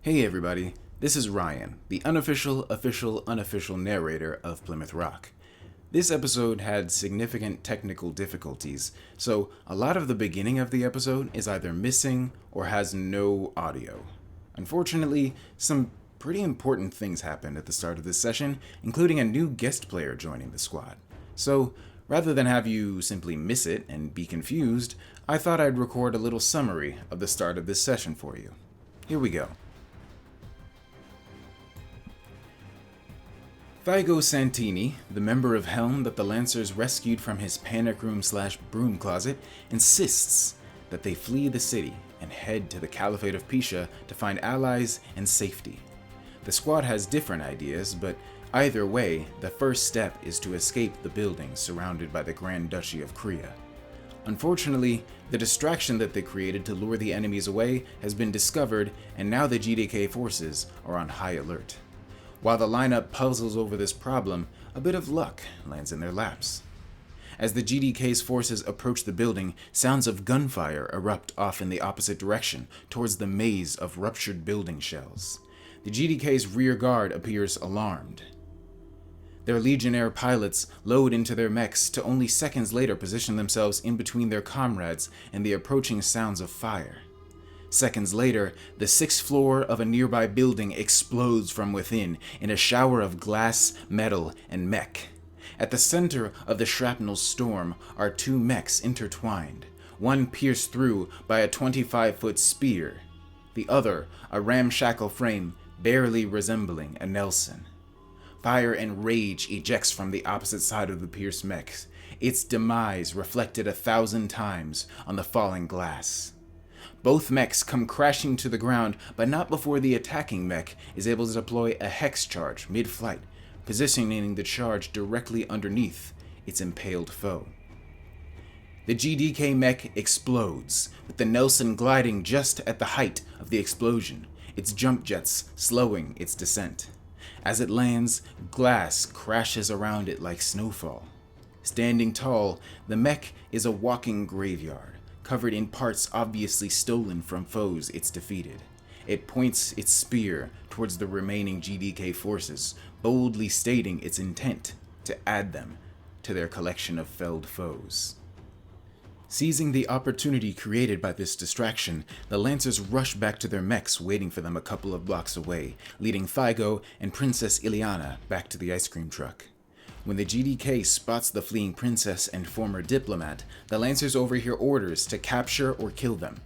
Hey everybody, this is Ryan, the unofficial, unofficial narrator of Plymouth Rock. This episode had significant technical difficulties, so a lot of the beginning of the episode is either missing or has no audio. Unfortunately, some pretty important things happened at the start of this session, including a new guest player joining the squad. So, rather than have you simply miss it and be confused, I thought I'd record a little summary of the start of this session for you. Here we go. Vigo Santini, the member of Helm that the Lancers rescued from his panic room/broom closet, insists that they flee the city and head to the Caliphate of Pisha to find allies and safety. The squad has different ideas, but either way, the first step is to escape the buildings surrounded by the Grand Duchy of Kria. Unfortunately, the distraction that they created to lure the enemies away has been discovered, and now the GDK forces are on high alert. While the lineup puzzles over this problem, a bit of luck lands in their laps. As the GDK's forces approach the building, sounds of gunfire erupt off in the opposite direction, towards the maze of ruptured building shells. The GDK's rear guard appears alarmed. Their Legionnaire pilots load into their mechs to only seconds later position themselves in between their comrades and the approaching sounds of fire. Seconds later, the sixth floor of a nearby building explodes from within in a shower of glass, metal, and mech. At the center of the shrapnel storm are two mechs intertwined, one pierced through by a 25-foot spear, the other a ramshackle frame barely resembling a Nelson. Fire and rage ejects from the opposite side of the pierced mech, its demise reflected 1,000 times on the falling glass. Both mechs come crashing to the ground, but not before the attacking mech is able to deploy a hex charge mid-flight, positioning the charge directly underneath its impaled foe. The GDK mech explodes, with the Nelson gliding just at the height of the explosion, its jump jets slowing its descent. As it lands, glass crashes around it like snowfall. Standing tall, the mech is a walking graveyard, covered in parts obviously stolen from foes it's defeated. It points its spear towards the remaining GDK forces, boldly stating its intent to add them to their collection of felled foes. Seizing the opportunity created by this distraction, the Lancers rush back to their mechs waiting for them a couple of blocks away, leading Vigo and Princess Ileana back to the ice cream truck. When the GDK spots the fleeing princess and former diplomat, the Lancers overhear orders to capture or kill them.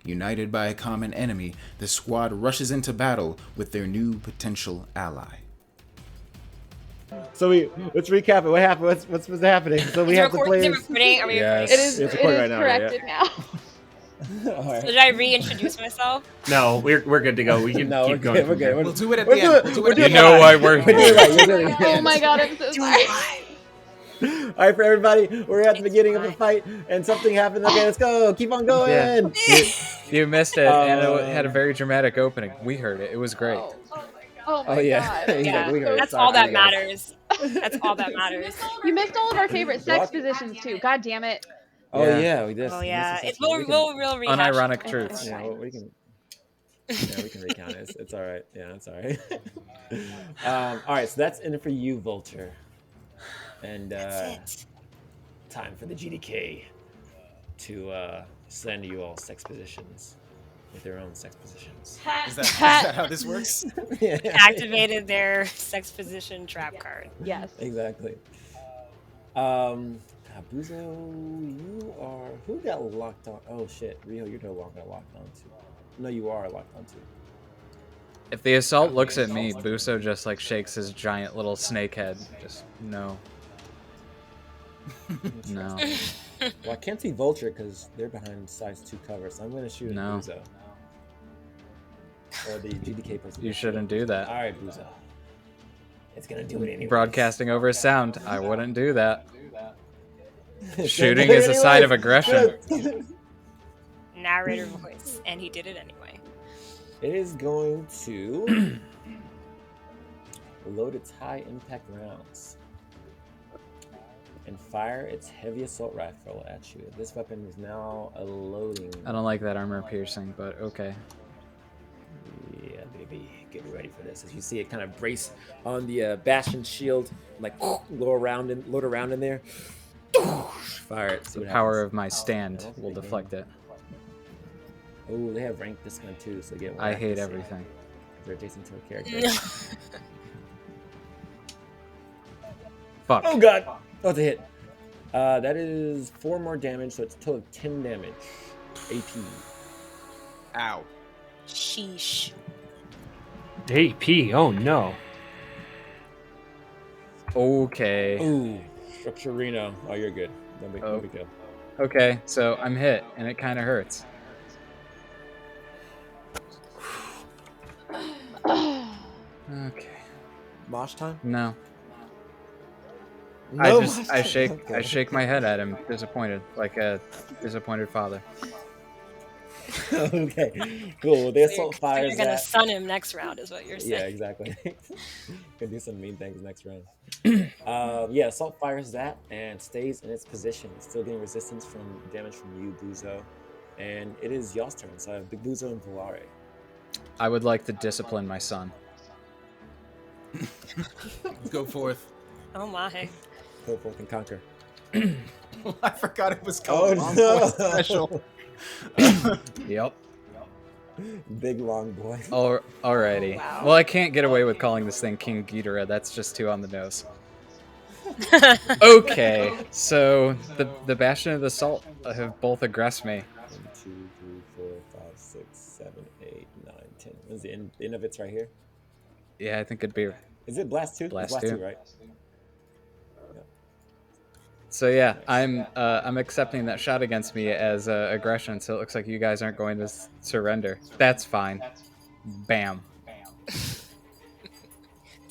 United by a common enemy, the squad rushes into battle with their new potential ally. So let's recap it. What happened? What's happening? So we have the players. Recording? Are we recording? It's recording right now, corrected now. All right. So did I reintroduce myself? No, we're good to go. We can keep going. We're good. We'll do it at the end. You know why we're doing it right. You're doing it Oh right. my god, I'm so sorry. All right, for everybody, we're at the beginning of the fight, and something happened. Okay, let's go. Keep on going. Yeah. You missed it, and it had a very dramatic opening. We heard it. It was great. Oh my yeah. god. He's Yeah, like, we heard it. that's Sorry, all that guys. matters. That's all that matters. You missed all of our favorite sex positions too. God damn it. Oh yeah, we did. Oh yeah, This is we'll rehash. Unironic it. truths. Yeah, we can. Yeah, we can recount it. It's all right. Yeah, it's all right. All right, so that's in it for you, Vulture. And That's it. time for the GDK to send you all sex positions with their own sex positions. Is that how this works? Yeah, Activated their sex position trap card. Yes. exactly. Buzo, you are. Who got locked on? Oh shit, Rio, you're no longer locked on to. No, you are locked on to. If the assault looks at me, Buso just like shakes his giant little snake head. Just no. No. Well, I can't see Vulture because they're behind size 2 cover, so I'm going to shoot at No. Buzo. Or the GDK person. You shouldn't do that. All right, Buzo. It's going to do it anyway. Broadcasting over sound. I wouldn't do that. Shooting is a sign of aggression. Narrator voice, and he did it anyway. It is going to load its high impact rounds and fire its heavy assault rifle at you. This weapon is now loading. I don't like that armor piercing, but okay. Yeah, baby. getting ready for this. As you see it kind of brace on the bastion shield, like load around in there. Fire it. See The what power happens. of my stand will They deflect it. Oh, they have rank discipline too, so get more I hate accuracy. everything. They're adjacent to a character. Fuck. Oh god! Oh, it's a hit. That is 4 more damage, so it's a total of 10 damage. AP. Ow. Sheesh. AP. Oh no. Okay. Ooh, Structurino. Oh, you're good. No big deal. Okay, so I'm hit, and it kind of hurts. Okay. Mosh time? No. No I mosh time. Okay. shake my head at him, disappointed, like a disappointed father. Okay, cool. Well, the assault So fires you're gonna that. stun him next round, is what you're saying. Yeah, exactly. Gonna do some mean things next round. Yeah, assault fires that and stays in its position. It's still getting resistance from damage from you, Buzo. And it is y'all's turn, so I have Big Buzo and Volare. I would like to discipline my son. Go forth. Oh my. Go forth and conquer. I forgot it was called Oh, Long no. Boy Special. Yep. Big long boy. Alrighty. Oh, wow. Well, I can't get away with calling this thing King Ghidorah. That's just too on the nose. Okay, so the Bastion of the Salt have both aggressed me. 1, 2, 3, 4, 5, 6, 7, 8, 9, 10. Is the end of it's right here? Yeah, I think it'd be. Is it Blast 2? Blast It's Blast 2. 2, right? So yeah, I'm accepting that shot against me as aggression. So it looks like you guys aren't going to surrender. That's fine. Bam. It's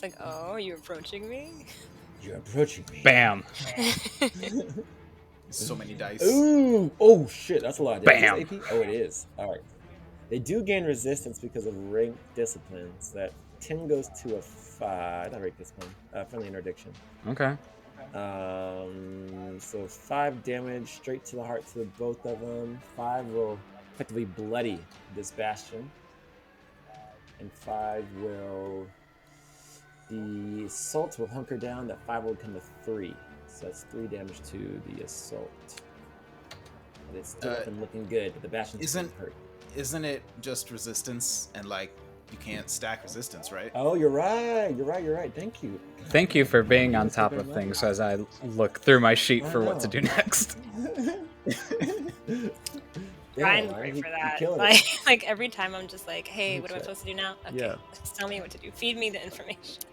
like, oh, are you approaching me? You're approaching me. Bam. So many dice. Ooh! Oh shit, that's a lot of damage. Bam. Is this AP? Oh, it is. Alright. They do gain resistance because of rank discipline. So that 10 goes to a 5. Not rank discipline. Friendly interdiction. Okay. So 5 damage straight to the heart to both of them. 5 will effectively bloody this bastion. And 5 will. The assault will hunker down. That 5 will come to 3. So that's 3 damage to the assault. But it's still been looking good. But the bastion's still hurt. Isn't it just resistance and like you can't stack resistance, right? Oh, you're right. You're right. Thank you. Thank you for being on top of things as I look through my sheet for what to do next. I'm Ryan, great you- for you that. killing it. Like every time I'm just like, hey, what am I Okay. supposed to do now? Okay, Yeah. just tell me what to do. Feed me the information.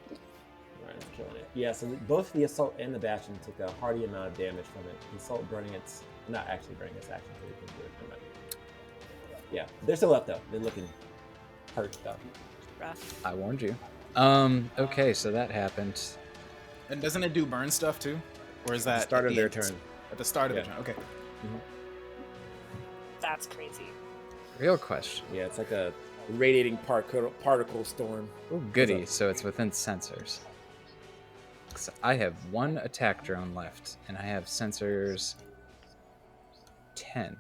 Ryan's killing it. Yeah, so both the assault and the bastion took a hearty amount of damage from it. The assault burning its, not actually burning its action, but it can do it from it. Yeah, they're still up though. They're looking hurt though. Rough. I warned you. Okay, so that happened. And doesn't it do burn stuff too? Or is that At the start at of the their end? turn. At the start of Yeah. the turn. Okay. That's crazy. Real question. Yeah, it's like a radiating particle storm. Oh, goody. So it's within sensors. 'Cause I have 1 attack drone left, and I have sensors 10.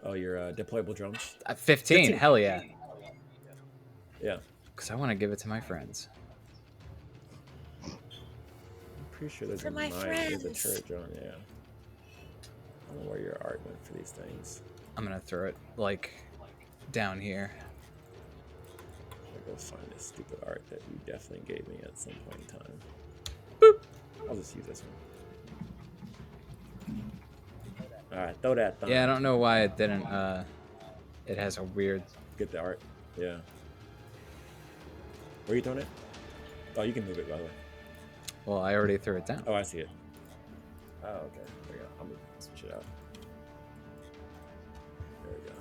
Oh, your deployable drones. 15. 15. Hell yeah. Yeah. Because I want to give it to my friends. I'm pretty sure there's For a my mine. There's a friends. turret drone, yeah. I don't know where your art went for these things. I'm going to throw it, like, down here. I'm gonna go find this stupid art that you definitely gave me at some point in time. Boop. I'll just use this one. Alright, throw that thumb. Yeah, I don't know why it didn't, it has a weird... Get the art. Yeah. Where are you throwing it? Oh, you can move it, by the way. Well, I already threw it down. Oh, I see it. Oh, okay. There we go. I'm gonna switch it out. There we go.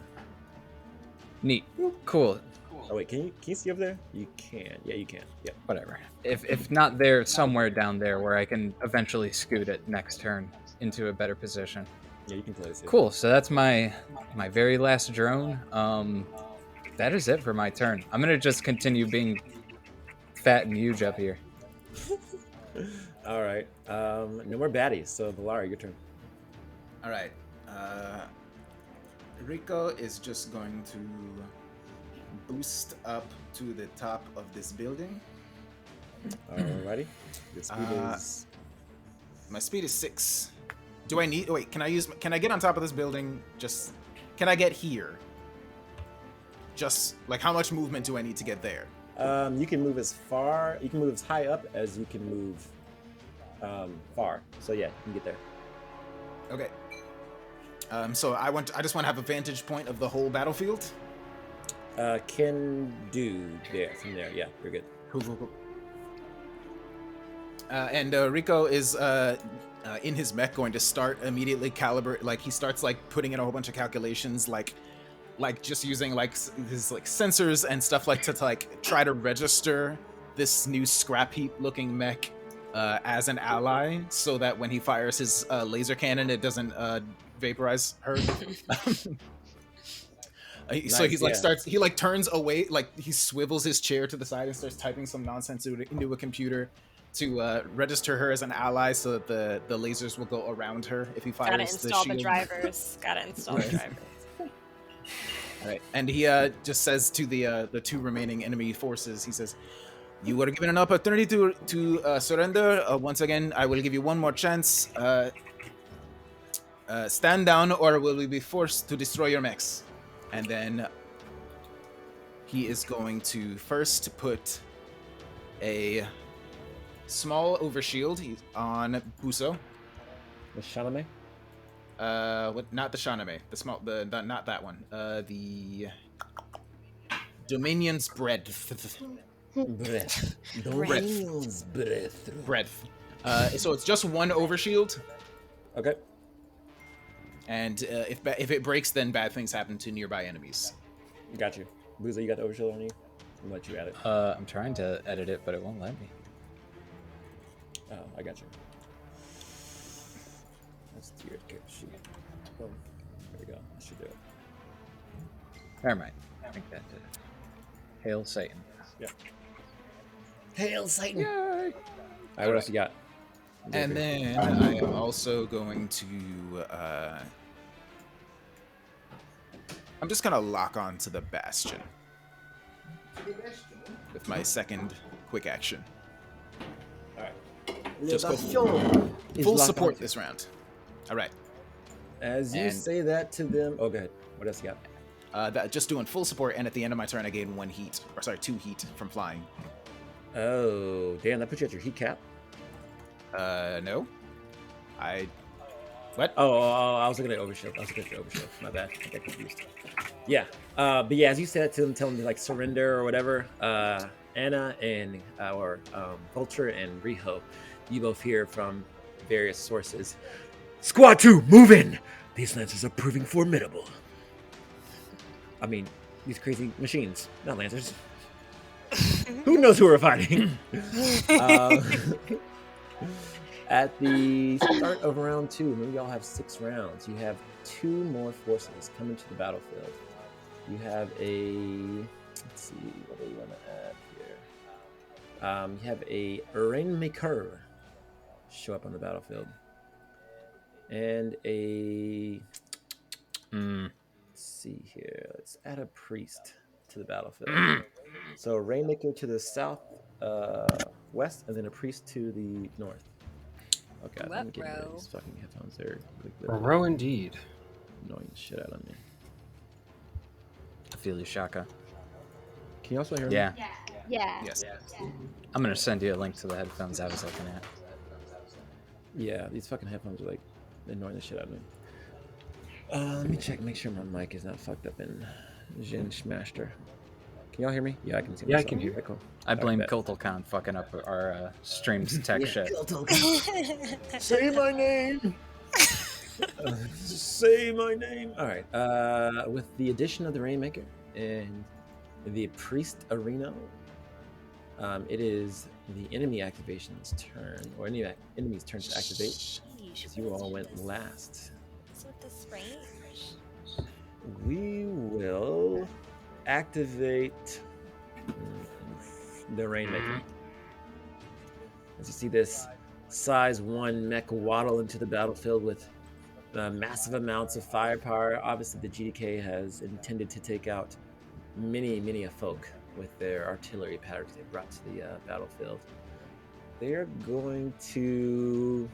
Neat. Cool. Oh wait, can you see over there? You can. Yeah, you can. Yep. Whatever. If not there, somewhere down there where I can eventually scoot it next turn into a better position. Yeah, you can totally see it. Cool. So that's my very last drone. That is it for my turn. I'm gonna just continue being fat and huge up here. All right. No more baddies. So, Valara, your turn. All right. Rico is just going to boost up to the top of this building. Alrighty. The speed Uh, is. My speed is 6. Do I need? Oh, wait, can I get on top of this building? Can I get here? Just like how much movement do I need to get there? You can move as far. You can move as high up as you can move far. So yeah, you can get there. Okay. So I just want to have a vantage point of the whole battlefield. Can do there from there. Yeah, you're good. Cool. And Rico is in his mech going to start immediately calibrate. Like he starts like putting in a whole bunch of calculations, like just using like his like sensors and stuff like to like try to register this new scrap heap looking mech as an ally, so that when he fires his laser cannon, it doesn't vaporize her. So he's like he like turns away, like he swivels his chair to the side and starts typing some nonsense into a computer to register her as an ally, so that the lasers will go around her if he fires Gotta the install shield. the drivers. Gotta install the drivers. All right, and he just says to the two remaining enemy forces, he says, "You were given an opportunity to surrender. Once again, I will give you one more chance. Stand down, or will we be forced to destroy your mechs?" And then he is going to first put a small overshield on Buso. The Shaname? Not the Shaname. Not that one. The Dominion's breadth. Breath. Breath. Breath. So it's just one overshield, Okay. and if it breaks, then bad things happen to nearby enemies. Got you. Buzo, you got the overshield on you? I'll let you add it. I'm trying to edit it, but it won't let me. Oh, I got you. Let's do it. Shoot. Boom. There we go. That should do it. Never mind. I think that did it. Hail Satan. Hail Satan! Alright, what else you got? And then I am also going to I'm just gonna lock on to the Bastion with my second quick action. Just go full support this round. All right. As you say that to them. Oh, go ahead. What else you got? Just doing full support, and at the end of my turn, I gain 2 heat from flying. Oh, damn! That put you at your heat cap. No. What? Oh, I was looking at overshield. My bad. I got confused. Yeah. But yeah, as you said to them, tell them to like surrender or whatever. Anna and our Vulture and Riho, you both hear from various sources. Squad 2, move in! These lancers are proving formidable. I mean, these crazy machines, not lancers. Who knows who we're fighting? At the start of round 2, maybe y'all have 6 rounds. You have 2 more forces coming to the battlefield. You have a... Let's see, what do you want to add here? You have a Rainmaker show up on the battlefield. And a... Let's see here. Let's add a priest to the battlefield. So Rainmaker to the south, west, and then a priest to the north. Okay, let me get rid of these fucking headphones. They're Row indeed. annoying the shit out of me. I feel you, Shaka. Can you also hear me? Yeah. Yeah. Yes. I'm going to send you a link to the headphones I was looking at. Yeah, these fucking headphones are like annoying the shit out of me. Let me check, make sure my mic is not fucked up in Jin Schmaster. Can y'all hear me? Yeah, I can see myself. I can hear. Okay, cool. I blame bet. Kotalcon fucking up our stream's tech shit. Say my name! Say my name! Alright, with the addition of the Rainmaker and the Priest Arena, it is the enemy activation's turn, or any enemy's turn to activate. Sheesh, You all went last. what's with this range? We will activate the Rainmaker. As you see this size 1 mech waddle into the battlefield with massive amounts of firepower. Obviously, the GDK has intended to take out many a folk with their artillery patterns they brought to the battlefield. They are going to.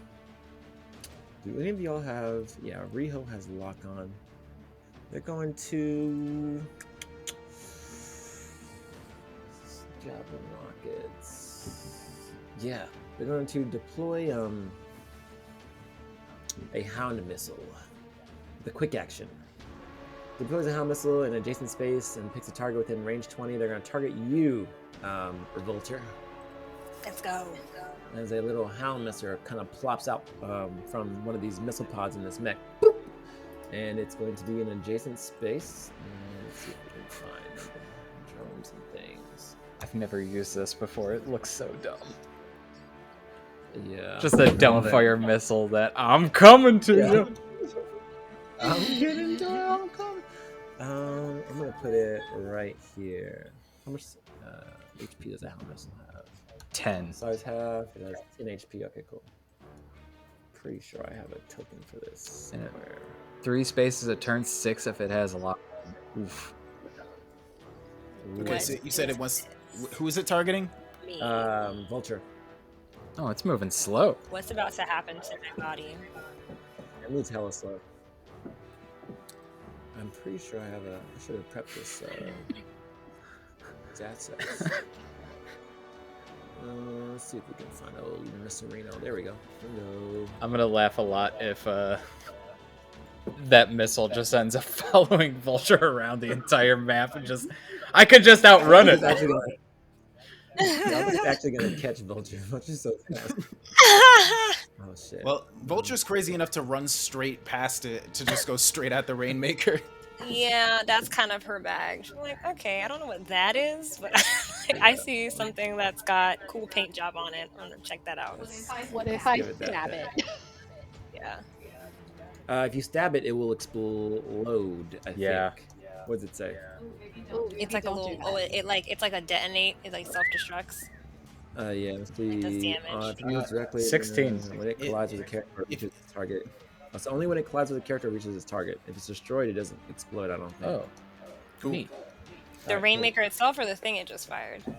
Do any of y'all have? Yeah, Riho has lock on. They're going to. Javelin rockets. Yeah, they're going to deploy a hound missile. The quick action. Deploys a hound missile in adjacent space and picks a target within range 20. They're going to target you, Vulture. Let's go. As a little hound missile kind of plops out from one of these missile pods in this mech. Boop! And it's going to be in adjacent space. And let's see if we can find drones and things. I've never used this before. It looks so dumb. Yeah. Just a dumbfire missile that I'm coming to you. I'm getting to it. I'm coming. I'm gonna put it right here. How much HP does a hound missile have? 10. Size half. It has 10 HP. Okay, cool. Pretty sure I have a token for this somewhere. 3 spaces. It turns 6 if it has a lot. Oof. Okay, so you said it was. Who is it targeting? Me. Vulture. Oh, it's moving slow. What's about to happen to my body? It moves hella slow. I'm pretty sure I have a. I should have prepped this. Stats. Let's see if we can find old Misserino. There we go. Hello. I'm gonna laugh a lot if that missile just ends up following Vulture around the entire map and I could just outrun it. It's actually gonna catch Vulture. Vulture's so fast. Oh shit. Well, Vulture's crazy enough to run straight past it to just go straight at the Rainmaker. Yeah, that's kind of her bag. I'm like, okay, I don't know what that is, but I see something that's got cool paint job on it. I'm gonna check that out. What if I Give it that stab back. it? Yeah. If you stab it, it will explode. I Yeah. think. What does it say? Ooh, It's like a don't do little. that. Oh, it's like a detonate. It like self-destructs. Yeah. Let's see. does damage. If you use directly 16. when it collides with a character, it reaches its target. So only when it collides with a character, it reaches its target. If it's destroyed, it doesn't explode. I don't think. Oh, Cool. neat. The Alright, Rainmaker itself, or the thing it just fired? cool.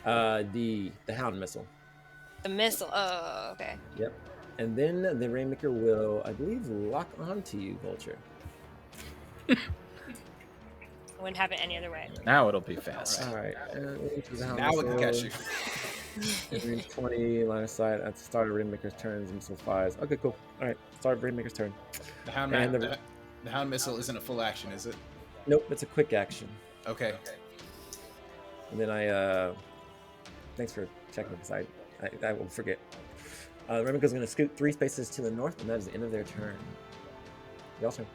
The hound missile. The missile. Oh, okay. Yep. And then the Rainmaker will, I believe, lock onto you, Vulture. I wouldn't have it any other way. Now it'll be fast. All right. Now it can catch you. Range 20, line of sight at the start of Rainmaker's turn. Missile fires. Okay, cool. All right. Start of Rainmaker's turn. The Hound, And the Hound Missile isn't a full action, is it? Nope, it's a quick action. Okay. And then thanks for checking because I will forget. The Rainmaker's going to scoot 3 spaces to the north, and that is the end of their turn. Y'all's turn.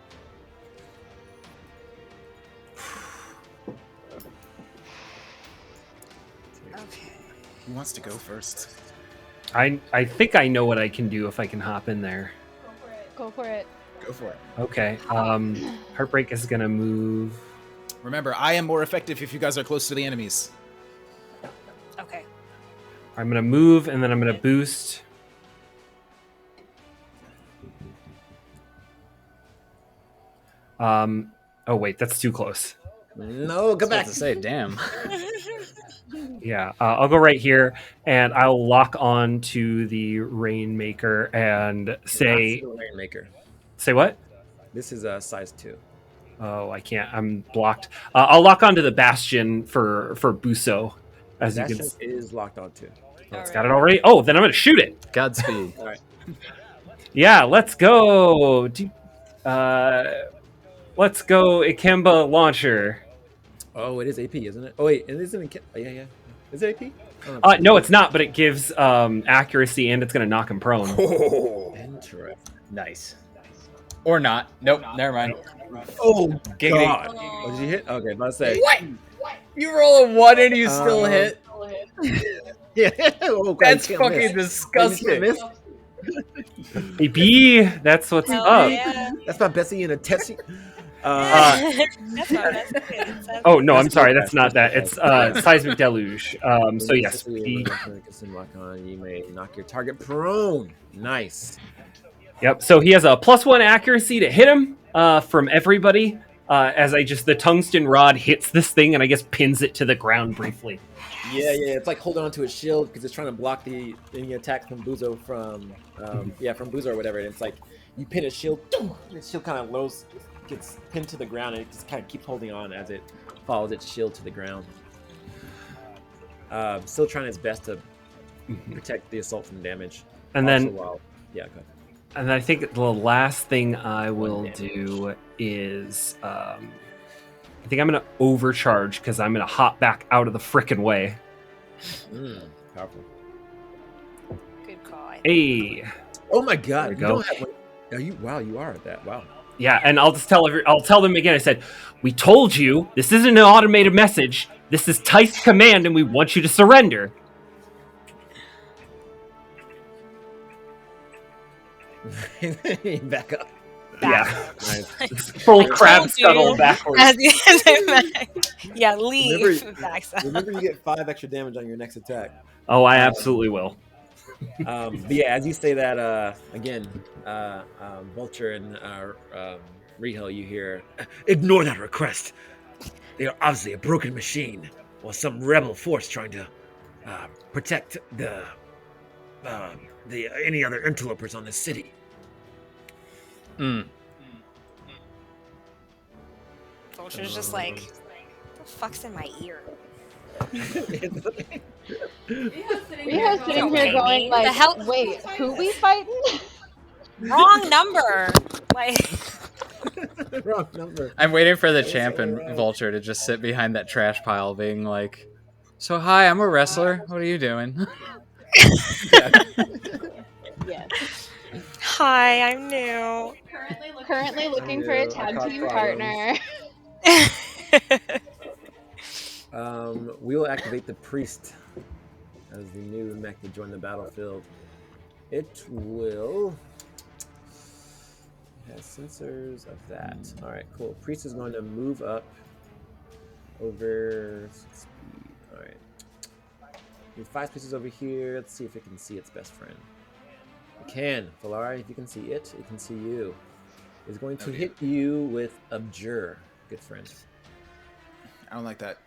Okay. Who wants to go first? I think I know what I can do if I can hop in there. Go for it. Go for it. Okay. Heartbreak is gonna move. Remember, I am more effective if you guys are close to the enemies. Okay. I'm gonna move and then I'm gonna boost. Oh wait, that's too close. No, go back. To say, damn. Yeah, I'll go right here and I'll lock on to the Rainmaker and say, That's the Rainmaker. say what? This is size 2. Oh, I can't. I'm blocked. I'll lock onto the Bastion for Buso, as you can. Bastion is locked onto. It's got it already. Oh, then I'm gonna shoot it. Godspeed. All right. Yeah, let's go. Let's go Ikemba launcher. Oh, it is AP, isn't it? Oh wait, it isn't. Yeah. Is it AP? No, it's not, but it gives accuracy and it's gonna knock him prone. Oh, interesting. Nice. Or not. Nope, never mind. Oh Giggity. God! Oh, did you hit? Okay, let's say. What? You roll a 1 and you still hit? Yeah. Oh, God, That's you can't fucking miss. You can't disgusting. miss. Maybe that's what's Hell up. yeah. That's my Bessie in a Tessie. That's not that's Oh no, I'm sorry, that's not that. It's seismic deluge. So yes, You may knock your target prone. Nice. yep. So he has a +1 accuracy to hit him from everybody. as the tungsten rod hits this thing and I guess pins it to the ground briefly. Yeah. It's like holding onto its shield because it's trying to block any attack from Buzo from Buzo or whatever. And it's like you pin its shield, and its shield kind of gets pinned to the ground, and it just kind of keeps holding on as it follows its shield to the ground. Still trying its best to protect the assault from damage. And Also then, go ahead. and I think the last thing I will do is, I think I'm going to overcharge because I'm going to hop back out of the frickin' way. Powerful. Good call. Hey. Oh my God! There we go. You are at that. Wow. Yeah, and I'll tell them again. I said, we told you this isn't an automated message. This is Tice's command, and we want you to surrender. Back up. Yeah. Nice. Full I crab told scuttle you. backwards. Yeah, leave. Remember, you get 5 extra damage on your next attack. Oh, I absolutely will. But yeah, as you say that, again, Vulture and Rihel, you hear, ignore that request. They are obviously a broken machine, or some rebel force trying to protect the any other interlopers on this city. Vulture's just like, what the fuck's in my ear? Riho's sitting here going like, The hell- wait, who we fighting? Wrong number. Like, Wrong number. I'm waiting for the champ and Vulture to just sit behind that trash pile being like, so hi, I'm a wrestler. What are you doing? Yes. hi, I'm new. Currently looking for a tag team partner. We will activate the priest as the new mech to join the battlefield. It will. It has sensors of that. All right, cool. Priest is going to move up over 6 speed. All right. Need 5 spaces over here. Let's see if it can see its best friend. It can. Valari, if you can see it, it can see you. It's going to hit you with Abjure, good friend. I don't like that.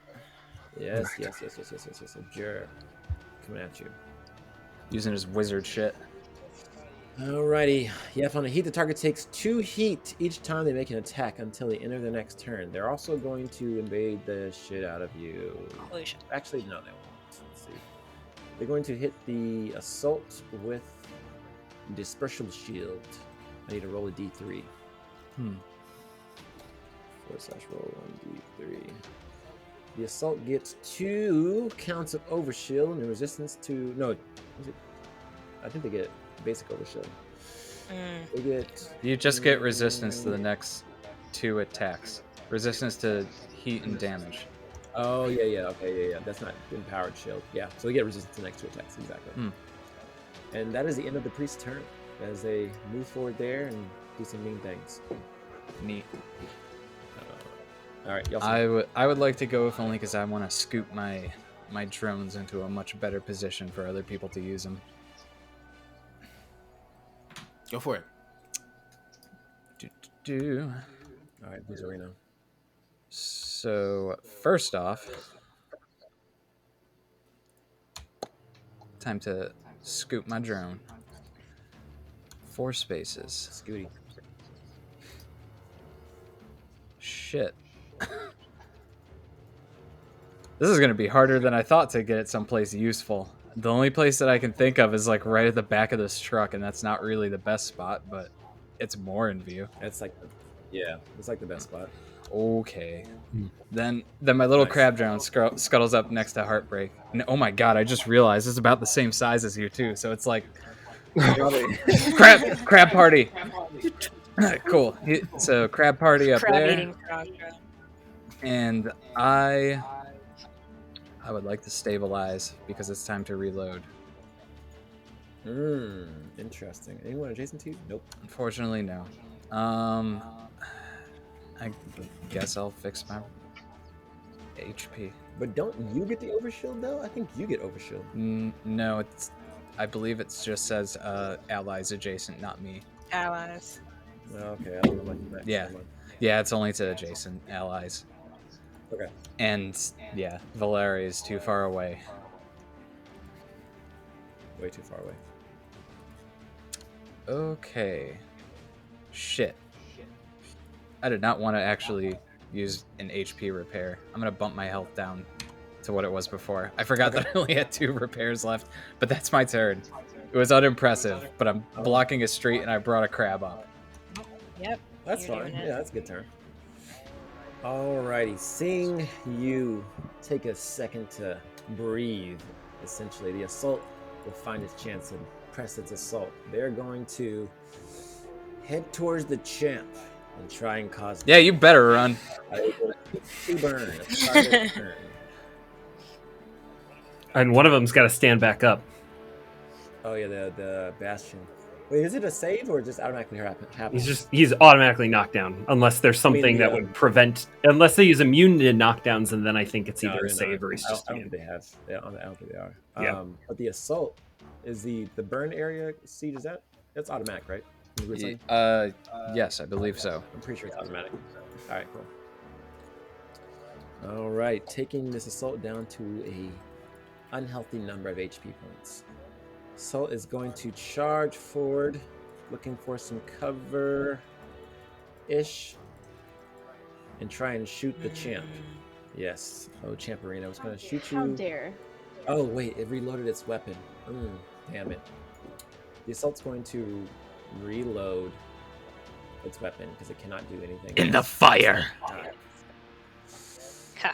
Yes. Abjure. Coming at you. Using his wizard shit. Alrighty. Yep, on a heat, the target takes 2 heat each time they make an attack until they enter the next turn. They're also going to invade the shit out of you. Holy shit. Actually, no, they won't. Let's see. They're going to hit the assault with dispersible shield. I need to roll a d3. 4/roll 1d3. The assault gets 2 counts of overshield and resistance to I think they get basic overshield. They get. You just get resistance to the next 2 attacks. Resistance to heat and damage. Oh yeah. Okay, yeah. That's not empowered shield. Yeah, so they get resistance to the next 2 attacks exactly. And that is the end of the priest's turn as they move forward there and do some mean things. Neat. All right, y'all. I would like to go if only because I want to scoop my drones into a much better position for other people to use them. Go for it. All right, who's Arena? So first off, time to scoop my drone. 4 spaces. Scooty. Shit. This is going to be harder than I thought to get it someplace useful. The only place that I can think of is like right at the back of this truck, and that's not really the best spot, but it's more in view. It's like the best spot. Okay. Then my little crab drone scuttles up next to Heartbreak. And oh my god, I just realized it's about the same size as you too. So it's like crab party. Cool. So crab party up there. Eating frog. And I would like to stabilize because it's time to reload. Interesting. Anyone adjacent to you? Nope. Unfortunately, no. I guess I'll fix my HP. But don't you get the overshield though? I think you get overshield. No, I believe it just says allies adjacent, not me. Allies. Okay, I don't know about that. Yeah. Yeah, it's only to adjacent allies. Okay. And yeah, Valeria is too far away. Way too far away. Okay. Shit. I did not want to actually use an HP repair. I'm going to bump my health down to what it was before. I forgot that I only had 2 repairs left, but that's my turn. It was unimpressive, but I'm blocking a street and I brought a crab up. Yep. That's you're fine. doing it. Yeah, that's a good turn. Alrighty, seeing you take a second to breathe, essentially, the assault will find its chance and press its assault. They're going to head towards the champ and try and cause. Yeah, you better run. To burn. It's target turn. And one of them's got to stand back up. Oh yeah, the bastion. Wait, is it a save or just automatically happens? He's automatically knocked down unless there's something that would prevent, unless he's immune to knockdowns, and then I think it's either a save or he's just I don't think they have. I don't think they are. Yeah. But the assault is the burn area siege. Is that's automatic, right? Yes, I believe so. I'm pretty sure it's automatic. All right, cool. All right, taking this assault down to a unhealthy number of HP points. Assault is going to charge forward, looking for some cover-ish, and try and shoot the champ. Yes. Oh, Champerino, it's going to shoot you. How dare. Oh, wait, it reloaded its weapon. Damn it. The assault's going to reload its weapon because it cannot do anything. In the fire.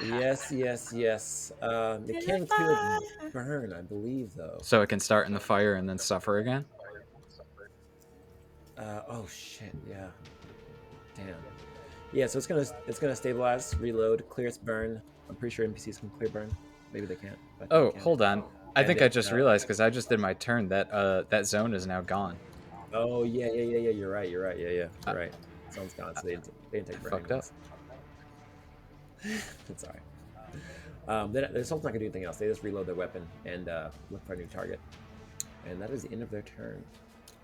Yes. It can kill burn, I believe, though. So it can start in the fire and then suffer again? Oh shit, yeah. Damn. Yeah, so it's gonna stabilize, reload, clear its burn. I'm pretty sure NPCs can clear burn. Maybe they can't. But Oh, they can. hold on. I And think it, I just realized because I just did my turn that that zone is now gone. Oh yeah. You're right. Yeah. You're right. Someone's gone, so they didn't take burn. Fucked up. It's alright. The assault's not gonna do anything else. They just reload their weapon and look for a new target. And that is the end of their turn.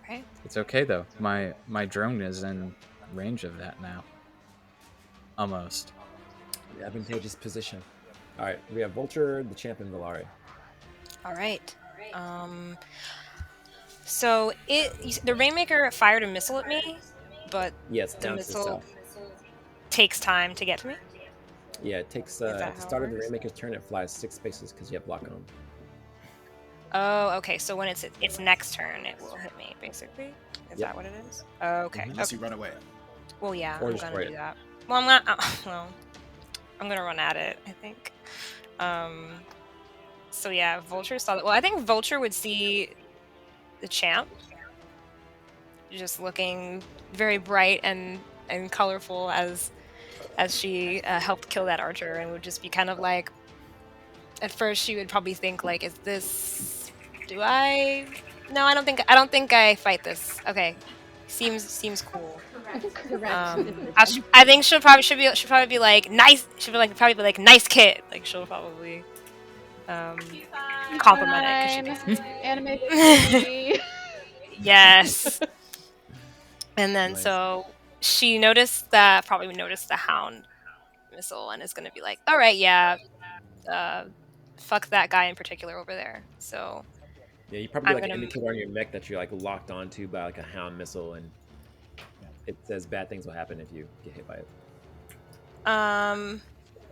Right. It's okay though. My drone is in range of that now. Almost. The advantageous position. All right, we have Vulture, the champ, and Valari. All right. So the Rainmaker fired a missile at me, but Yes, the down to the missile south. takes time to get to me. Yeah, it takes that at how the start it of the works? Rainmaker's turn. It flies 6 spaces because you have block on. Oh, okay. So when it's next turn, it will hit me, basically. Is Yep. that what it is? Okay. Unless you run away. Well, yeah, Or I'm destroy gonna it. do that. Well, I'm not. I'm gonna run at it, I think. So yeah, Vulture saw that. Well, I think Vulture would see the champ just looking very bright and colorful as she helped kill that archer, and would just be kind of like. At first, she would probably think like, "Is this? Do I? No, I don't think I fight this. Okay, seems cool." Correct. I think she'll probably be like nice. She'll probably be like nice kid. Like she'll probably compliment it. 'Cause she Anime. yes. And then Nice. so she probably noticed the hound missile and is gonna be like, all right, yeah, fuck that guy in particular over there. So Yeah, you probably I'm like an gonna- indicator on your mech that you're like locked onto by like a hound missile, and it says bad things will happen if you get hit by it.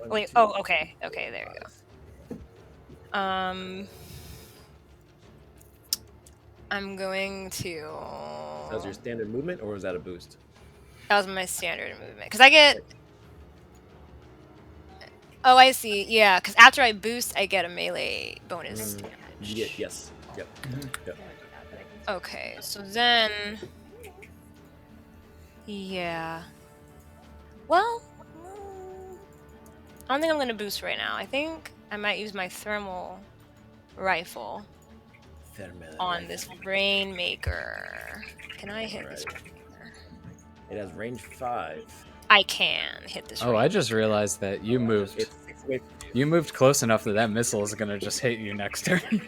wait. 2, Oh, okay. Okay, there you 5. go. I'm going to. That was your standard movement, or was that a boost? That was my standard movement. Because I get. Oh, I see. Yeah, because after I boost, I get a melee bonus damage. You get yes. Yep. Yep. Okay, so then. Yeah. Well. I don't think I'm going to boost right now. I think I might use my thermal rifle on this Rainmaker. Can I hit this Rainmaker? It has range 5. I can hit this. Oh, I just realized that you moved. It's 6 away. You moved close enough that that missile is gonna just hit you next turn.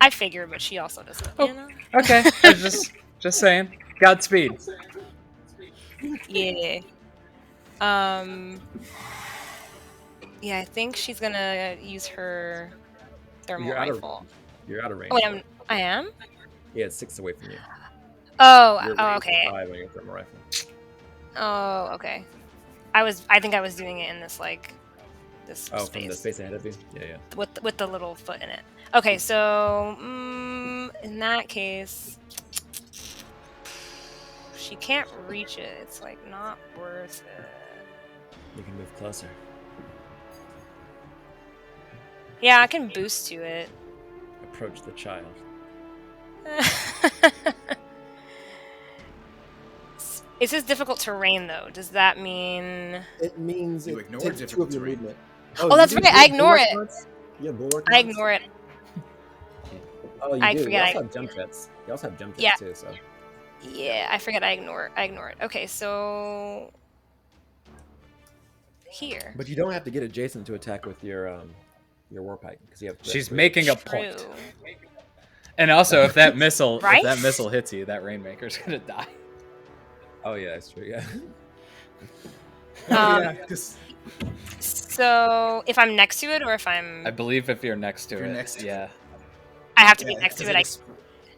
I figure, but she also doesn't. Oh. You know? Okay, I was just saying. Godspeed. Yeah. Um. Yeah, I think she's gonna use her thermal You're out of rifle. range. You're out of range. Oh wait, though. I am. Yeah, it's 6 away from you. Oh. Your Oh. range is Okay. 5 on your thermal rifle. Oh. Okay. I think I was doing it in this this Oh, space from the space ahead of you. Yeah. with the little foot in it. Okay, so in that case, she can't reach it. It's like not worth it. You can move closer. Yeah, I can boost to it. Approach the child. It says difficult terrain though. Does that mean? It means You it ignore takes 2 difficult of your terrain. movement. Oh, that's you right. do I ignore bulwark it. mods? You have bulwark I mods? ignore it. Oh, you I do. forget You I- also have jump jets. You also have jump jets Yeah. too. So Yeah, I forget. I ignore it. Okay, so here. but you don't have to get adjacent to attack with your warpike because you have. She's making a True. point. And also, if that missile Right? hits you, that Rainmaker's gonna die. Oh yeah, that's true. Yeah. Um, yeah, 'cause So if I'm next to it, or if I'm, I believe if you're next to If you're it, next to yeah. I have to be yeah, next to 'cause it.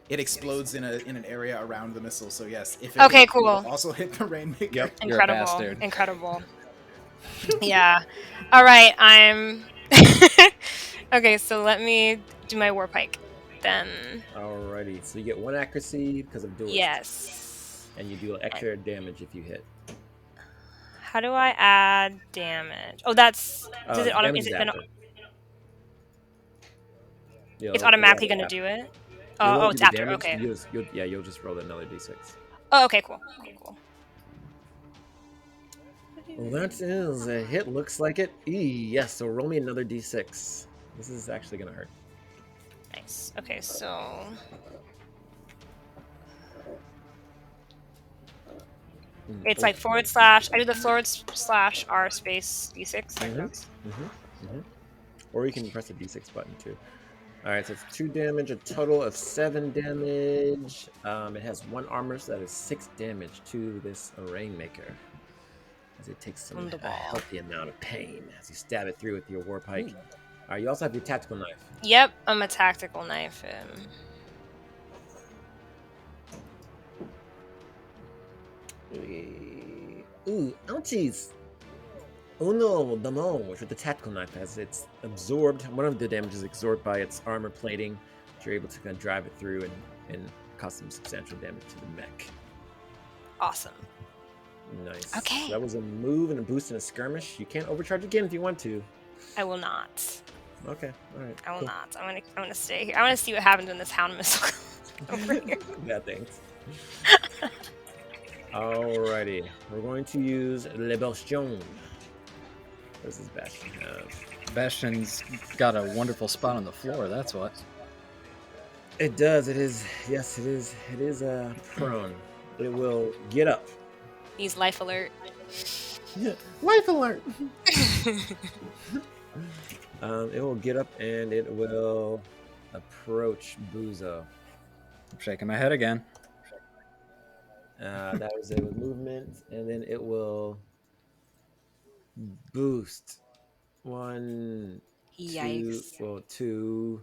it explodes in an area around the missile. So yes, if it Okay, hits, it will cool. also hit the Rainmaker. Yep. You're a Incredible. bastard. Incredible. Yeah. All right. I'm. Okay, so let me do my warpike then. Alrighty. So you get 1 accuracy because of duelist. Yes. And you do extra damage if you hit. How do I add damage? Oh, that's. Does it Damage is is it then? after. It's automatically gonna do it. Oh, it's after. Okay. You'll just roll another d6. Oh, okay. Cool. Cool. Well, that is a hit. Looks like it. Yes. So roll me another d6. This is actually gonna hurt. Nice. Okay, so. It's like /. I do the /r space d6. Like that's- Or you can press the d6 button too. All right, so it's 2 damage, a total of 7 damage. It has 1 armor, so that is 6 damage to this Rainmaker. As it takes a Wunderbar. healthy amount of pain as you stab it through with your warpike. All right, you also have your tactical knife. Yep, I'm a tactical knife. Ooh, ouchies! Oh no, Damon, which with the tactical knife as it's absorbed. One of the damage is absorbed by its armor plating. You're able to kind of drive it through and cause some substantial damage to the mech. Awesome. Nice. Okay. So that was a move and a boost and a skirmish. You can overcharge again if you want to. I will not. Okay, alright. I will not. I'm gonna stay here. I want to see what happens when this hound missile over here. Yeah, thanks. Alrighty. We're going to use Le Bastion. What does this Bastion have? Bastion's got a wonderful spot on the floor, that's what. It does. It is. Yes, it is. It is prone. It will get up. He's life alert. Life alert! It will get up and it will approach Buzo. I'm shaking my head again. That was it with movement, and then it will boost. 1, 2, Yikes. well, 2,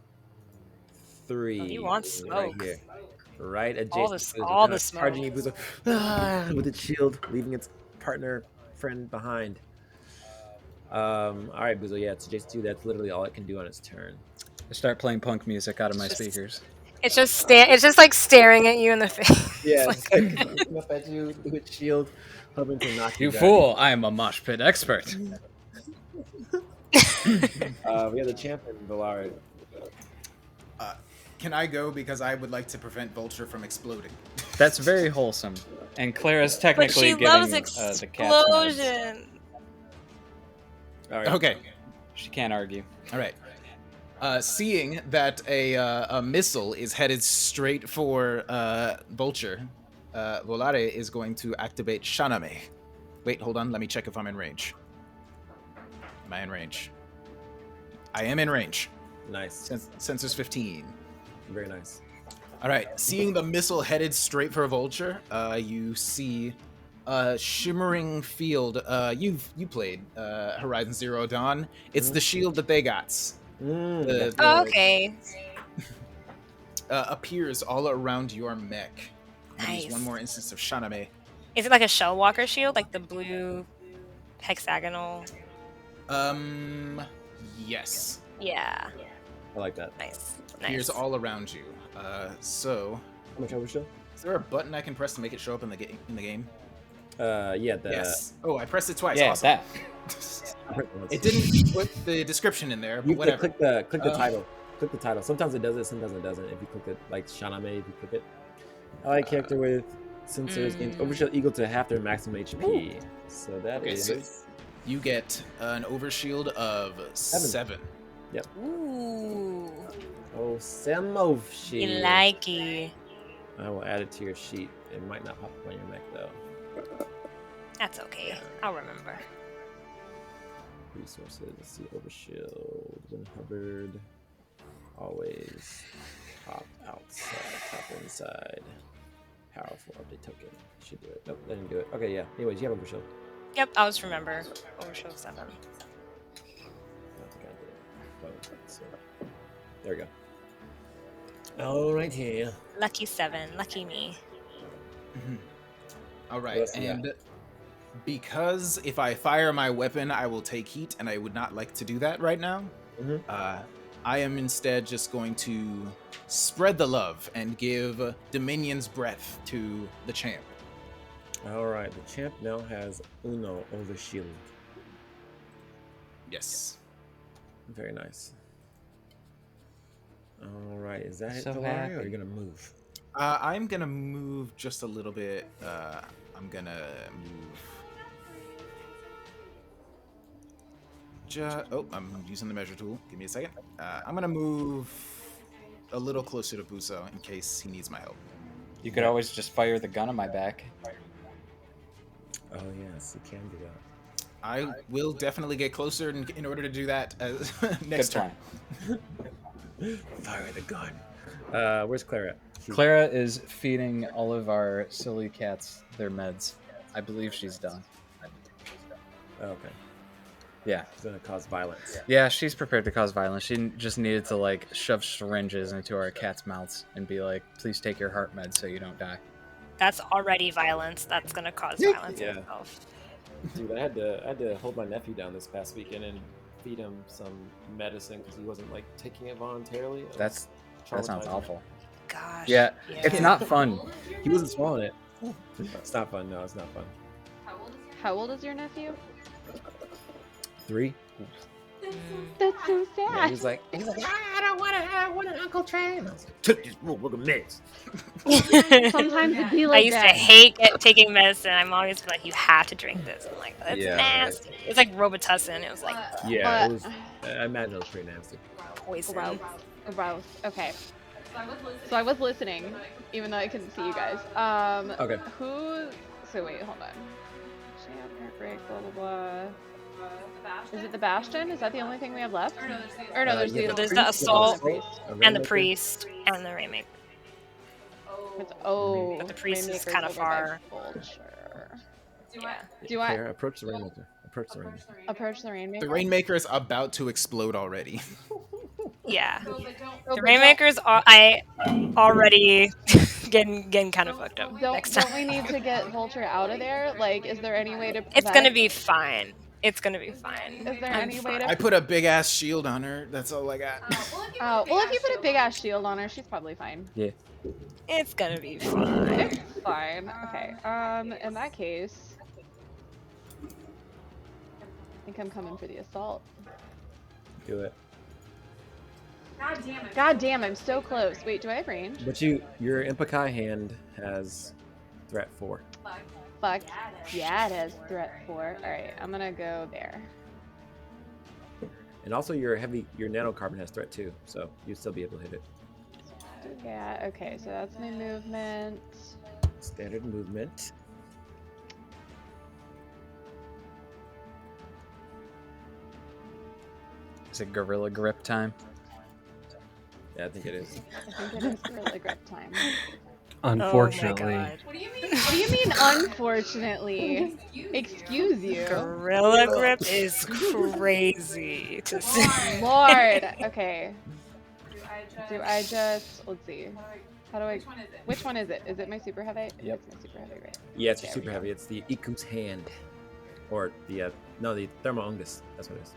3. Oh, you want Right smoke. here. Right adjacent All to this- Buzo, all kinda the smoke. charging you, Buzo, with its shield, leaving its partner, friend behind. All right, Buzo, yeah, it's adjacent to you. That's literally all it can do on its turn. I start playing punk music out of my Just- speakers. It's just like staring at you in the face. Yeah, It's it's like looking up at you with its shield, hoping to knock you You back. fool! I am a mosh pit expert. We have the champion, Valari. Can I go because I would like to prevent Vulture from exploding? That's very wholesome. And Clara's But technically she giving loves the cat's meds. explosion. All right. Okay. She can't argue. All right. Seeing that a missile is headed straight for Vulture, Volare is going to activate Shaname. Wait, hold on. Let me check if I'm in range. Am I in range? I am in range. Nice. Sensors 15. Very nice. All right. Seeing the missile headed straight for Vulture, you see shimmering field. You played Horizon Zero Dawn. It's the shield that they got. Oh, okay. Appears all around your mech. I'm gonna use Nice. one more instance of Shaname. Is it like a shell walker shield, like the blue hexagonal? Yes. Yeah. I like that. Nice. Appears Nice. all around you. So How much overshield? is there a button I can press to make it show up in the game? Yeah. Yes. Oh, I pressed it twice. Yeah, Awesome. that. It didn't put the description in there, but You whatever. click the title. Click the title. Sometimes it does it, sometimes it doesn't. If you click it, like Shaname, if you click it. Allied character with sensors gains overshield equal to half their maximum HP. So that is. Okay, so you get an overshield of 7. Ooh. Oh, Semov You sheet. likey. I will add it to your sheet. It might not pop up on your mech though. That's okay. I'll remember. Resources. Let's see. Overshield. When hovered. Always top outside, top inside. Powerful update token. Should do it. Nope, that didn't do it. Okay, yeah. Anyways, you have overshield. Yep, I'll just remember. Overshield 7. I think I did it. Oh, so, there we go. All right here. Lucky 7. Lucky me. All right, Yes, yeah. and because if I fire my weapon, I will take heat, and I would not like to do that right now. I am instead just going to spread the love and give Dominion's breath to the champ. All right, the champ now has Uno overshield. Yes. Very nice. All right, is that it, So Valari, happy. or are you gonna move? I'm gonna move just a little bit. I'm gonna move. I'm using the measure tool. Give me a second. I'm gonna move a little closer to Buso in case he needs my help. You could always just fire the gun on my back. Oh yes, you can do that. I will definitely get closer in order to do that next Good turn. plan. Fire the gun. Where's Clara at? Clara is feeding all of our silly cats their meds. I believe she's done. Oh, okay. Yeah. It's gonna cause violence. Yeah, she's prepared to cause violence. She just needed to like shove syringes into our cats' mouths and be like, "Please take your heart meds so you don't die." That's already violence. That's gonna cause violence Yeah. itself. Dude, I had to hold my nephew down this past weekend and feed him some medicine because he wasn't like taking it voluntarily. It That sounds traumatizing. awful. Gosh. Yeah, it's not fun. He wasn't swallowing it. It's not fun. No, it's not fun. How old is your nephew? 3. That's so Yeah, sad. he's like, I want an Uncle Train. I was like, took this look of meds. Sometimes it be I like used that. to hate taking medicine. I'm always like, you have to drink this. I'm like, that's Yeah, nasty. It's like Robitussin. It was like Yeah, But- it was. I imagine it was pretty nasty. poison. Gross. Okay. So I was listening, even though I couldn't see you guys. Okay. Who? So wait, hold on. Champ, heartbreak, blah blah blah. Is it the Bastion? Is that the only thing we have left? Or no, there's yeah, the there's priest the assault a and the Rainmaker. priest and the Rainmaker. But But the priest is Rainmaker's kinda over by far. Vulture. Yeah. Do I Clara, approach the Rainmaker. Approach the Rainmaker. approach the Rainmaker? The Rainmaker is about to explode already. Yeah. Oh, The but Rainmakers are I already getting kind of fucked up Don't, next don't time. we need to get Vulture out of there? Like, is there any way to prevent... It's gonna be fine. It's gonna be fine. Is there I'm any way fine. I put a big ass shield on her. That's all I got. Oh, well, if you put a big ass shield on her, she's probably fine. Yeah. It's gonna be fine. It's fine. Okay. In that case, I think I'm coming for the assault. Do it. God damn, I'm so close. Wait, do I have range? But your Impakai hand has threat 4. Fuck. Yeah, it has threat 4. Alright, I'm gonna go there. And also your nanocarbon has threat 2, so you'd still be able to hit it. Yeah, okay, so that's my movement. Standard movement. Is it Gorilla Grip time? Yeah, I think it is. I think it is Gorilla Grip time. Unfortunately. Oh my god. What do you mean, unfortunately? Excuse you. Gorilla Grip is crazy to see. Lord. Okay. Do I just let's see. How do I? Which one is it? Is it my super heavy? Yep. It's my super heavy, right? Yeah, it's your There super we go. heavy. It's the Iku's hand, or the the Thermoungus. That's what it is.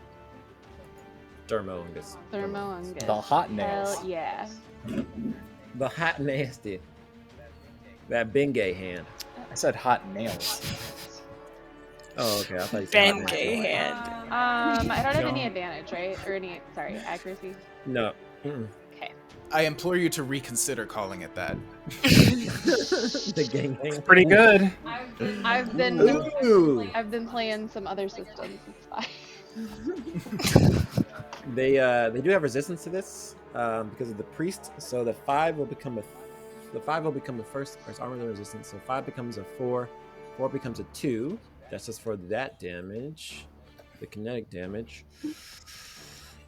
Thermoungus. Thermoungus. The hot nails. Hell yeah. The hot nasty. That Bengay hand. I said hot nails. Oh, okay. I thought you said hot nasty. Bengay hand. I don't have any advantage, right? Or any accuracy. No. Mm-mm. Okay. I implore you to reconsider calling it that. The gang. Pretty good. I've been Ooh. playing some other systems. It's fine. They do have resistance to this because of the priest. So the 5 will become a first. Or it's armor resistance. So 5 becomes a 4. 4 becomes a 2. That's just for that damage, the kinetic damage.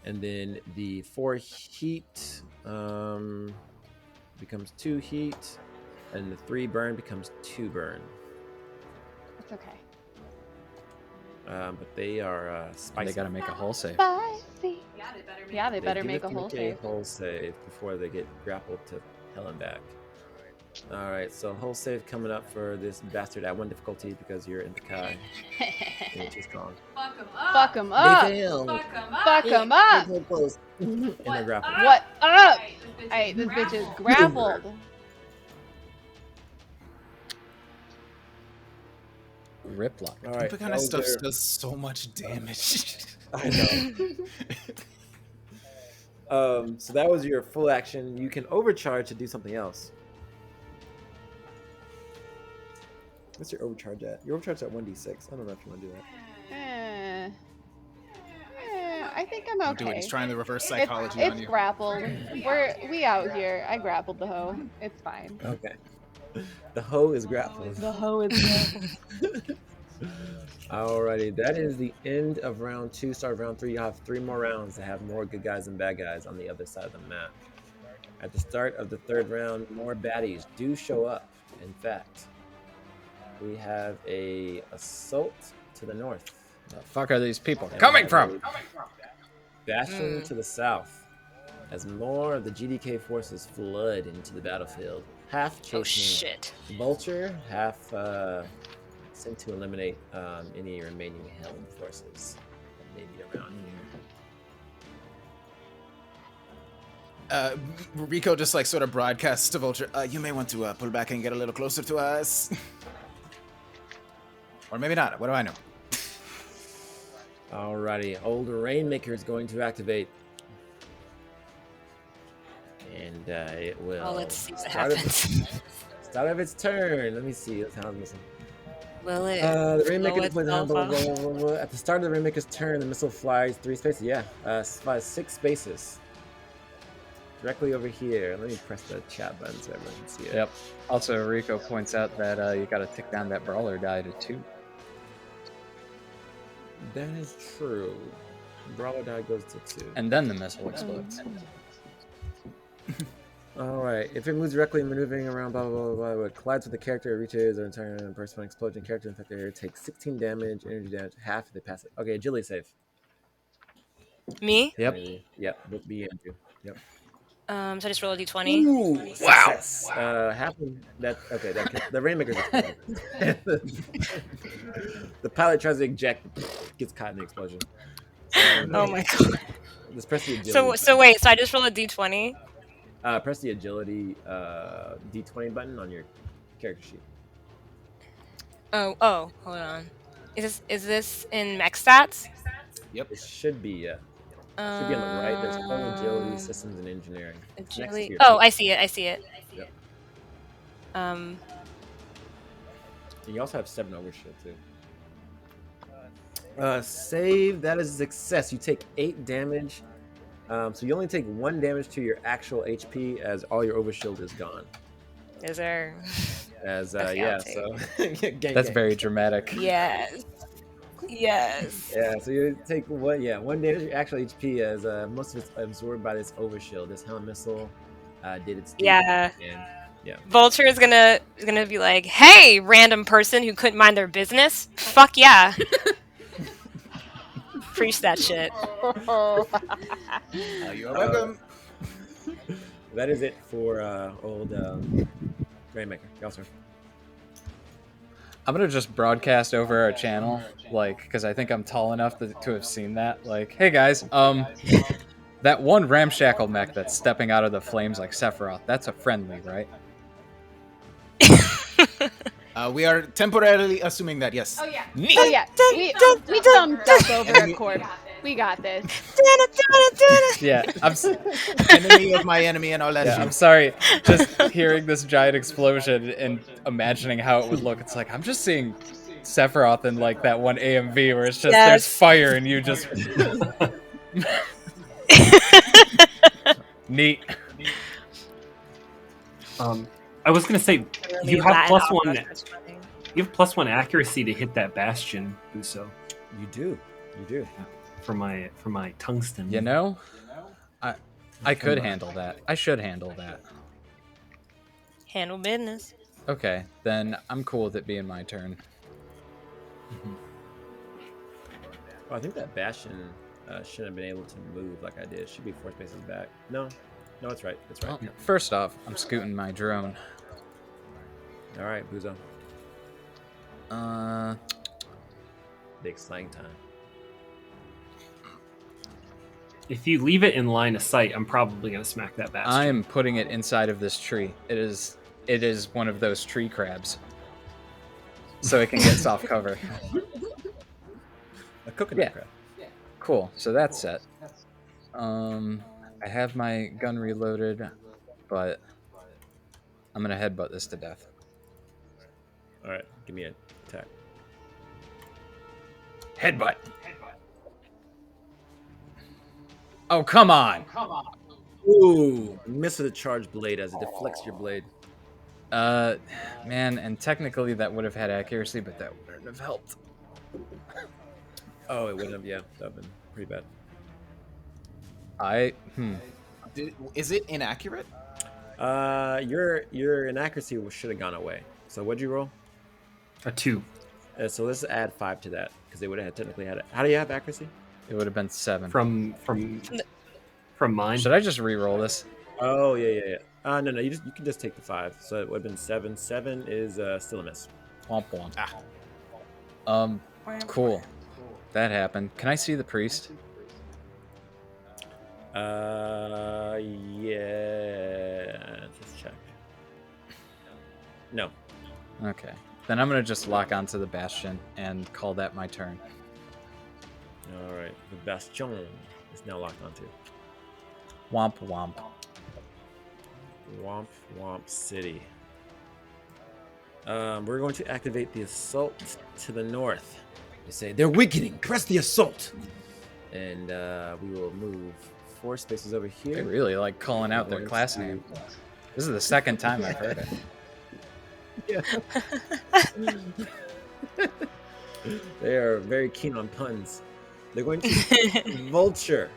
And then the 4 heat becomes 2 heat, and the 3 burn becomes 2 burn. It's okay. But they are spicy. They gotta make a hull save. Spicy. Yeah, they better do make have a to whole save. Hull save before they get grappled to hell and back. All right, so hull save coming up for this bastard at 1 difficulty because you're in the Kai. You're too strong. Fuck him up. Fuck him up. So close. And they're grappled. What up? Alright, this bitch is grappled. Rip lock. All right, That kind of stuff does so much damage. I know. So that was your full action. You can overcharge to do something else. What's your overcharge at? Your overcharge at 1d6. I don't know if you want to do that. I think I'm Don't do it. okay. He's trying to reverse psychology It's on you. grappled. We out here. I grappled the hoe. It's fine. Okay. The hoe is grappled. The hoe is grappled. Alrighty, that is the end of round 2. Start of round 3. You have 3 more rounds to have more good guys and bad guys on the other side of the map. At the start of the 3rd round, more baddies do show up. In fact, we have a assault to the north. The fuck are these people And coming we have from? a Bastion to the south. As more of the GDK forces flood into the battlefield, half chasing Oh shit. Vulture, half sent to eliminate any remaining Helm forces that may be around here. Rico just like sort of broadcasts to Vulture, you may want to pull back and get a little closer to us. Or maybe not. What do I know? Alrighty, Old Rainmaker is going to activate. And it will Well, let's see what start happens. Start of its turn. Let me see. How's this? Will it? The Rainmaker blow deploys itself up? at the start of the Rainmaker's turn, the missile flies 3 spaces. Yeah, flies 6 spaces. Directly over here. Let me press the chat button so everyone can see it. Yep. Also, Rico points out that you gotta tick down that brawler die to 2. That is true. Brawler die goes to 2. And then the missile explodes. Alright, if it moves directly maneuvering around, blah, blah, blah, blah, it collides with the character, it reaches or entire person explosion. Character infected area takes 16 damage, energy damage, half if they pass it. Okay, agility save. Me? Yep. Yep, with B Andrew. Yep. So I just roll a d20. Ooh, success. Half of that. Okay, the Rainmaker's the pilot tries to eject, gets caught in the explosion. Oh my god. Just press the agility. So wait, so I just roll a d20? Press the agility D20 button on your character sheet. Oh, hold on. Is this in mech stats? Yep. It should be, yeah. It should be on the right. There's home agility, systems, and engineering. It's next to Agility. your Oh, feet. I see it. Yep. Um, And you also have 7 overshield too. Save. That is a success. You take 8 damage. So you only take 1 damage to your actual HP as all your overshield is gone. is there? As Okay, yeah, I'll take so gang, That's gang. very dramatic. Yes. Yes. Yeah, so you take 1 damage to your actual HP as most of it's absorbed by this overshield. This helm missile did its deed. Yeah. And Vulture is gonna be like, "Hey, random person who couldn't mind their business. Fuck yeah, preach that shit." You are welcome. That is it for old Rainmaker. Y'all, sir. I'm gonna just broadcast over our channel, like, because I think I'm tall enough to have seen that. Like, hey guys, that one ramshackle mech that's stepping out of the flames like Sephiroth, that's a friendly, right? We are temporarily assuming that, yes. Oh yeah. Neat. Oh yeah. We thumbs up over a corpse. We got this. Yeah, Enemy of my enemy and all that yeah, shit. I'm sorry. Just hearing this giant explosion and imagining how it would look, it's like I'm just seeing Sephiroth in like that one AMV where it's just there's Yes. fire and you just neat. I was gonna say Really you have Latin plus opera one. starts running. You have plus 1 accuracy to hit that bastion, Uso, You do. You do. for my tungsten. You know, I could handle that. I should handle that. Handle business. Okay, then I'm cool with it being my turn. Oh, I think that Bastion shouldn't have been able to move like I did. It should be 4 spaces back. No, it's right. It's right. Well, first off, I'm scooting my drone. All right, Buzo. Big slang time. If you leave it in line of sight, I'm probably gonna smack that bastion. I'm putting it inside of this tree. It is one of those tree crabs, so it can get soft cover. A coconut Yeah. crab. Cool. So that's set. I have my gun reloaded, but I'm gonna headbutt this to death. All right, give me an attack. Headbutt. Oh, come on. Ooh, miss with a charged blade as it deflects your blade. Man, and technically that would have had accuracy, but that wouldn't have helped. Oh, it wouldn't have. Yeah, that would have been pretty bad. Is it inaccurate? Your inaccuracy should have gone away. So what'd you roll? A 2. So let's add 5 to that because they would have technically had it. How do you have accuracy? It would have been 7. From mine. Should I just re-roll this? Oh yeah. No, you can just take the 5. So it would have been 7. 7 is still a miss. Womp womp. Cool. That happened. Can I see the priest? Yeah. Just check. No. Okay. Then I'm gonna just lock onto the bastion and call that my turn. All right. The Bastion is now locked onto. Womp womp. Womp Womp City. We're going to activate the assault to the north. They say they're weakening. Press the assault, and we will move 4 spaces over They here. really like calling out their class name. This is the second time I've heard it. They are very keen on puns. They're going to Vulture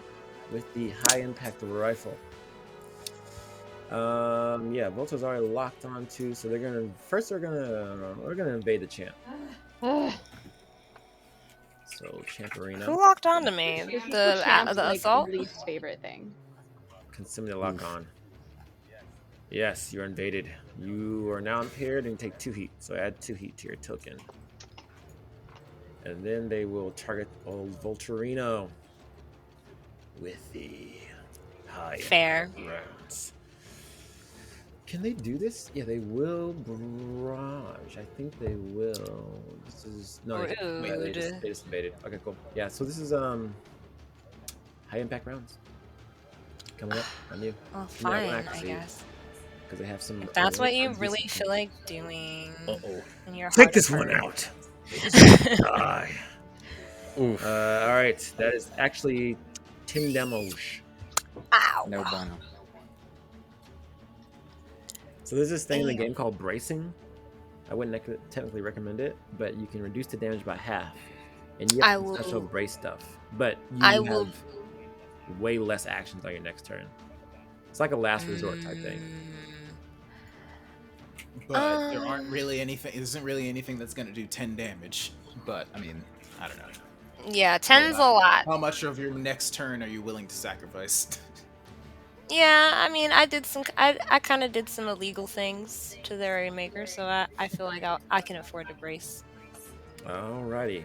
with the high impact rifle. Yeah, Vulture's already locked on too, so they're gonna invade the champ. So Champerino. Who locked onto me? This is The Champ's, the like, assault. least favorite thing. Consume the lock on. Yes, you're invaded. You are now impaired and take 2 heat. So add 2 heat to your token. And then they will target old Volturino with the high Fair. rounds. Can they do this? Yeah, they will barrage. I think they will. This is no. They just invaded. Okay, cool. Yeah, so this is high impact rounds coming up on you. Well, You know, fine, I accuracy, guess. because they have some. If that's what you rounds really this- feel like doing. Uh-oh. in your Take heart this of one hearts. out. Die. Oof. All right, that is actually 10 damage. Ow. No bueno. So there's this thing in the game called bracing. I wouldn't technically recommend it, but you can reduce the damage by half, and you I have will- special brace stuff. But you I have will- way less actions on your next turn. It's like a last resort type thing. but there aren't really anything. Isn't really anything that's gonna do 10 damage. But I mean, I don't know. Yeah, 10's a lot. How much of your next turn are you willing to sacrifice? Yeah, I mean, I kind of did some illegal things to their Rainmaker, so I feel like I can afford to brace. Alrighty.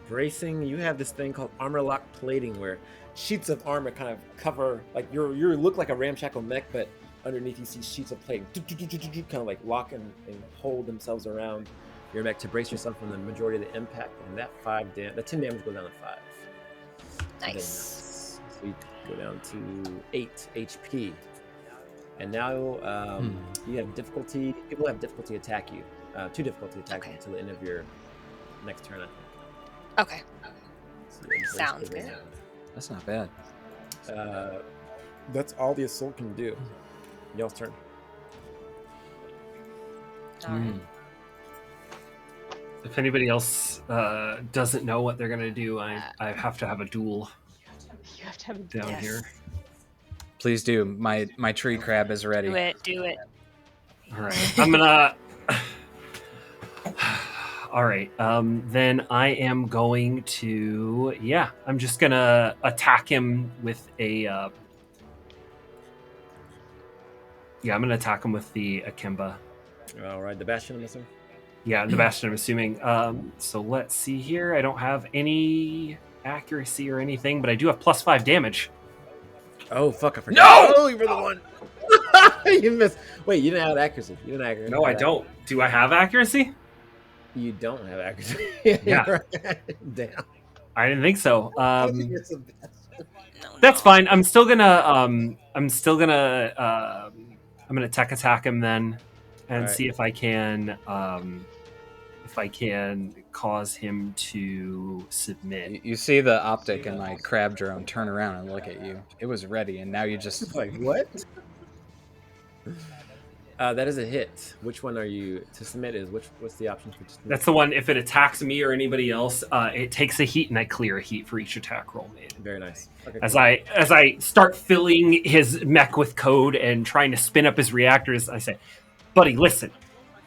Bracing, you have this thing called armor lock plating where sheets of armor kind of cover, like you look like a ramshackle mech, but underneath you see sheets of plating kind of like lock and hold themselves around your mech to brace yourself from the majority of the impact. And that 10 damage goes down to 5. Nice. So you go down to 8 HP. And now you have difficulty. People have difficulty attack you. 2 difficulty attack you until the end of your next turn, I think. Okay. So your brace Sounds goes good. down. That's not bad. That's all the assault can do. Y'all's turn. All right. If anybody else doesn't know what they're gonna do, I have to have a duel You have to have a down Yes. here. Please do. My tree crab is ready. Do it. All right, I'm gonna. All right, then I am going to. Yeah, I'm just gonna attack him with a. Yeah, I'm gonna attack him with the Akimba. All right, the Bastion, I'm assuming. Yeah, the Bastion, I'm assuming. So let's see here. I don't have any accuracy or anything, but I do have +5 damage. Oh, fuck, I forgot. No! Oh, you were the one. You missed. Wait, you didn't have accuracy. You didn't have accuracy. No, I don't. Do I have accuracy? You don't have accuracy. Yeah. Damn. I didn't think so. I think you're so bad. That's fine. I'm still gonna tech attack him then, and Alright. see if I can cause him to submit. You see the optic in my crab drone turn around and look at you. It was ready, and now you just Like, what? That is a hit. Which one are you to submit? What's the option for submit? That's the one. If it attacks me or anybody else, it takes a heat, and I clear a heat for each attack roll made. Very nice. Okay, As cool. I start filling his mech with code and trying to spin up his reactors, I say, "Buddy, listen.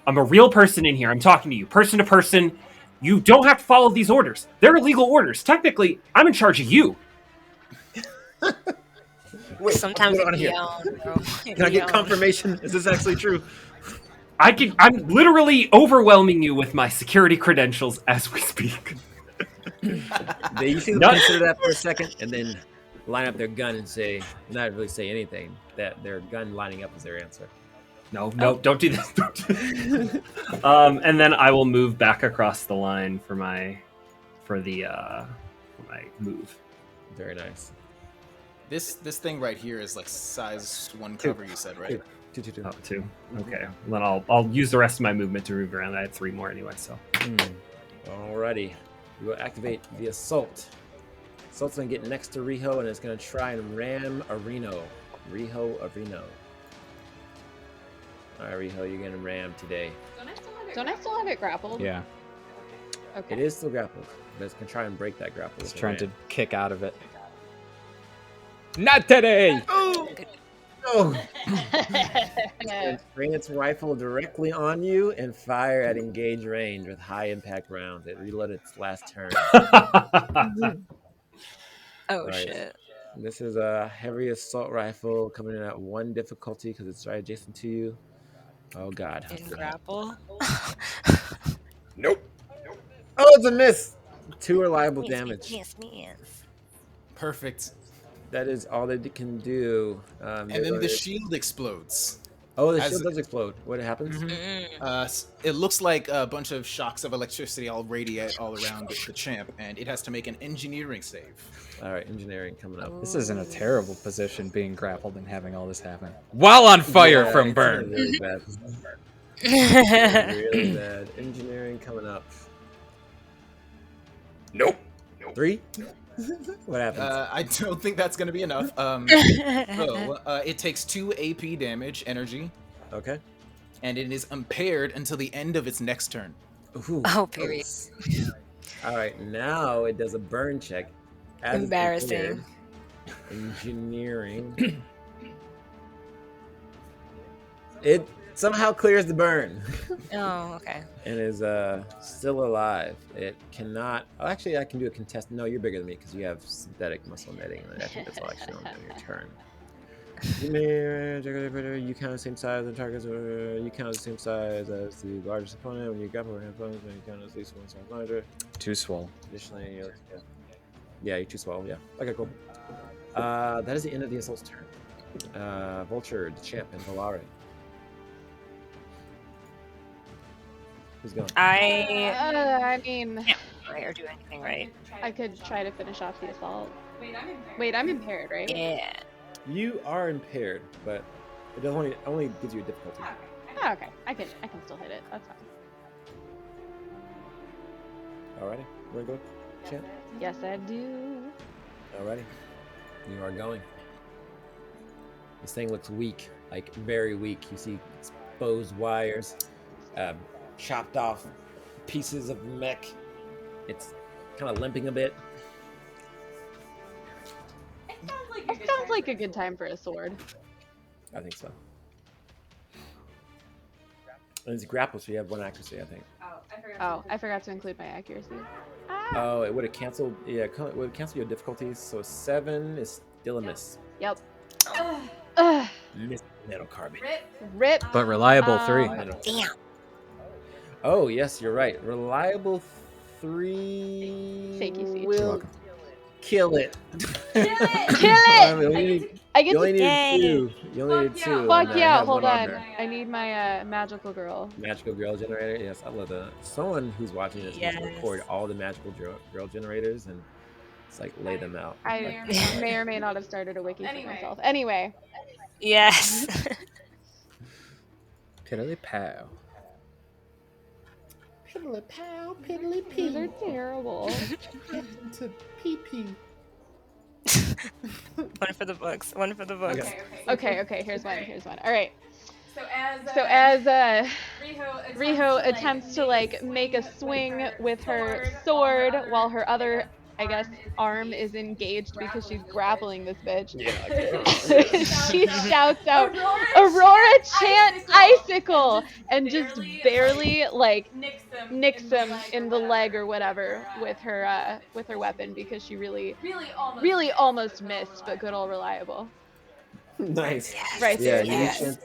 I'm a real person in here. I'm talking to you, person to person. You don't have to follow these orders. They're illegal orders. Technically, I'm in charge of you." Wait, Sometimes what's going on it's here? beyond, bro. Can I get confirmation? Is this actually true? I'm literally overwhelming you with my security credentials as we speak. You see them No. consider that for a second, and then line up their gun and say, not really say anything. That their gun lining up is their answer. No, don't do this. Don't do this. And then I will move back across the line for my move. Very nice. This thing right here is like size 1 cover. You said, right? Two. Oh, 2. Okay. Then I'll use the rest of my movement to move around. I had 3 more anyway, so. Alrighty. We will activate the assault. Assault's gonna get next to Riho, and it's gonna try and ram Areno. Riho Areno. Alright, Riho, you're gonna ram today. Don't I still have it grappled? yeah, Okay. It is still grappled, but it's gonna try and break that grapple. he's with a trying to ram. kick out of it. Not today. Oh! Yeah. And bring its rifle directly on you and fire at engaged range with high impact rounds. It reloaded its last turn. Oh Right. shit. This is a heavy assault rifle coming in at 1 difficulty because it's right adjacent to you. Oh god. In grapple. Nope. Oh, it's a miss. 2 reliable damage. Yes. Perfect. That is all they can do. And then the shield explodes. Oh, the as- shield does explode. What happens? It looks like a bunch of shocks of electricity all radiate all around the champ, and it has to make an engineering save. All right, engineering coming up. This is in a terrible position, being grappled and having all this happen while on fire Yeah, from it's burn. Really bad. Really bad. Engineering coming up. Nope. 3? What happens? I don't think that's going to be enough. It takes 2 AP damage, energy, Okay. and it is impaired until the end of its next turn. Ooh. Oh, period. All right, now it does a burn check. As it's Embarrassing. impaired. Engineering. It somehow clears the burn Oh, okay. and is still alive. It cannot. Oh, actually, I can do a contest. No, you're bigger than me because you have synthetic muscle netting, and I think that's all actually on your turn. You count the same size and targets. You count the same size as the largest opponent. When you grapple with opponents, when you count at least one size larger. Too swole. Additionally, yeah, you're too swell. Yeah. Okay, cool. That is the end of the assault's turn. Vulture, the champ, and Valare. Who's going? I mean, Right, or do anything right. I could try to finish off the assault. Wait, I'm impaired, right? Yeah. You are impaired, but it doesn't only gives you a difficulty. Oh, okay. I can still hit it. That's fine. Alrighty, you wanna go, champ? Yes, I do. Alrighty, you are going. This thing looks weak, like very weak. You see exposed wires, chopped off pieces of mech. It's kind of limping a bit. That sounds like a good time for a sword. I think so. And it's grapple, so you have 1 accuracy, I think. Oh, I forgot to include my accuracy. Oh, it would have canceled. Yeah, it would have canceled your difficulties. So 7 is still a miss. Yep. Miss metal carbon. Rip. But reliable 3. Damn. Oh yes, you're right. Reliable 3 Shaky siege. You're will welcome. kill it. Kill I it! mean, I you get only to. need Yay. 2. You only need 2. Fuck and I yeah! have Hold 1 on. there. I need my magical girl. Magical girl generator. Yes, I love that. Someone who's watching this needs to Yes. record all the magical girl generators and it's like lay them out. I may or may not have started a wiki for myself. Anyway. Yes. Piddly pow. Piddly pow, piddly These are terrible. to pee pee. One for the books. One for the books. Okay, here's one. All right. So as Riho attempts to like make a swing with her sword while her other, I guess, arm is engaged because she's grappling this bitch. She shouts out, "Aurora chant icicle!" and just barely like nicks him in the leg or whatever with her weapon because she really almost missed, but good old reliable. Nice. Right Yeah, there. Yes.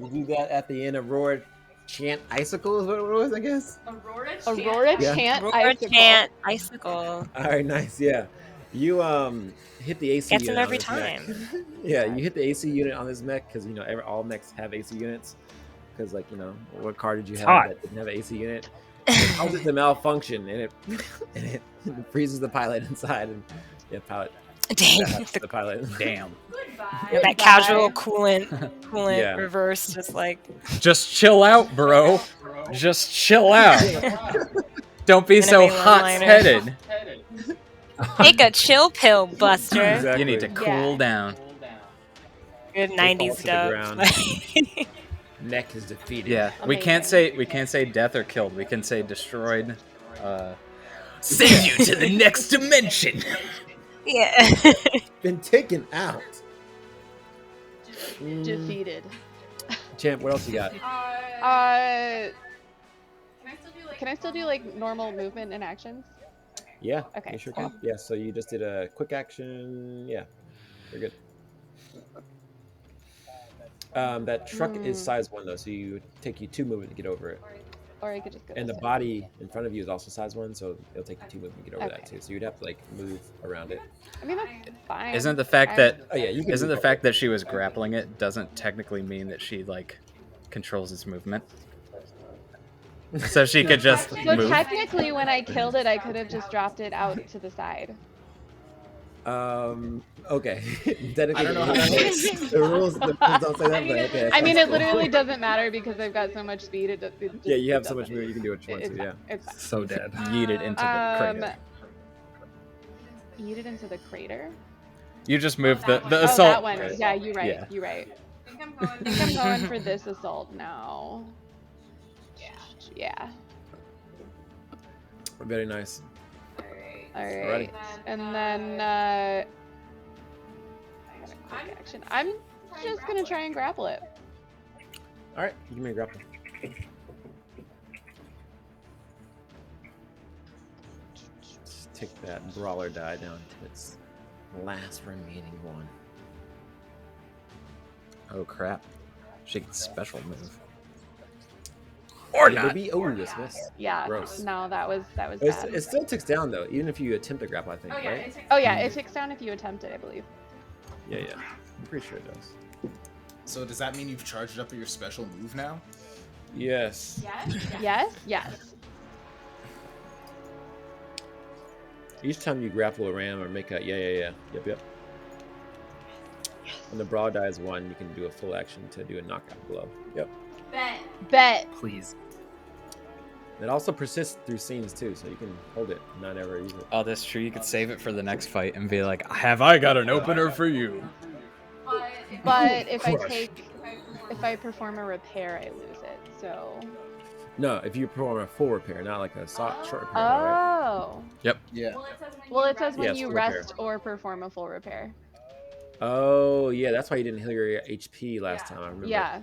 you do that at the end of Roar chant icicle is what it was, I guess. Aurora Yeah. chant Roar icicle. chant icicle. All right, nice. Yeah, you hit the AC Gets unit him every on this mech. time. Yeah, you hit the AC unit on this mech because all mechs have AC units. Because what car did you have hot. that didn't have an AC unit? It causes it to malfunction and it freezes the pilot inside and pilot Dang. the pilot. Damn. That casual coolant Yeah. reverse, just like Just chill out, bro. Just chill out. Don't be so Enemy one-liner. hot-headed. take a chill pill, Buster. Exactly. You need to cool down. Good fall 90s to the dub. ground. Neck is defeated. Yeah, we can't say death or killed. We can say destroyed. Send you to the next dimension. Yeah. Been taken out. Defeated. Champ, what else you got? Can I still do like normal movement and actions? Yeah. Okay, You sure cool. can. Yeah. So you just did a quick action. Yeah. You're good. That truck is size 1 though, so you take you 2 movement to get over it. Or I could just go. And the this way. body in front of you is also size 1, so it'll take you 2 movement to get over that Okay. too. So you'd have to like move around it. I mean that's fine. Isn't the fact that Oh yeah, you can. isn't move the over fact that she was grappling it doesn't technically mean that she like controls its movement? So she could just So move. technically, when I killed it, I could have just dropped it out to the side. Okay. Technically, I don't know how that works. the rules don't say that, but okay. I mean, it literally doesn't matter because I've got so much speed. It just, Yeah, you it have so much doesn't. movement, you can do what you want It's to. Yeah. fine. It's fine. So dead. Yeet it into the crater. Eat it into the crater. You just move the Oh, that assault. one. Yeah, you're right. Yeah. You're right. I think I'm going for this assault now. Yeah. Very nice. All Alrighty. right. And then I got a quick action. I'm just gonna try and grapple it. All right, give me a grapple. Just take that brawler die down to its last remaining one. Oh crap! She gets special move. Or not. Maybe. Oh, this miss. Yeah. Gross. No, that was It's, bad. it still ticks down though, even if you attempt to grapple. I think, right? Oh yeah, it ticks down if you attempt it, I believe. Yeah. I'm pretty sure it does. So does that mean you've charged up your special move now? Yes. Yes. Yes. Each time you grapple a ram or make a Yep. When the brawl dies one, you can do a full action to do a knockout blow. Yep. Bet. Please. It also persists through scenes too, so you can hold it, and not ever use it. Oh, that's true. You could save it for the next fight and be like, "Have I got an opener for you?" But if I perform a repair, I lose it. So. No, if you perform a full repair, not like a short repair, right? Oh. Yep. Yeah. Well, it says when Yes, you full repair. rest or perform a full repair. Oh, yeah, that's why you didn't heal your HP last time. I remember. Yeah.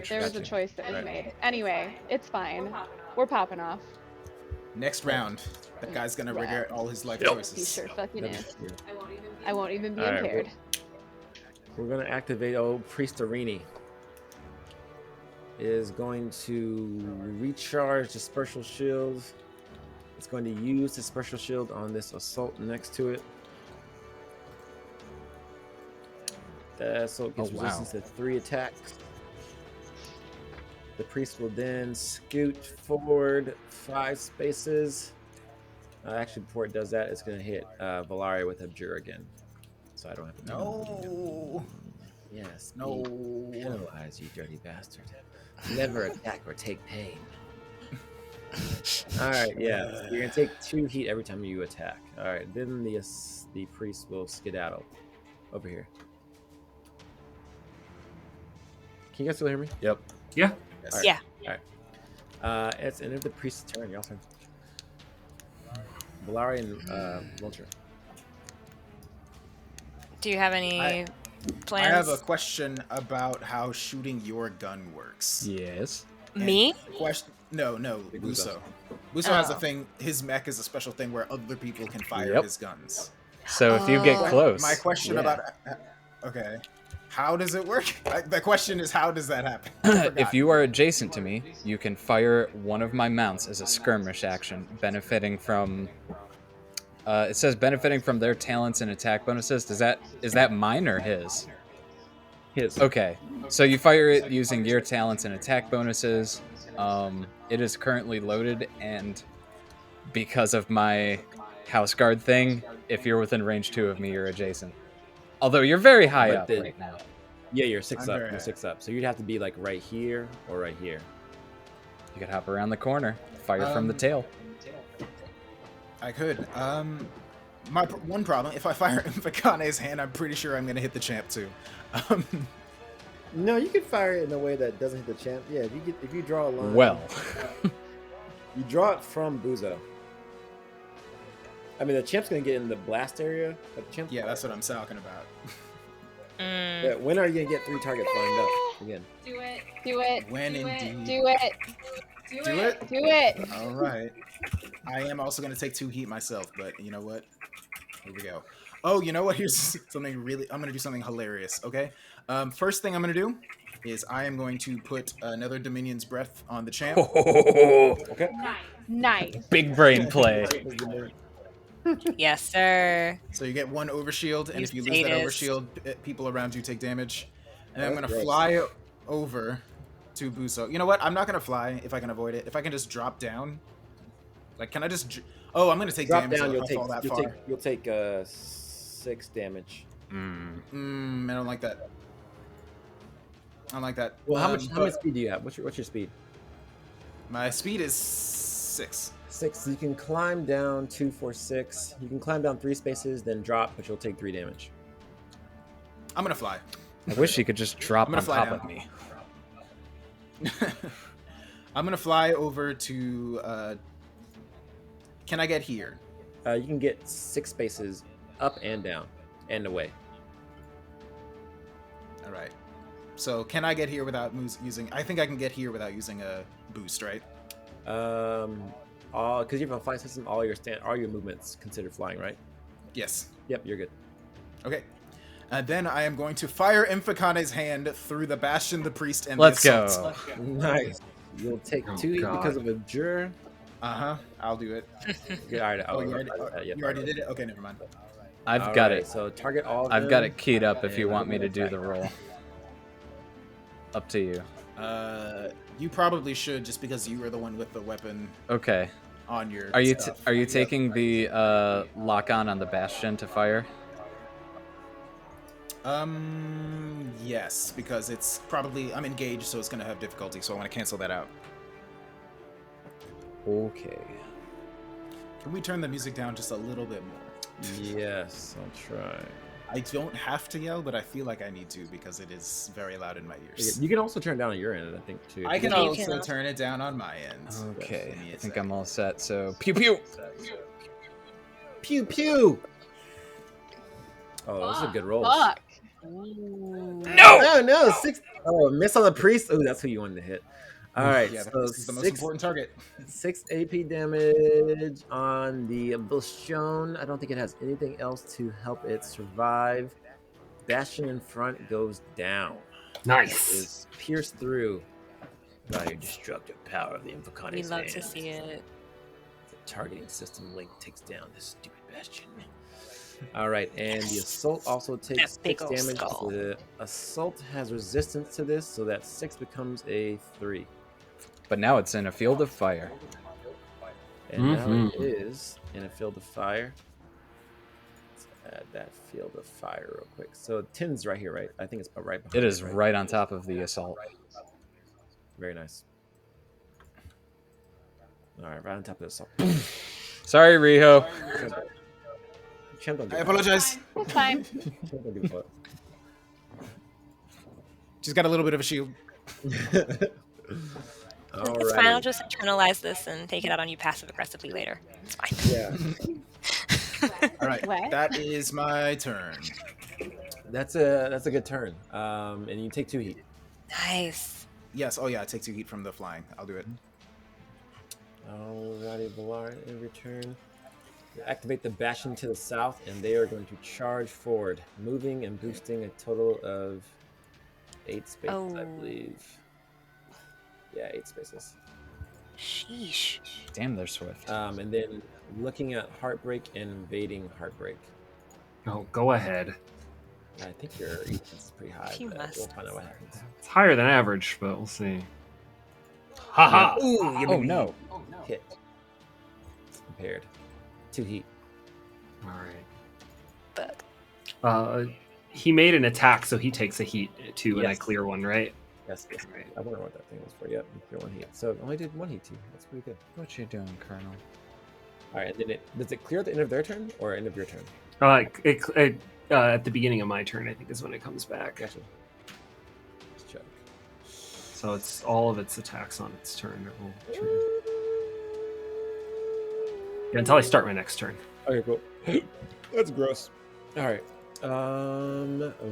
There was a Gotcha. choice that was Right. made. Anyway, it's fine. We're popping off. Next round, that guy's gonna regret all his life He choices. sure fucking That's is. true. I won't even be All right, impaired. We're gonna activate old Priest Arini. It is going to recharge the special shield. It's going to use the special shield on this assault next to it. The assault gets Oh, wow. resistance to 3 attacks. The priest will then scoot forward 5 spaces. Actually, before it does that, it's going to hit Valaria with Abjure again. So I don't have to. No. Yes. No. Be penalized, you dirty bastard. Never attack or take pain. All right, yeah. So you're gonna take 2 heat every time you attack. All right, then the priest will skedaddle over here. Can you guys still hear me? Yep. Yeah. All right. Yeah. All right. It's end of the priest's turn. Y'all turn. Valari and Vulture. Do you have any plans? I have a question about how shooting your gun works. Yes. Me? Question? No, Big Buso. Buso. Buso has a Oh. thing. His mech is a special thing where other people can fire Yep. his guns. So if you get Oh. close, My question Yeah. about okay, how does it work? The question is, how does that happen? I if forgot. you are adjacent to me, you can fire one of my mounts as a skirmish action, benefiting from. It says benefiting from their talents and attack bonuses. Is that mine or his? His. Okay, so you fire it using your talents and attack bonuses. It is currently loaded, and because of my house guard thing, if you're within range 2 of me, you're adjacent. Although you're very high But up the- right now. Yeah, you're 6 I'm up. very You're high. 6 up. So you'd have to be like right here or right here. You could hop around the corner, fire from the tail. I could. My one problem: if I fire Vakane's hand, I'm pretty sure I'm gonna hit the champ too. Um, No, you can fire it in a way that doesn't hit the champ. Yeah, if you draw a line. Well, You draw it from Buzo. I mean, the champ's gonna get in the blast area, but the champ's yeah, that's what I'm talking about. Yeah, when are you gonna get 3 targets lined up again? Do it. When indeed. Do it. Do it. Do it. All right. I am also going to take 2 heat myself, but you know what? Here we go. Oh, you know what? Here's something really... I'm going to do something hilarious, okay? First thing I'm going to do is I am going to put another Dominion's Breath on the champ. Okay. Nice. big brain play. Yes, sir. So you get 1 overshield, and You if you lose that sadist. overshield, people around you take damage. And I'm That's going to gross. fly over to Buso. You know what? I'm not going to fly if I can avoid it. If I can just drop down. Like, can I just... Oh, I'm going to take Drop damage down, if you'll I take fall that far. you'll take 6 damage. I don't like that. I don't like that. Well, how much but speed do you have? What's your speed? My speed is 6. 6. You can climb down 2, 4, 6. You can climb down 3 spaces, then drop, but you'll take 3 damage. I'm gonna fly. I wish you could just drop I'm gonna on fly top down. of me. I'm gonna fly over to. Can I get here? You can get 6 spaces up and down and away. All right. So can I get here without using? I think I can get here without using a boost, right? All because you have a flying system. All your movements considered flying, right? Yes. Yep, you're good. Okay. Then I am going to fire Infikane's hand through the Bastion, the Priest, and Let's the go. Assault. Nice. You'll take Oh, 2 heat because God. of a jur. I'll do it. Okay, all right. Oh, you already did it? Okay, never mind. I've got it. So target all of I've got them, it keyed up if you and want me I'm to gonna do the attack. roll. Up to you. You probably should, just because you were the one with the weapon Okay. on your Are you stuff. taking the lock on the Bastion to fire? Yes, because it's probably... I'm engaged, so it's going to have difficulty, so I want to cancel that out. Okay. Can we turn the music down just a little bit more? Yes, I'll try. I don't have to yell, but I feel like I need to, because it is very loud in my ears. You can also turn down on your end, I think, too. I can You also can- turn it down on my end. Okay. Give me a I think sec. I'm all set. So pew pew. Pew pew. Oh, this is a good roll. Fuck. No, 6. Oh, miss on the priest. Oh, that's who you wanted to hit. All right, Yeah, so this is the most important target. 6 AP damage on the Bastion. I don't think it has anything else to help it survive. Bastion in front goes down. Nice. Is pierced through by your destructive power of the Invocane's We love to hand. see it. The targeting system link takes down this stupid Bastion. All right, and the assault also takes That big 6 ol' damage. skull. The assault has resistance to this, so that 6 becomes a 3. But now it's in a field of fire. And now Mhm. it is in a field of fire. Let's add that field of fire real quick. So 10's right here, right? I think it's about right behind It is right? right on top of the assault. Very nice. All right, right on top of this. Sorry, Riho. Champ don't I give a apologize. It's fine. fuck. Champ don't give a fuck. She's got a little bit of a shield. It's fine. I'll Alrighty. just internalize this and take it out on you passive aggressively later. It's fine. Yeah, All right, What? that is my turn. that's a good turn. And you take 2 heat. Nice. Yes, oh yeah, I take 2 heat from the flying. I'll do it. Alrighty, Valar, in return. You activate the Bastion to the south, and they are going to charge forward, moving and boosting a total of 8 spaces, I Oh. believe. Yeah, 8 spaces. Sheesh. Damn, they're swift. And then looking at Heartbreak and invading Heartbreak. Oh, go ahead. I think your defense is pretty high, You but must. we'll find out what happens. It's higher than average, but we'll see. Haha. Ooh, you Oh made me no. hit. Impaired. 2 heat. All right. But He made an attack, so he takes a heat too, and I Yes. clear one, right? Yes. I wonder what that thing was for. Yep, you clear 1 heat. So it only did 1 heat too. That's pretty good. What you doing, Colonel? All right, and then does it clear at the end of their turn or end of your turn? At the beginning of my turn, I think is when it comes back. Gotcha. Let's check. So it's all of its attacks on its turn. Yeah, until I start my next turn. Okay, cool. That's gross. All right.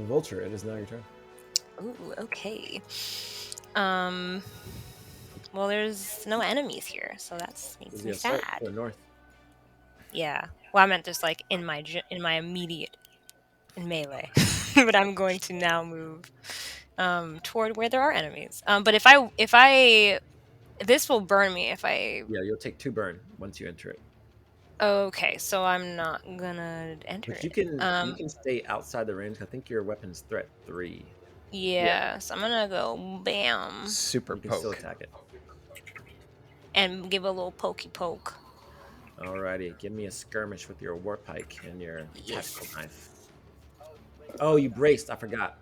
Vulture, it is now your turn. ooh, okay. Well, there's no enemies here, so that's makes Is me the assault sad. to the north? Yeah. Well, I meant just like in my immediate in melee, but I'm going to now move toward where there are enemies. But if I this will burn me if I. Yeah, you'll take 2 burn once you enter it. Okay, so I'm not gonna enter But you it. can stay outside the range. I think your weapon's threat 3. Yeah, so I'm gonna go bam Super You can still poke. attack it. and give a little pokey poke. Alrighty, give me a skirmish with your war pike and your Yes. tactical knife. Oh, you braced. I forgot.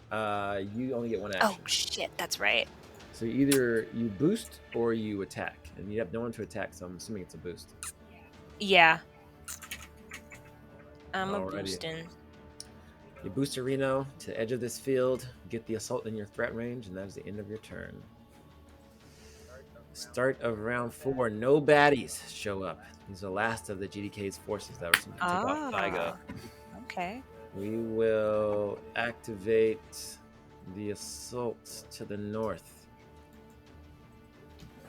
You only get 1 Oh action. shit, that's right. So either you boost or you attack, and you have no one to attack. So I'm assuming it's a boost. Yeah. I'm a Alrighty. boosting. You boost a Reno to the edge of this field, get the assault in your threat range, and that is the end of your turn. Start of round 4. No baddies show up. These are the last of the GDK's forces that were sent to take off Daigo. Okay. We will activate The assault to the north.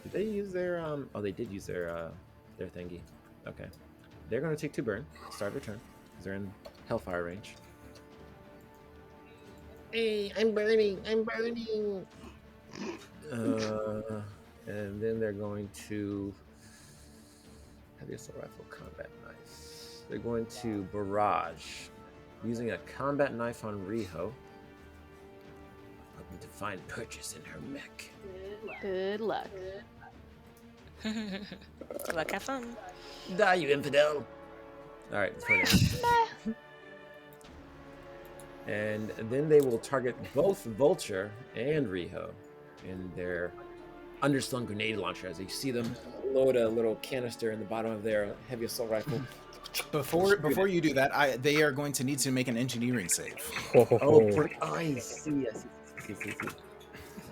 Did they use their Oh, they did use their thingy. Okay, they're gonna take 2 burn. Start their turn because they're in hellfire range. Hey, I'm burning. I'm burning. And then they're going to have the assault rifle combat knife. They're going to barrage using a combat knife on Riho. Hoping to find purchase in her mech. Good luck. Good luck, have fun. Die, you infidel! Alright, let's put it in. And then they will target both Vulture and Riho in their underslung grenade launcher as you see them load a little canister in the bottom of their heavy assault rifle. Before you do that, they are going to need to make an engineering save. I see.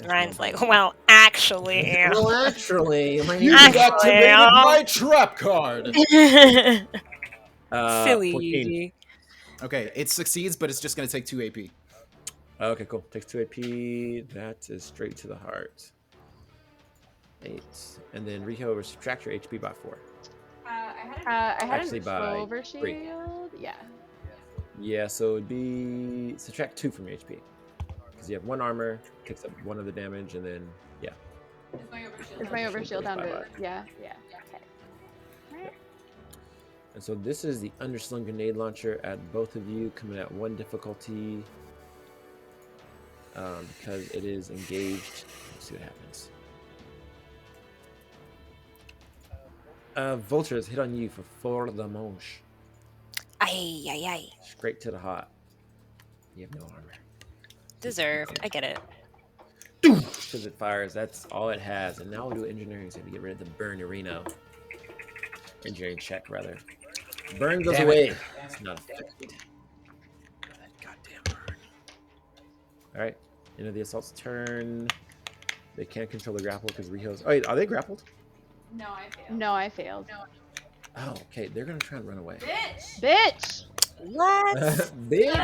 Ryan's like, well, actually. Well, actually, my You Actually, activated oh. my trap card. Silly 14. Yuji. Okay, it succeeds, but it's just going to take 2 AP. Okay, cool. Takes 2 AP. That is straight to the heart. 8. And then Riho will subtract your HP by 4. I had Actually, an by overshield. Yeah. Yeah, so it would be subtract 2 from your HP. Because you have 1 armor, takes up 1 of the damage, and then, yeah. Is my overshield down to? Yeah. Okay. And so this is the underslung grenade launcher at both of you, coming at 1 difficulty. Because it is engaged. Let's see what happens. Vultures hit on you for 4 damage. Ay. Straight to the heart. You have no armor. Deserved. I get it. Because it fires, that's all it has. And now we'll do engineering save to get rid of the burn arena. Engineering check, rather. Burn goes Damn away. it. It's not affected. That goddamn burn. Alright. End of the assault's turn. They can't control the grapple because Riho's. Oh, wait, are they grappled? No, I failed. Oh, okay. They're gonna try and run away. Bitch! What? Bitch!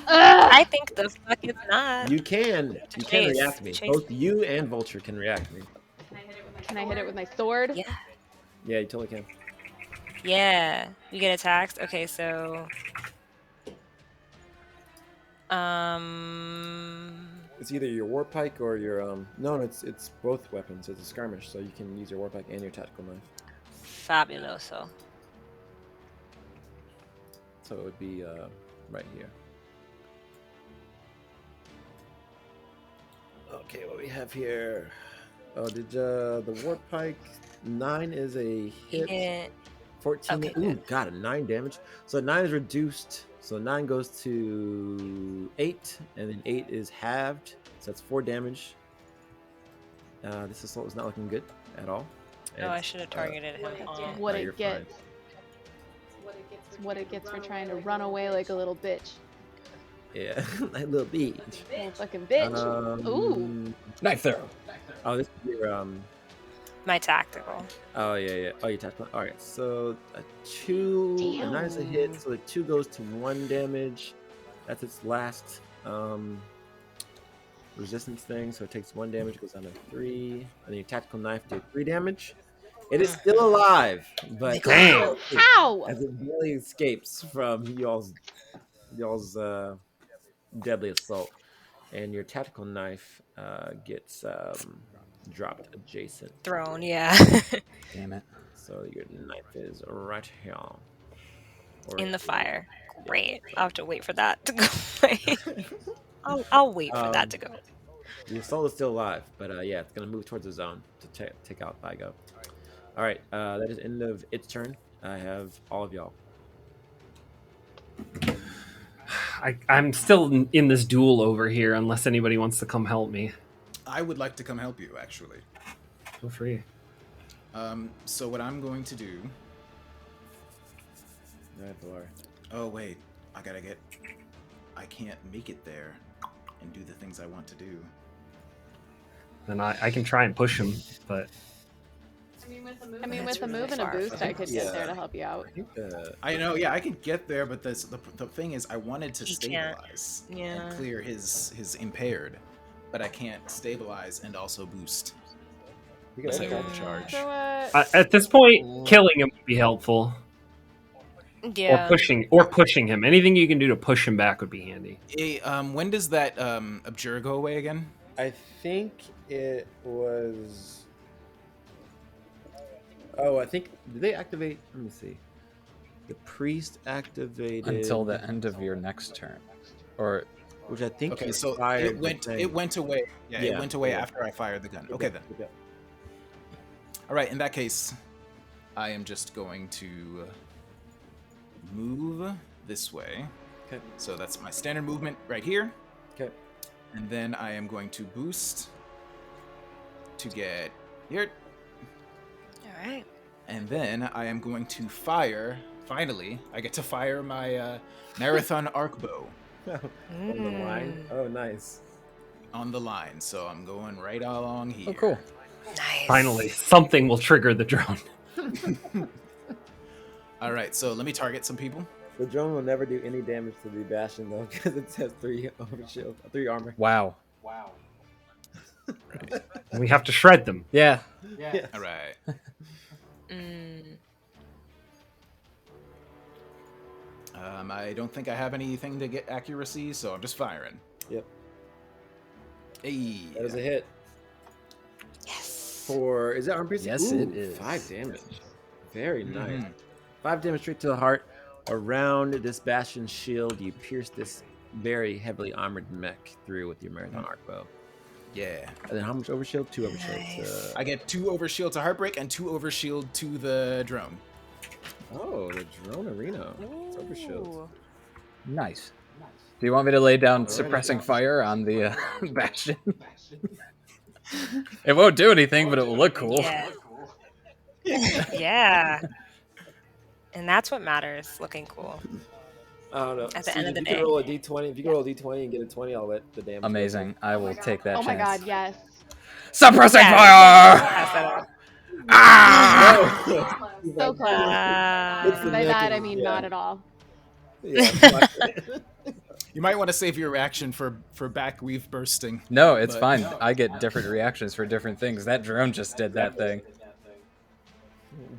I think the fuck it's not. You can Chase, react to me. chase. Both you and Vulture can react to me. Can I hit it with my sword? Yeah. Yeah, you totally can. Yeah. You get attacked. Okay, so. It's either your war pike or your no, it's both weapons. It's a skirmish, so you can use your war pike and your tactical knife. Fabuloso. So it would be right here. Okay, what we have here? Oh, did the war pike 9 is a hit? Yeah. 14. Okay, Ooh, good. got a 9 damage. So 9 is reduced. So 9 goes to 8, and then 8 is halved. So that's 4 damage. This assault is not looking good at all. Oh, I should have targeted him. What No, you're it gets. What it gets for trying to run away like a little bitch. Yeah, like a little bitch. Little fucking bitch. Ooh. Knife throw. Oh, this is your My tactical. Oh yeah. Oh, you tactical. All right, so a 2, a 9 is a hit. So the 2 goes to 1 damage. That's its last resistance thing. So it takes 1 damage, goes down to 3, and then your tactical knife did 3 damage. It is still alive, but Damn. How? as it barely escapes from y'all's deadly assault, and your tactical knife gets dropped adjacent. Thrown, yeah. Damn it. So your knife is right here. In the fire. Great. I'll have to wait for that to go away. I'll wait for that to go. Your soul is still alive, but yeah, it's gonna move towards the zone to take out Vigo. All right, that is end of its turn. I have all of y'all. I'm still in this duel over here unless anybody wants to come help me. I would like to come help you, actually. Feel free. So what I'm going to do... Right, Laura. Oh, wait. I can't make it there and do the things I want to do. Then I can try and push him, but I mean, That's with a really move and a far. boost, I could Yeah. get there to help you out. I think I know, yeah, I could get there, but the thing is, I wanted to He can't. stabilize Yeah. and clear his impaired. but I can't stabilize and also boost. You can Unless I okay. overcharge. So, At this point, killing him would be helpful, Yeah. or pushing him. Anything you can do to push him back would be handy. Hey, when does that abjure go away again? I think it was. Oh, I think did they activate? Let me see. The priest activated Until the end of your next turn, or which I think Okay, you so fired it the thing. went away. Yeah, Yeah, it went away yeah. after I fired the gun. Yep, Okay then. yep. All right, in that case, I am just going to move this way. Okay. So that's my standard movement right here. Okay. And then I am going to boost to get here. All right. And then I am going to fire. Finally, I get to fire my marathon arc bow On the line. Oh, nice. on the line. So I'm going right along here. oh, cool. Nice. Finally, something will trigger the drone. All right, so let me target some people. The drone will never do any damage to the Bastion though, because it has 3 shield, 3 armor. Wow. We have to shred them. Yeah. Yeah. All right. I don't think I have anything to get accuracy, so I'm just firing. Yep. Hey. That is a hit. Yes. For is that arm piercing? Yes, Ooh, it is. 5 damage. Very nice. Mhm. 5 damage straight to the heart. Around this Bastion shield, you pierce this very heavily armored mech through with your marathon arc bow. Yeah. And then how much overshield? 2 overshield. Nice. I get 2 overshield to Heartbreak and 2 overshield to the drone. Oh, the drone arena. It's overshield. Ooh. Nice. Do you want me to lay down suppressing fire on the Bastion? It won't do anything, but it will look cool. Yeah. Yeah. And that's what matters. Looking cool. I don't know. At the See, end of if the you day. can roll a d20, if you can roll a d20 and get a 20, I'll let the damage. go. Amazing. I will take that Oh my chance. god, yes. Suppressing Yeah. fire! Pass that off. Ah! No. So close. It's the And by neck that, I and- mean yeah. not at all. Yeah. You might want to save your reaction for back weave bursting. No, it's But- fine. I get different reactions for different things. That drone just did that thing.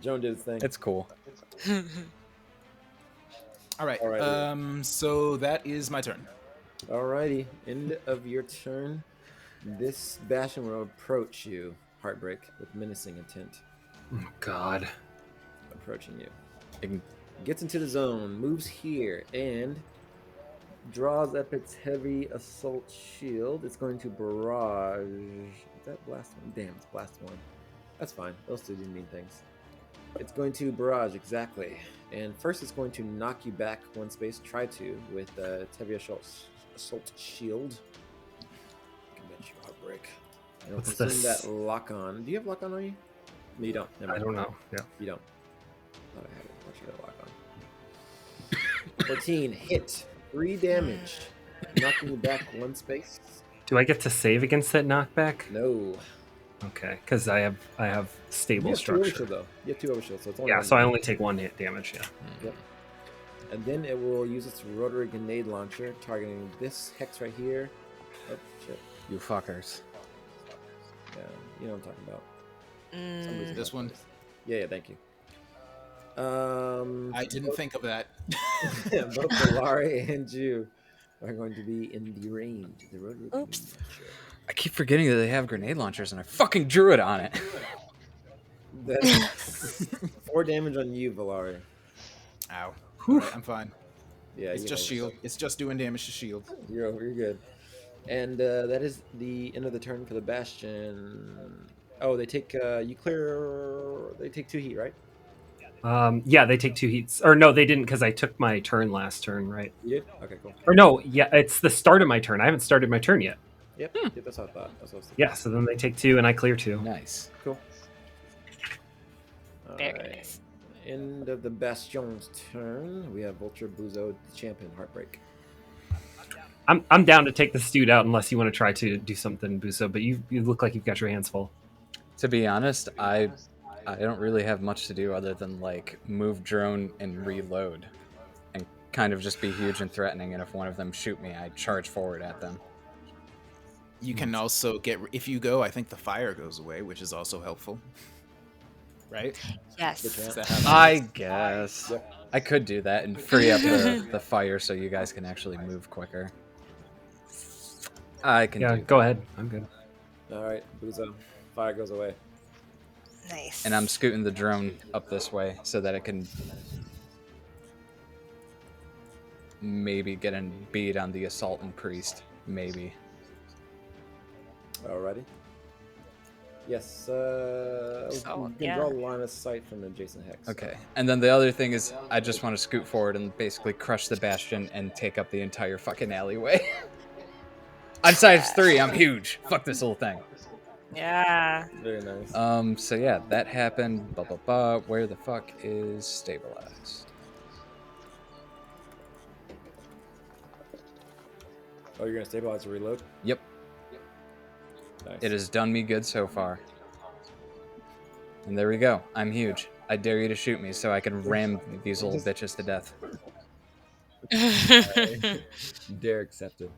Joan did his thing. It's cool. All right. All right, So that is my turn. Alrighty, end of your turn. This Bastion will approach you, Heartbreak, with menacing intent. Oh, God. Approaching you. Ign- Gets into the zone, moves here, and draws up its heavy assault shield. It's going to barrage. Is that blast one? Damn, it's blast one. That's fine. Those two do mean things. It's going to barrage, exactly. And first it's going to knock you back 1 space. Try to, with its heavy assault shield. I can bet you Heartbreak. And it'll What's consume this? that lock on. Do you have lock on you? No, you don't. Never I mind. don't know. Yeah. You don't. Thought I had it. Thought you had a lock on. 14 hit, 3 damage, knocking you back 1 space. Do I get to save against that knockback? No, Okay, because I have stable you have 2 structure. overshield though. You have 2 overshield, so it's only Yeah, one so I damage. only take 1 hit damage. Yeah. Yep. And then it will use its rotary grenade launcher, targeting this hex right here. Oh shit! You fuckers. Yeah, you know what I'm talking about. Mm. Somebody's This one. Yeah, thank you. I didn't think of that. Both Valari and you are going to be in the range. The rotary grenade Oops. launcher. I keep forgetting that they have grenade launchers, and I fucking drew it on it. That's 4 damage on you, Valari. Ow. All right, I'm fine. Yeah, It's you just know, shield. It's just doing damage to shield. You're good. And that is the end of the turn for the Bastion. Oh, they take you clear. They take 2 heat, right? Yeah, they take 2 heats. Or no, they didn't because I took my turn last turn, right? You did. Okay, cool. Or no, yeah, it's the start of my turn. I haven't started my turn yet. Yep. Yep, that's what I thought. That's what I was thinking. Yeah, so then they take 2 and I clear 2. Nice. Cool. Very Alright. nice. End of the Bastion's turn. We have Vulture, Buzo, the champion, Heartbreak. I'm down to take this dude out unless you want to try to do something, Buso, but you look like you've got your hands full. To be honest, I don't really have much to do other than like move drone and reload, and kind of just be huge and threatening. And if one of them shoot me, I charge forward at them. You can also get, if you go, I think the fire goes away, which is also helpful. Right? Yes. Does that have I sense? guess. Yep. I could do that and free up the fire so you guys can actually move quicker. I can Yeah, do go that. ahead. I'm good. All right, Buzo. Fire goes away. Nice. And I'm scooting the drone up this way so that it can maybe get a bead on the assaultant priest. Maybe. Alrighty. Yes, So, you can draw a line of sight from adjacent hex. Okay. And then the other thing is I just want to scoot forward and basically crush the bastion and take up the entire fucking alleyway. I'm size 3. I'm huge. Fuck this whole thing. Yeah. Very nice. So yeah, that happened. Blah blah blah. Where the fuck is stabilized? Oh, you're gonna stabilize and reload? Yep. Nice. It has done me good so far. And there we go. I'm huge. I dare you to shoot me so I can ram these little bitches to death. Dare accepted.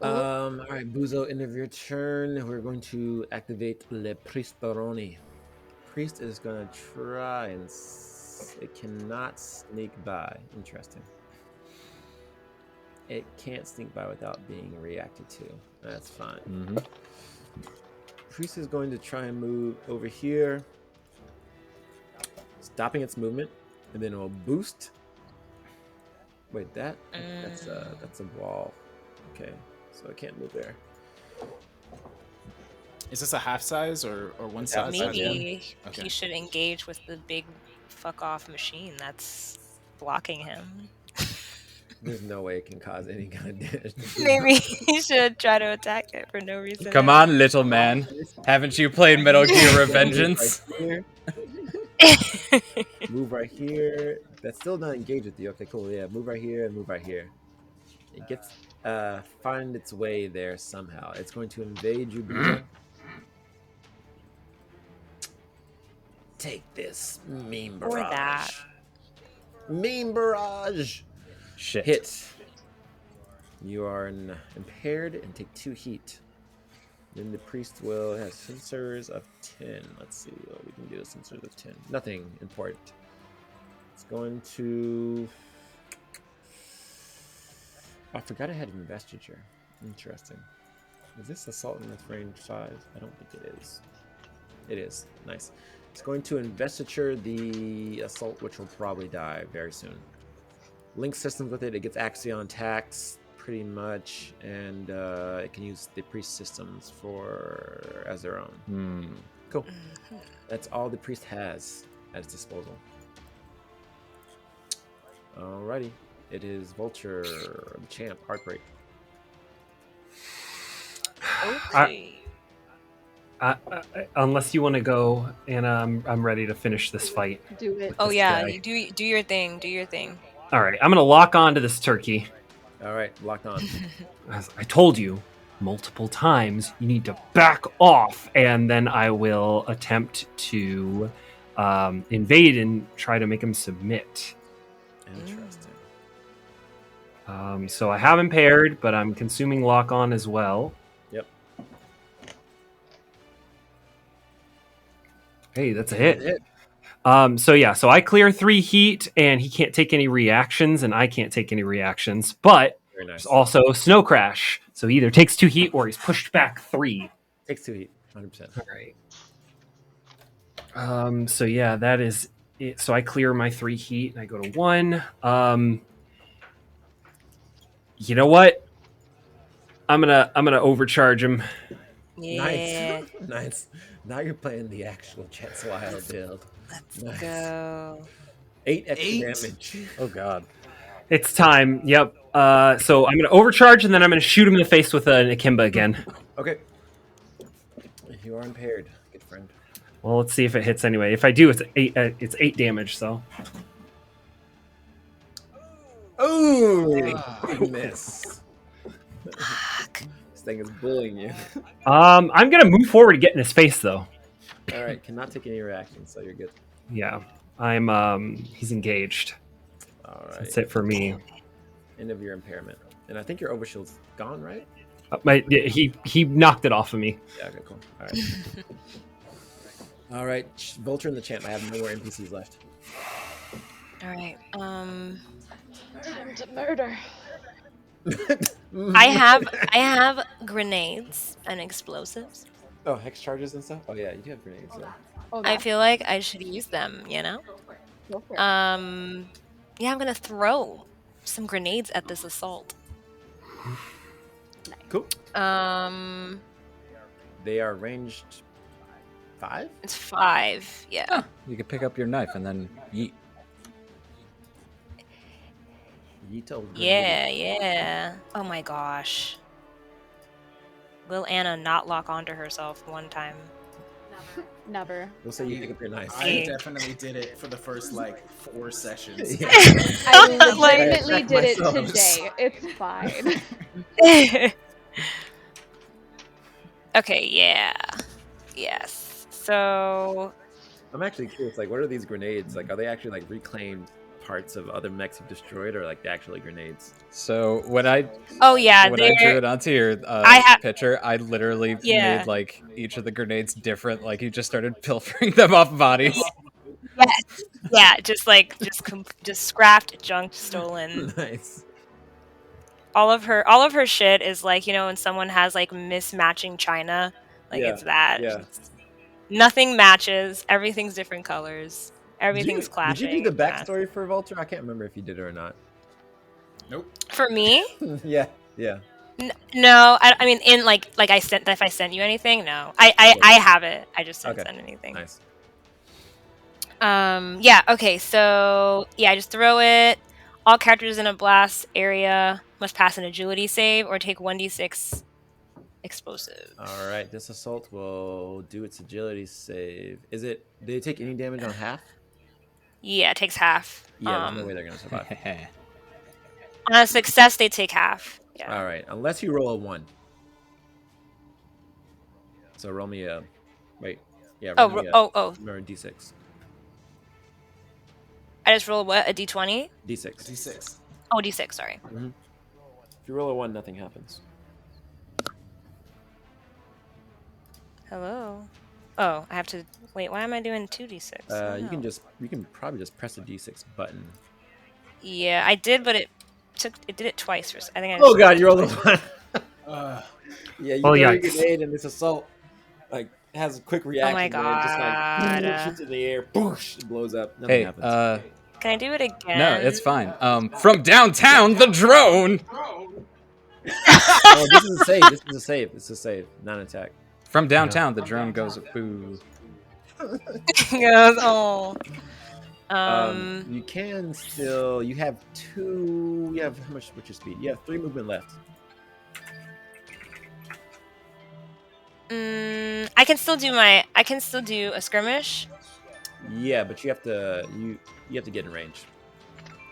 Alright, Buzo, end of your turn. We're going to activate Le Pristoroni. Priest is gonna try and it cannot sneak by. Interesting. It can't sneak by without being reacted to. That's fine. Mm-hmm. Priest is going to try and move over here, stopping its movement, and then it will boost. Wait, that's a wall. Okay, so I can't move there. Is this a half size or one size? Maybe Okay. he should engage with the big fuck off machine that's blocking him. There's no way it can cause any kind of damage. Maybe he should try to attack it for no reason. Come on, little man. Haven't you played Metal Gear Revengeance? Right move right here. That's still not engaged with you. Okay, cool. Yeah, move right here and move right here. It gets find its way there somehow. It's going to invade you, Buzo. Take this, meme barrage. Or that. Meme barrage. Shit. Hit. You are impaired and take 2 heat. Then the priest will have sensors of 10. Let's see what we can do with sensors of 10. Nothing important. It's going to... I forgot I had investiture. Interesting. Is this assault in with range 5? I don't think it is. It is. Nice. It's going to investiture the assault, which will probably die very soon. Link systems with it. It gets Axion attacks pretty much, and it can use the priest systems as their own. Cool. That's all the priest has at its disposal. Alrighty. It is Vulture, the champ, Heartbreak. Okay. Unless you want to go, and I'm ready to finish this fight. Do it. Oh this yeah, guy. you do your thing. Do your thing. All right, I'm gonna lock on to this turkey. All right, locked on. As I told you multiple times, you need to back off, and then I will attempt to invade and try to make him submit. Interesting. So I have impaired, but I'm consuming lock on as well. Yep. Hey, that's a hit. So I clear 3 heat, and he can't take any reactions, and I can't take any reactions. But Very nice. there's also Snow Crash, so he either takes 2 heat or he's pushed back 3. Takes 2 heat, 100%. All right. So yeah, that is it. So I clear my 3 heat, and I go to 1. You know what? I'm gonna overcharge him. Yeah. Nice. Nice. Now you're playing the actual Jets Wild build. Let's Nice. go. 8 extra 8? damage. Oh god. It's time. Yep. So I'm gonna overcharge, and then I'm gonna shoot him in the face with an Akimba again. Okay. You are impaired, good friend. Well, let's see if it hits anyway. If I do, it's 8. It's 8 damage. So. Oh, big miss. This thing is bullying you. I'm gonna move forward to get in his face, though. All right, cannot take any reactions, so you're good. Yeah. He's engaged. All right. That's it for me. End of your impairment. And I think your overshield's gone, right? He knocked it off of me. Yeah, okay, cool. All right. All right, Vulture and the Champ. I have no more NPCs left. All right. Time to murder. I have grenades and explosives. Oh, hex charges and stuff. Oh yeah, you do have grenades. So. Oh, I no. feel like I should use them. You know. Go for it. Yeah, I'm gonna throw some grenades at this assault. Cool. Um, They are ranged 5. it's 5. Yeah. You could pick up your knife and then yeet. Yeeto. Yeah. Oh my gosh. Will Anna not lock onto herself one time? Never. We'll say you pick up your knife. I definitely did it for the first like 4 sessions. I legitimately Like, did it myself. today. It's fine. Okay, yeah. Yes. So, I'm actually curious. Like, what are these grenades? Like, are they actually like reclaimed parts of other mechs you've destroyed, or like actually grenades? So when I oh yeah, when I drew they're it onto your have- picture, I literally Yeah. made like each of the grenades different. Like you just started pilfering them off bodies. yes. Yeah, just scrapped, junked, stolen. Nice. All of her shit is like, you know, when someone has like mismatching china, like Yeah, it's that. yeah. Nothing matches. Everything's different colors. Everything's clashing. Did you do the it's backstory for Vulture? I can't remember if you did it or not. Nope. for me? Yeah. No. I mean, in like I sent. If I sent you anything, no. I have it. I just didn't send anything. Nice. Yeah. Okay. So yeah, just throw it. All characters in a blast area must pass an agility save or take 1d6 explosive. All right. This assault will do its agility save. Is it? Did it take any damage on half? Yeah, it takes half. Yeah. There's no way they're gonna survive. On a success, they take half. Yeah. All right. Unless you roll a 1. So roll me a. Wait. Yeah. Roll me a, Oh. Remember D6. I just rolled what? A d20? D6. D6. Oh, d6. Sorry. If you roll a 1, nothing happens. Hello. Oh, I have to wait. Why am I doing 2d6? You can probably just press the D6 button. Yeah, I did, but it did it twice. I think I. Oh god, you rolled a 1. Yeah, you Oh, throw your yikes. grenade and this assault like has a quick reaction. my where it just God. like shoots in the air, boosh, it blows up. Nothing Hey, happens. Can I do it again? no, it's fine. From downtown, the drone. Oh, this is a save. This is a save, not an attack. From downtown, the drone goes boo. Yes, oh. You can still. You have 2. You have how much? What's your speed? You have 3 movement left. I can still do a skirmish. Yeah, but you have to. You have to get in range.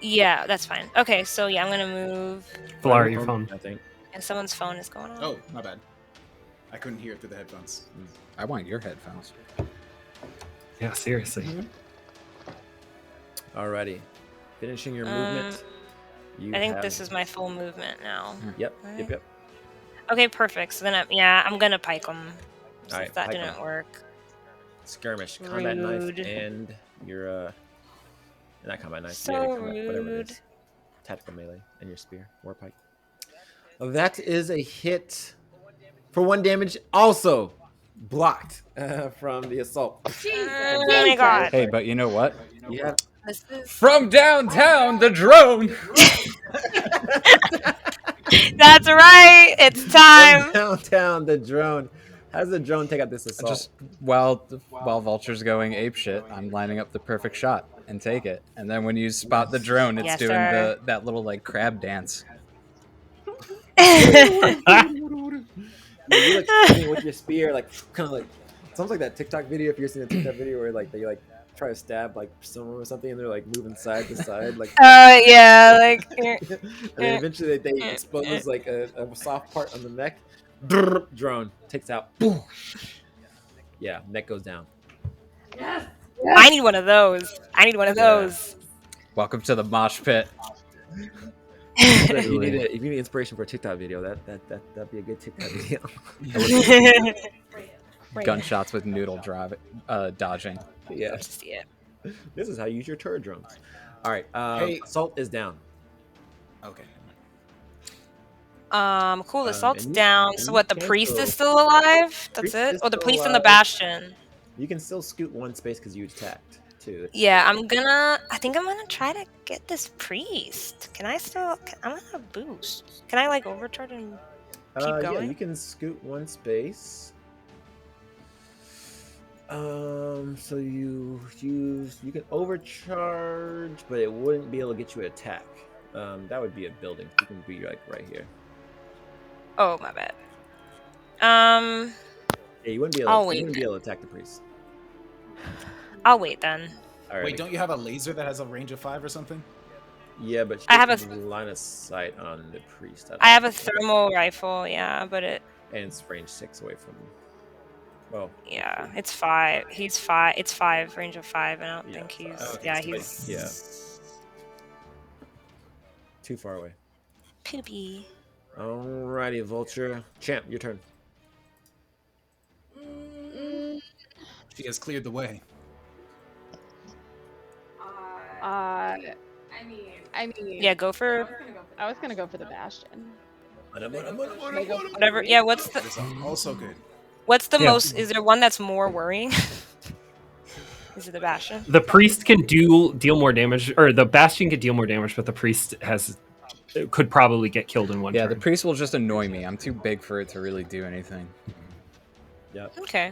Yeah, that's fine. Okay, so yeah, I'm gonna move. Valar, your phone. I think. And someone's phone is going on. Oh, my bad. I couldn't hear it through the headphones. I want your headphones. Yeah, seriously. Alrighty, finishing your movement. I think this is my full movement now. Yep. Right? Yep. Okay, perfect. So then I'm gonna pike them. Since Alright, that pike didn't 'em. work. Skirmish, combat knife, Rude. and your not combat knife. So whatever it is. Tactical melee and your spear, war pike. That is a hit for 1 damage. Also blocked from the assault. Oh my god. Hey, but you know what? Yeah. This is... From downtown, the drone. That's right. It's time. Downtown, the drone. How does the drone take out this assault? Just while Vulture's going ape shit, I'm lining up the perfect shot and take it. And then when you spot the drone, it's Yes, doing sir. that little like crab dance. You like swinging with your spear, like kind of like sounds like that TikTok video. If you're seeing a TikTok video where like they like try to stab like someone or something, and they're like moving side to side, like. Yeah, like. And then eventually they expose like a soft part on the neck. Drone takes out. Boom. Yeah, neck goes down. I need one of those. Yeah. Welcome to the mosh pit. But if you need inspiration for a TikTok video, that'd be a good TikTok video. Gunshots with noodle dodging. Yeah, Love to see it. this is how you use your turret drones. All right, Hey. assault is down. Okay. Cool. Assault's and you- down. and So you what? The can priest is still alive. That's Priest it. is Oh, the still priest and the alive. bastion. You can still scoot one space because you attacked too. Yeah, I think I'm gonna try to get this priest. Can I still? I'm gonna boost. Can I like overcharge and keep Yeah, going? you can scoot one space. So you can overcharge, but it wouldn't be able to get you an attack. That would be a building. You can be like right here. Oh, my bad. Yeah, you wouldn't be I'll able. wait You wouldn't be then. able to attack the priest. I'll wait then. All right. Wait, don't you have a laser that has a range of 5 or something? Yeah, but I have a line of sight on the priest. I have a thermal rifle. Yeah, but and it's range 6 away from. Well, yeah, it's 5. He's 5. It's 5 range of 5, and I don't Yeah, think he's. five. Yeah, So, he's. yeah. Too far away. Poopy. Alrighty, Vulture. Champ, your turn. She has cleared the way. I mean, Yeah, go for I was gonna go for the bastion. whatever. Yeah, what's the? That is also good. What's the Yeah. most? Is there one that's more worrying? Is it the bastion? The priest can deal more damage, or the bastion can deal more damage, but the priest could probably get killed in one Yeah, turn. the priest will just annoy me. I'm too big for it to really do anything. Yep. Okay.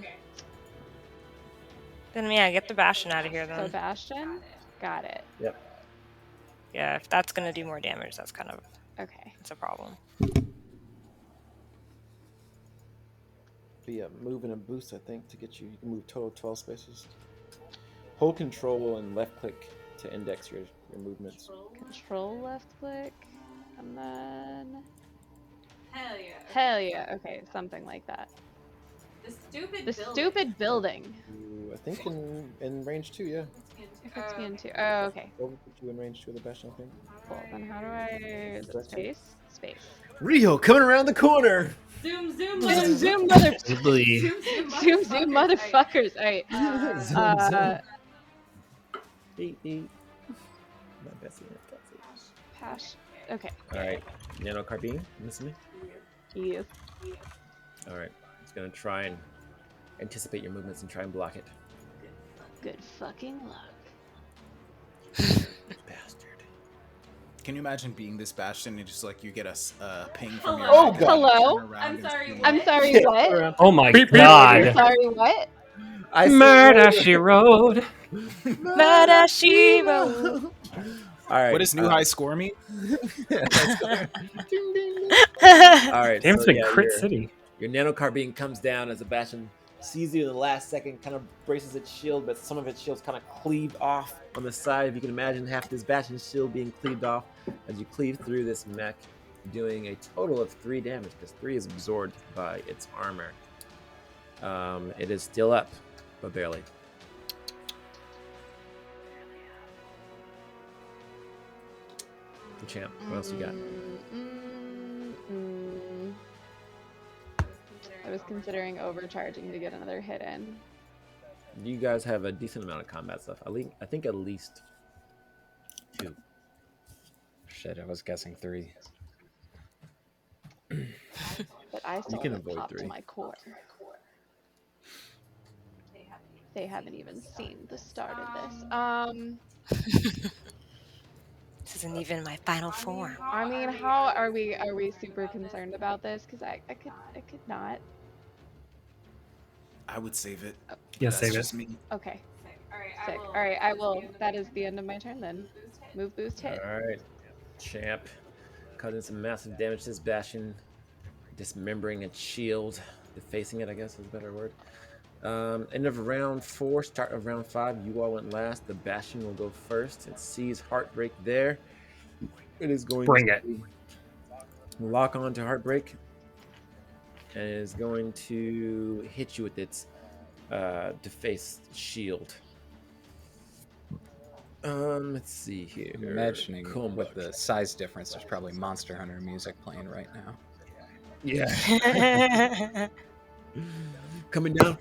Then yeah, get the bastion out of here So then. bastion, got it. Yeah, if that's gonna do more damage, that's kind of Okay. it's a problem. But yeah, move and a boost, I think, to get you. You can move total 12 spaces. Hold control and left click to index your movements. Control left click, and then Hell yeah. hell yeah. Okay, something like that. The stupid building. I think in range 2, yeah. If it's being too. Oh, okay. Over put you in range 2 of the bastion, I think. Cool. Then how do I? Is it space? Space. Rio coming around the corner. Zoom, zoom, Zoom, zoom, mother. Probably. Zoom, zoom, motherfuckers. All right. Zoom. Beep, beep. Not Bessie, not Bessie. Pash. Okay. All right, Nano Carbine, listen to me. Yes. All right, it's gonna try and anticipate your movements and try and block it. Good fucking luck. Bastard. Can you imagine being this bastion and just like you get a ping from your Hello. mic and Hello? turn around I'm and sorry, see- what? I'm sorry. What? Oh my Beep, beep. god. I'm sorry. What? I said Murder murder. she wrote. Murder she wrote. All right. What does new high score mean? All right. Damn, it's been yeah, Crit City. Your Nano Carbine comes down as the bastion sees you in the last second, kind of braces its shield, but some of its shield's kind of cleaved off on the side. If you can imagine half this bastion's shield being cleaved off as you cleave through this mech, doing a total of 3 damage because 3 is absorbed by its armor. It is still up, but barely. The champ. What else you got? I was considering overcharging to get another hit in. You guys have a decent amount of combat stuff. I think at least 2. Shit, I was guessing 3. But I still can haven't avoid popped 3. my core. They haven't even seen the start of this. This isn't even my final form. I mean, how are we super concerned about this? Because I could not. I would save it. Yeah, That's save it. just me. Okay. Sick. Sick. All right, I will. That is the end of my turn then. Move, boost, hit. All right, champ, causing some massive damage to this bastion, dismembering its shield, defacing it. I guess is a better word. End of round 4, start of round 5. You all went last. The bastion will go first. It sees Heartbreak there. It is going Bring to it. lock on to Heartbreak, and it is going to hit you with its defaced shield. Let's see here. I'm imagining Combo. with the size difference, there's probably Monster Hunter music playing right now. Yeah. Coming down.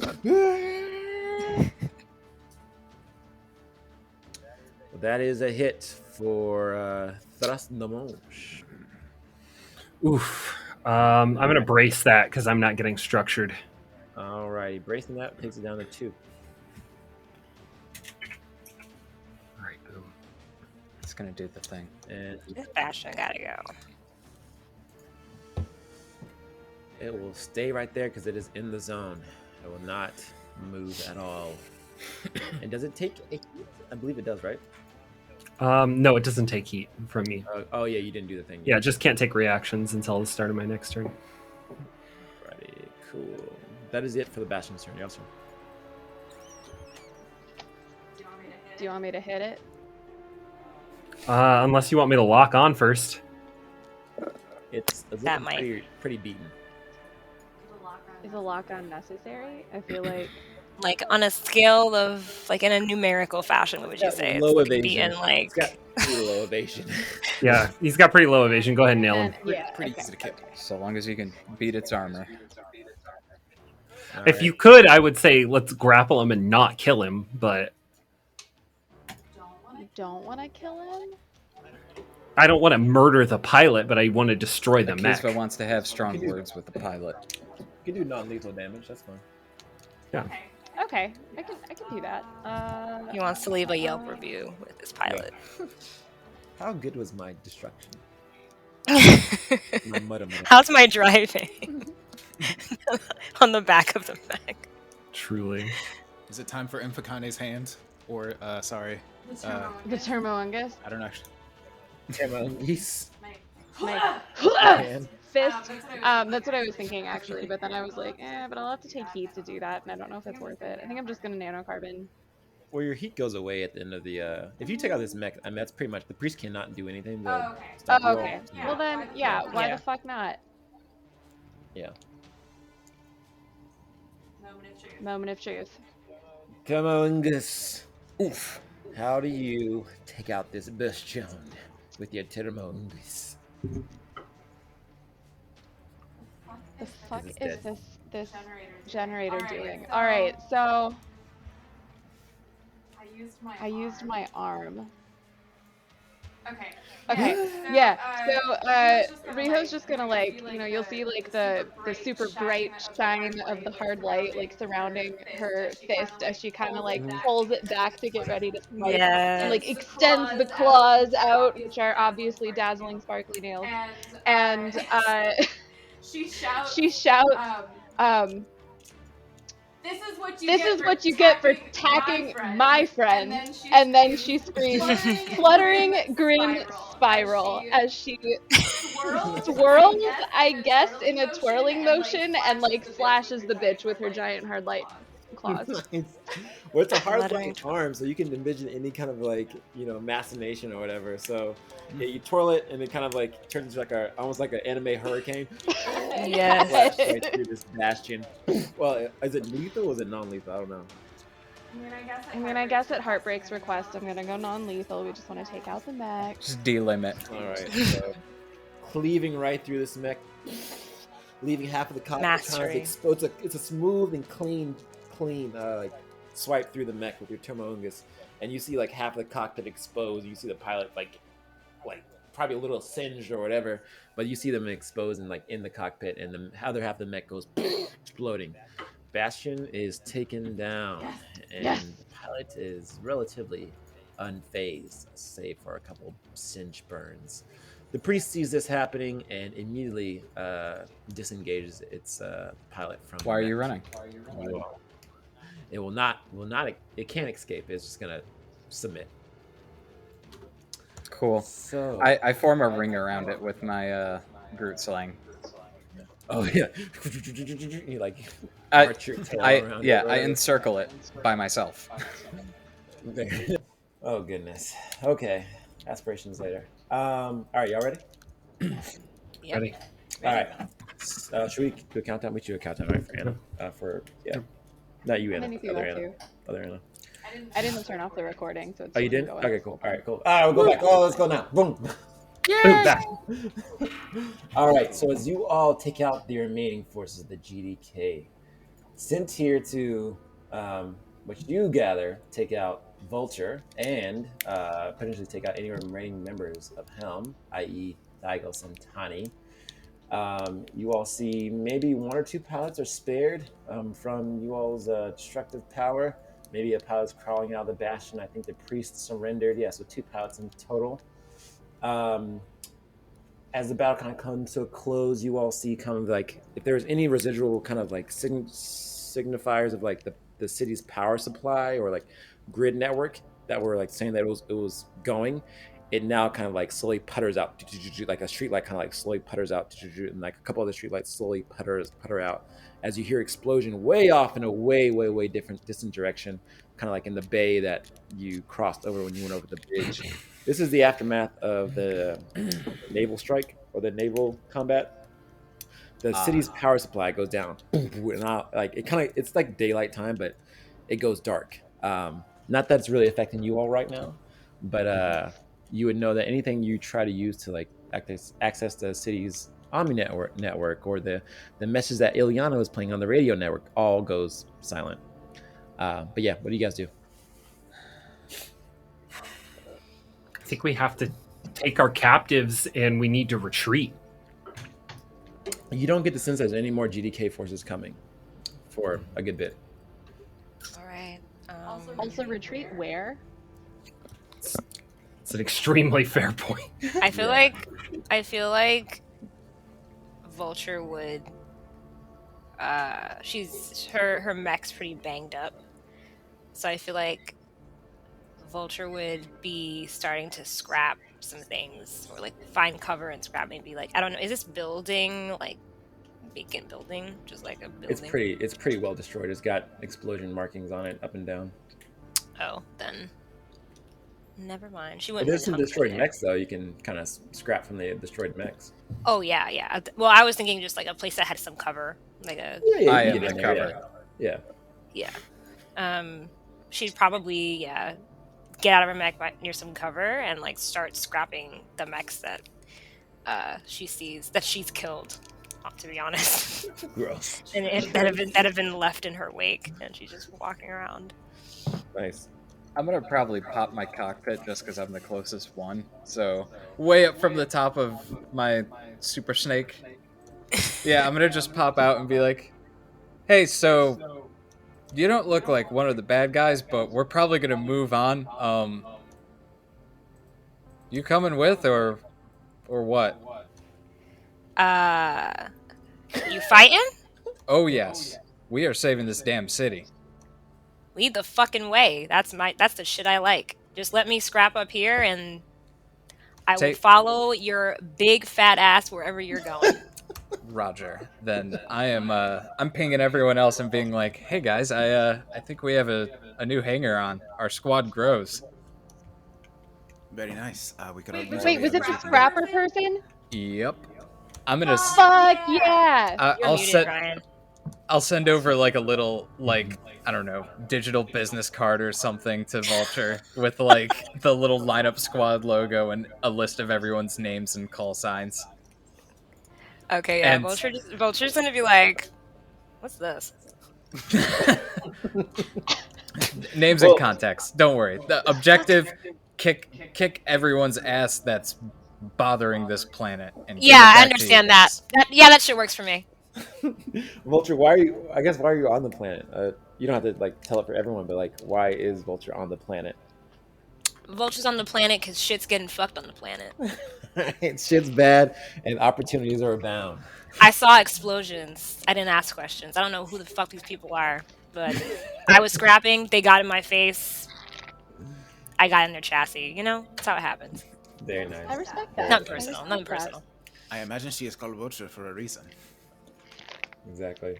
Well, that is a hit for Thrust de Manche. Oof. I'm gonna brace that because I'm not getting structured. Alrighty, bracing that takes it down to 2. All right, boom. It's gonna do the thing. And This bastion gotta go. it will stay right there because it is in the zone. It will not move at all. And does it take a heat? I believe it does, right? No, it doesn't take heat from me. Oh yeah, you didn't do the thing. Yeah, just can't take reactions until the start of my next turn. Alrighty, cool. That is it for the Bastion's turn. Yes, sir. Do you want me to hit it? Unless you want me to lock on first. It's That looking might. pretty beaten. Is a lock on necessary? I feel like Like on a scale of like in a numerical fashion, what would you Got say? It's low like evasion. beaten like It's got pretty low evasion. Yeah, he's got pretty low evasion. Go ahead and nail him. yeah. Pretty okay. easy to kill. So long as you can beat its armor. If you could, I would say let's grapple him and not kill him, but You don't want to kill him? I don't want to murder the pilot, but I want to destroy the mech. Kisva wants to have strong words with the pilot. You can do non-lethal damage. That's fine. Okay, I can do that. he wants to leave a Yelp review with his pilot. How good was my destruction? My mudda. How's my driving? On the back of the mech. Truly. Is it time for Infakane's hand? Or, sorry, The Termoungus. I don't actually. Yes. My Man. fist. That's what I was thinking actually, but then I was like, but I'll have to take heat to do that, and I don't know if it's worth it. I think I'm just gonna nanocarbon. Well, your heat goes away at the end of the. If you take out this mech, I mean that's pretty much the priest cannot do anything. Oh, okay. Stop you all. Okay. Well then, yeah. Why Yeah. the fuck not? Yeah. Moment of truth. Come on, Gus. Oof. How do you take out this bastion with your Termongus? The fuck it's is dead. this generator doing? All right, so I used my arm. Okay. Okay. Yeah. So Riho's just gonna like, you'll see like the super bright shine of the hard light like surrounding her fist as she kind of like pulls it back to get ready to strike, and like Yes. extends the claws out, which are obviously dazzling, sparkly nails, and she shouts. she shouts, This "This is what you get for attacking my friend." And then she screams, fluttering grin spiral, as she swirls, I guess, in a twirling motion, and like slashes the bitch with her giant hard light claws. Nice. Well, it's a hard Fluttering looking arm, so you can envision any kind of like machination or whatever. So yeah, you twirl it, and it kind of like turns into like almost like an anime hurricane. Yes. Flash right through this bastion. Well, is it lethal or is it non-lethal? I don't know. I mean, I guess at Heartbreak's request, I'm gonna go non-lethal. We just want to take out the mech. Just delimit. All right, so cleaving right through this mech, leaving half of the cockpit kind of Mastery. exposed. It's a smooth and clean like swipe through the mech with your Termongus, and you see like half of the cockpit exposed. You see the pilot like probably a little singed or whatever, but you see them exposed and like in the cockpit, and the other half of the mech goes exploding. Bastion is taken down, and Yes. the pilot is relatively unfazed, save for a couple singe burns. The priest sees this happening and immediately disengages its pilot from. Why are the you mech. running? It will not. It can't escape. It's just gonna submit. Cool. So. I form a ring around it with my Groot slang. Oh yeah. You like I- march your tail I around. yeah, it, I encircle it by myself. Oh goodness. Okay. Aspirations later. All right, y'all ready? Yep. Ready? All right. Should we do a countdown? We should do a countdown, right, for Anna? Not you, How Anna. many people Other Anna. too? Other Anna. I didn't turn off the recording, so it's Oh, you still did? going. Okay, cool. All right, cool. All right, we'll go back. Oh, let's go now. Boom. Yay! Back. All right, so as you all take out the remaining forces of the GDK, sent here to, what you gather, take out Vulture and potentially take out any remaining members of Helm, i.e., Thygos and Tani. You all see maybe one or two pilots are spared from you all's destructive power. Maybe a pilot's crawling out of the bastion. I think the priest surrendered. Yeah, so 2 pilots in total. As the battle kind of comes to a close, you all see kind of like if there's any residual kind of like signifiers of like the city's power supply or like grid network that were like saying that it was going, it now kind of like slowly putters out, like a street light kind of like slowly putters out, and like a couple of the street lights slowly putter out as you hear explosion way off in a way different distant direction, kind of like in the bay that you crossed over when you went over the bridge. This is the aftermath of the naval strike or the naval combat. The city's power supply goes down, and like it's like daylight time, but it goes dark. Not that it's really affecting you all right now, but you would know that anything you try to use to like access the city's Omni network or the message that Ileana was playing on the radio network all goes silent. But yeah, what do you guys do? I think we have to take our captives and we need to retreat. You don't get the sense there's any more GDK forces coming for a good bit. All right. Also, retreat where? It's an extremely fair point. I feel like Vulture would. She's her mech's pretty banged up, so I feel like Vulture would be starting to scrap some things or like find cover and scrap. Maybe like I don't know. Is this building like vacant building? Just like a building. It's pretty well destroyed. It's got explosion markings on it up and down. Oh, then never mind. She If wouldn't. there's some hunt destroyed there. mechs though, you can kind of scrap from the destroyed mechs. Oh yeah. Well, I was thinking just like a place that had some cover, like a I you am get the in there, cover. Yeah. She'd probably get out of her mech near some cover and like start scrapping the mechs that she sees that she's killed. To be honest, Gross. and that have been left in her wake, and she's just walking around. Nice. I'm gonna probably pop my cockpit just because I'm the closest one. So way up from the top of my super snake. Yeah, I'm gonna just pop out and be like, "Hey, so you don't look like one of the bad guys, but we're probably gonna move on. You coming with or what?" You fighting? Oh yes, we are saving this damn city. Lead the fucking way. That's the shit I like. Just let me scrap up here and I will follow your big fat ass wherever you're going. Roger. Then I'm pinging everyone else and being like, "Hey guys, I think we have a new hanger on. Our squad grows." Very nice. We could all use Wait, was it the scrapper person? Yep. I'm gonna. Fuck yeah! I'll send over like a little like I don't know digital business card or something to Vulture with like the little lineup squad logo and a list of everyone's names and call signs. Okay, yeah. Vulture's gonna be like, "What's this?" Names and context. Don't worry. The objective: kick everyone's ass that's bothering this planet. And I understand that. That shit works for me. Vulture, why are you on the planet? You don't have to like tell it for everyone, but like, why is Vulture on the planet? Vulture's on the planet because shit's getting fucked on the planet. Shit's bad and opportunities are abound. I saw explosions. I didn't ask questions. I don't know who the fuck these people are, but I was scrapping. They got in my face. I got in their chassis. You know, that's how it happens. Very nice. I respect that. Nothing personal. I imagine she is called Vulture for a reason. Exactly.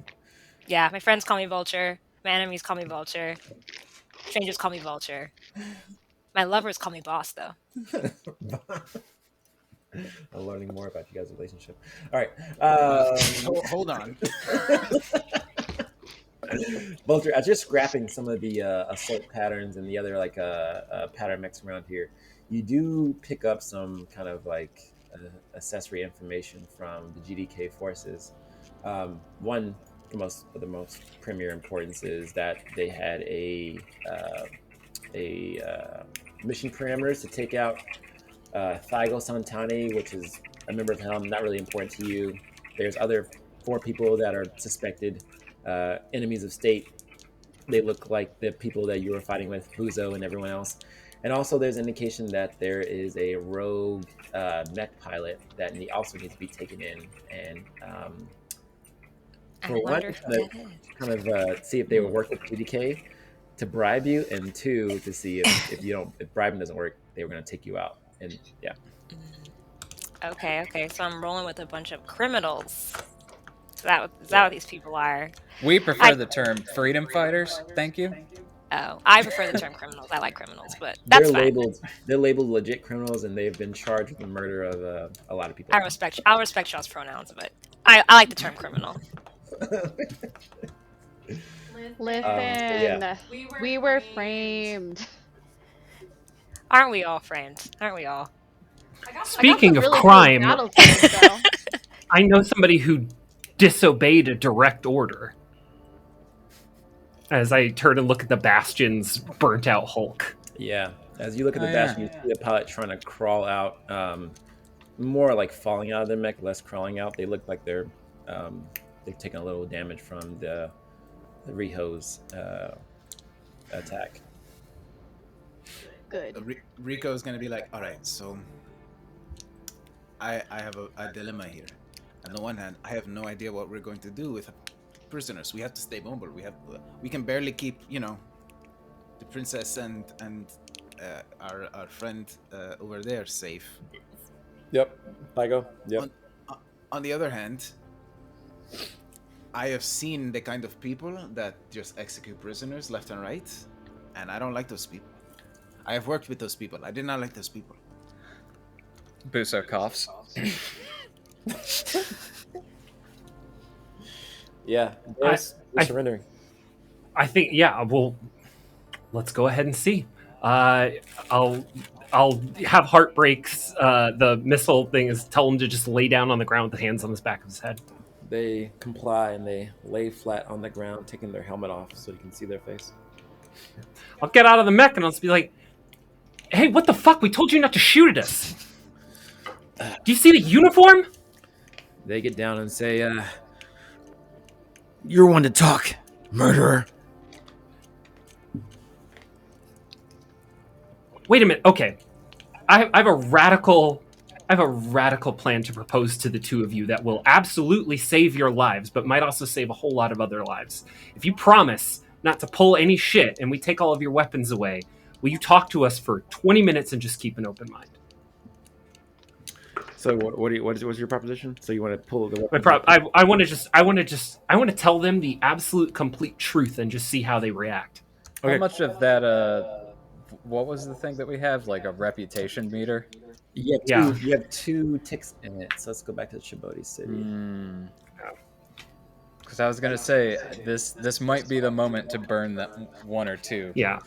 Yeah, my friends call me Vulture. My enemies call me Vulture. Strangers call me Vulture. My lovers call me Boss, though. I'm learning more about you guys' relationship. All right. Hold on. Vulture, as you're scrapping some of the assault patterns and the other like pattern mix around here, you do pick up some kind of like accessory information from the GDK forces. One of the most premier importance is that they had mission parameters to take out Thygo Santani, which is a member of Helm, not really important to you. There's other 4 people that are suspected enemies of state. They look like the people that you were fighting with, Huzo and everyone else. And also, there's indication that there is a rogue mech pilot that also needs to be taken in. And for one, kind of see if they will work with PDK to bribe you, and 2, to see if bribing doesn't work, they were going to take you out. And yeah. Okay. So I'm rolling with a bunch of criminals. Is that what these people are? We prefer the term freedom fighters. Thank you. Oh, I prefer the term criminals. I like criminals, but that's fine. They're labeled legit criminals, and they've been charged with the murder of a lot of people. I'll respect y'all's pronouns, but I like the term criminal. Listen, we were framed. Aren't we all framed? Aren't we all? Speaking of crime, I know somebody who disobeyed a direct order. As I turn and look at the Bastion's burnt out Hulk. Yeah, as you look at the Bastion, you see the pilot trying to crawl out, more like falling out of their mech, less crawling out. They look like they've taken a little damage from the Riho's attack. Good. Rico is going to be like, all right, so I have a dilemma here. On the one hand, I have no idea what we're going to do with prisoners. We have to stay mobile. We can barely keep, the princess and our friend over there safe. Yep. Thygo. Yep. On the other hand, I have seen the kind of people that just execute prisoners left and right, and I don't like those people. I have worked with those people. I did not like those people. Buso coughs. Yeah, they're surrendering. I think, well, let's go ahead and see. I'll have Heartbreaks. The missile thing is tell him to just lay down on the ground with the hands on the back of his head. They comply and they lay flat on the ground, taking their helmet off so you can see their face. I'll get out of the mech and I'll just be like, hey, what the fuck? We told you not to shoot at us. Do you see the uniform? They get down and say, you're one to talk, murderer. Wait a minute. Okay. I have a radical plan to propose to the two of you that will absolutely save your lives, but might also save a whole lot of other lives. If you promise not to pull any shit and we take all of your weapons away, will you talk to us for 20 minutes and just keep an open mind? So what's your proposition? So you want to pull the weapons? I want to tell them the absolute complete truth and just see how they react. Okay. How much of that what was the thing that we have, like a reputation meter? You have 2 ticks in it. So let's go back to Chibodi City. Because I was gonna say this might be the moment to burn that 1 or 2. Yeah.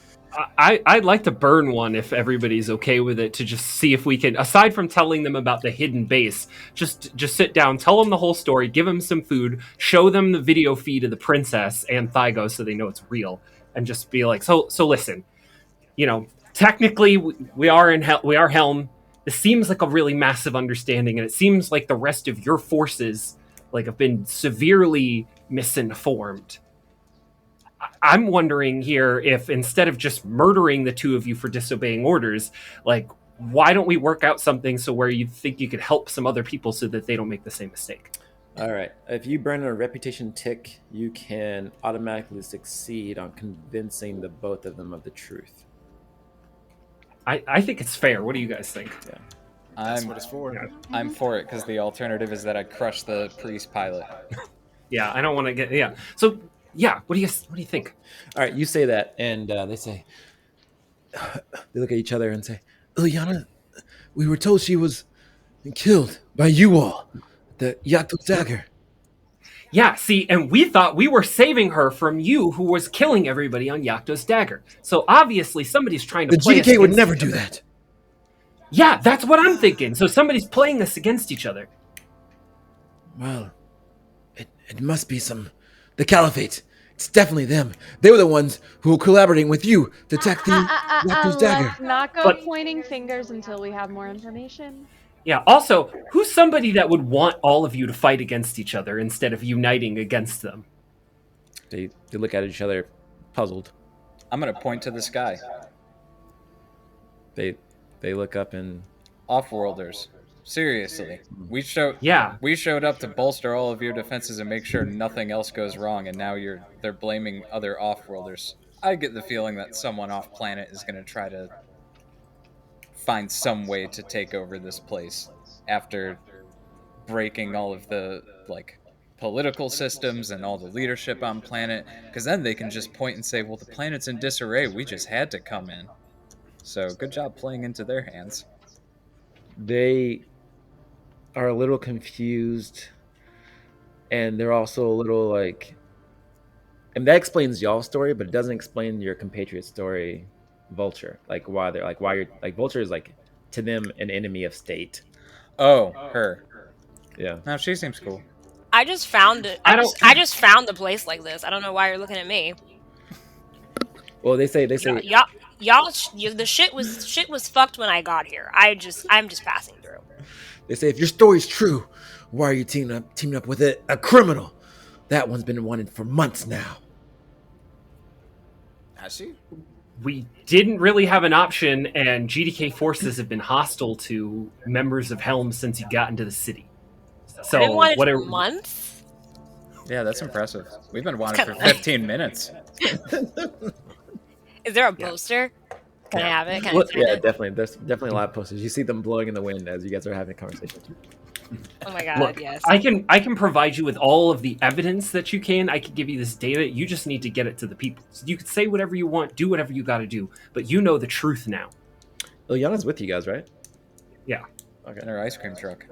I'd like to burn one if everybody's okay with it, to just see if we can, aside from telling them about the hidden base, just sit down, tell them the whole story, give them some food, show them the video feed of the princess and Thygo so they know it's real, and just be like, so listen, technically we are Helm. This seems like a really massive understanding, and it seems like the rest of your forces have been severely misinformed. I'm wondering here if instead of just murdering the two of you for disobeying orders, why don't we work out something so where you think you could help some other people so that they don't make the same mistake? All right. If you burn a reputation tick, you can automatically succeed on convincing the both of them of the truth. I think it's fair. What do you guys think? Yeah. That's what it's for. Yeah. I'm for it because the alternative is that I crush the priest pilot. Yeah, I don't want to get... Yeah. So... Yeah, what do you think? All right, you say that, and they say, they look at each other and say, Ilyana, we were told she was killed by you all, the Yato dagger. Yeah, see, and we thought we were saving her from you, who was killing everybody on Yakto's dagger. So obviously somebody's trying to The play us GDK would against never each do other. that. Yeah, that's what I'm thinking. So somebody's playing us against each other. Well, it must be the Caliphate. It's definitely them. They were the ones who were collaborating with you to attack the Yakto's dagger. Let's not go But- pointing fingers until we have more information. Yeah, also, who's somebody that would want all of you to fight against each other instead of uniting against them? They look at each other, puzzled. I'm gonna point to the sky. They look up and Off-worlders. Seriously, we showed up to bolster all of your defenses and make sure nothing else goes wrong, and now they're blaming other off-worlders. I get the feeling that someone off planet is gonna try to find some way to take over this place after breaking all of the political systems and all the leadership on planet, because then they can just point and say, well, the planet's in disarray, we just had to come in. So good job playing into their hands. they are a little confused, and they're also a little and that explains y'all's story, but it doesn't explain your compatriot's story, Vulture. Why you're Vulture is to them an enemy of state. Oh, her. Yeah. No, she seems cool. I just found it. I just found a place like this. I don't know why you're looking at me. Well, they say The shit was fucked when I got here. I'm just passing through. They say if your story's true, why are you teaming up with a criminal? That one's been wanted for months now. Has she? We didn't really have an option, and GDK forces have been hostile to members of Helm since you got into the city. So I've been wanted whatever. for months. Yeah, that's impressive. We've been wanted for 15 minutes. Is there a poster? Can I have it? Can I sign yeah, it? definitely. There's definitely a lot of posters. You see them blowing in the wind as you guys are having a conversation. Oh my god, Look, yes. I can provide you with all of the evidence that you can. I can give you this data. You just need to get it to the people. So you can say whatever you want, do whatever you got to do, but you know the truth now. Ilyana's with you guys, right? Yeah. Okay. In our ice cream truck.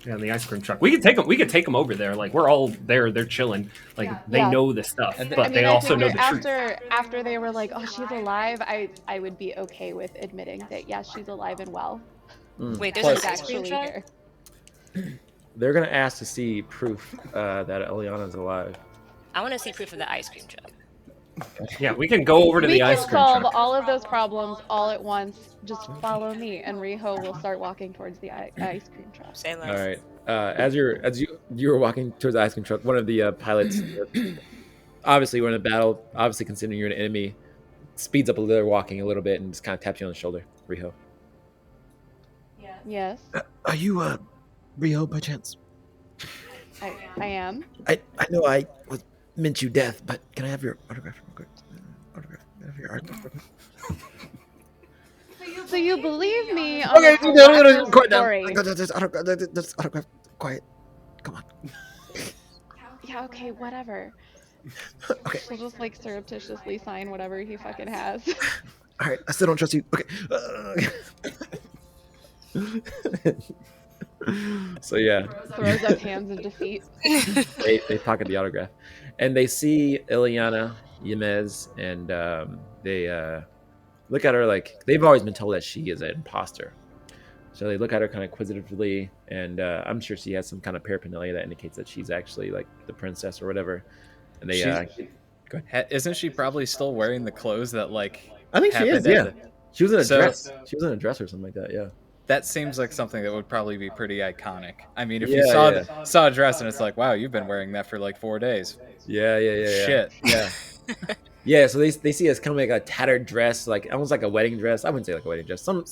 Yeah, the ice cream truck. We could take them. We could take them over there. We're all there. They're chilling. They Yeah. know the stuff, And but they also know figure the truth. after they were like, "Oh, she's alive," I would be okay with admitting that yes, she's alive and well. Wait, there's Plus- an ice cream Actually truck? here. They're gonna ask to see proof that Ilyana's alive. I want to see proof of the ice cream truck. Yeah, we can go over to We the can ice cream solve truck. all of those problems all at once. Just follow me, and Riho will start walking towards the ice cream truck. Say less. All right. As you were walking towards the ice cream truck, one of the pilots, obviously we're in a battle. Obviously, considering you're an enemy, speeds up a little, walking a little bit, and just kind of taps you on the shoulder, Riho. Yes, Are you Rio by chance? I am. I know I meant you death, but can I have your autograph real quick? Autograph. Can I have your autograph real quick? So you believe me on Okay, the no, quiet down. story? That's autograph. Quiet. Come on. Yeah, okay, whatever. Okay. She'll just surreptitiously sign whatever he fucking has. All right. I still don't trust you. Okay. So yeah, Throws up hands in defeat. they pocket the autograph, and they see Ilyana, Yemez, and they look at her like they've always been told that she is an imposter. So they look at her kind of inquisitively, and I'm sure she has some kind of paraphernalia that indicates that she's actually the princess or whatever. And they go ahead. Isn't she probably still wearing the clothes that I think she is. happened at Yeah, the- she was in a So- dress. She was in a dress or something like that. Yeah. That seems like something that would probably be pretty iconic. I mean, if Yeah, you yeah. saw a dress and it's like, wow, you've been wearing that for 4 days. Yeah. Shit. Yeah. Yeah, so they see it as kind of like a tattered dress, almost like a wedding dress. I wouldn't say like a wedding dress, some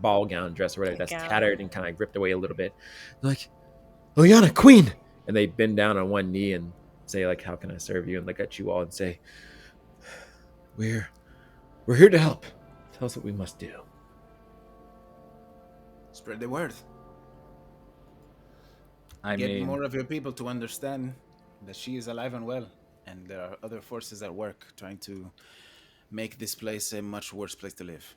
ball gown dress or whatever that's Gown. tattered and kind of ripped away a little bit. They're like, Ilyana, queen, and they bend down on one knee and say how can I serve you? And look at you all and say, we're here to help. Tell us what we must do. Spread the word. I Get mean, more of your people to understand that she is alive and well, and there are other forces at work trying to make this place a much worse place to live.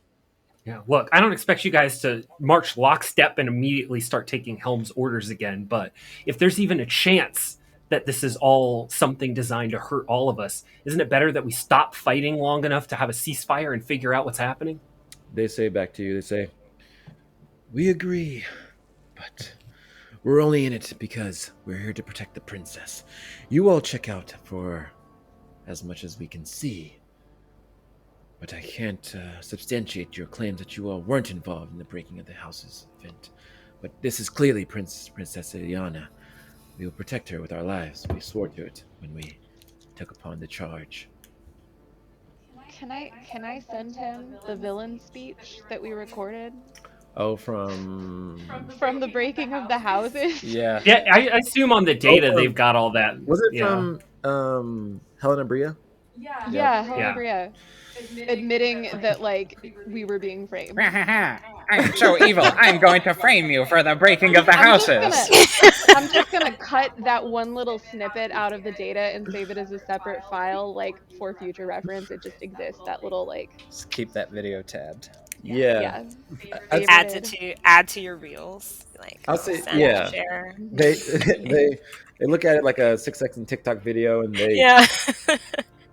Yeah, look, I don't expect you guys to march lockstep and immediately start taking Helm's orders again, but if there's even a chance that this is all something designed to hurt all of us. Isn't it better that we stop fighting long enough to have a ceasefire and figure out what's happening? They say back to you, they say, we agree, but we're only in it because we're here to protect the princess. You all check out for as much as we can see. But I can't substantiate your claim that you all weren't involved in the breaking of the house's event. But this is clearly Princess Ileana. We will protect her with our lives. We swore to it when we took upon the charge. Can I send him the villain speech that we recorded Oh, from from the breaking of the houses? Yeah. Yeah, I assume on the data they've got all that. Was it Yeah. from Helena Bria? Yeah. Yeah, Helena Yeah. Bria. Admitting that like we were being framed. I'm so evil. I'm going to frame you for the breaking of the houses. I'm just gonna cut that one little snippet out of the data and save it as a separate file, like for future reference. It just exists. That little like Just keep that video tabbed. yeah. Add to your reels. Like I'll say, send, yeah. share. They look at it like a 6-second TikTok video, and they Yeah.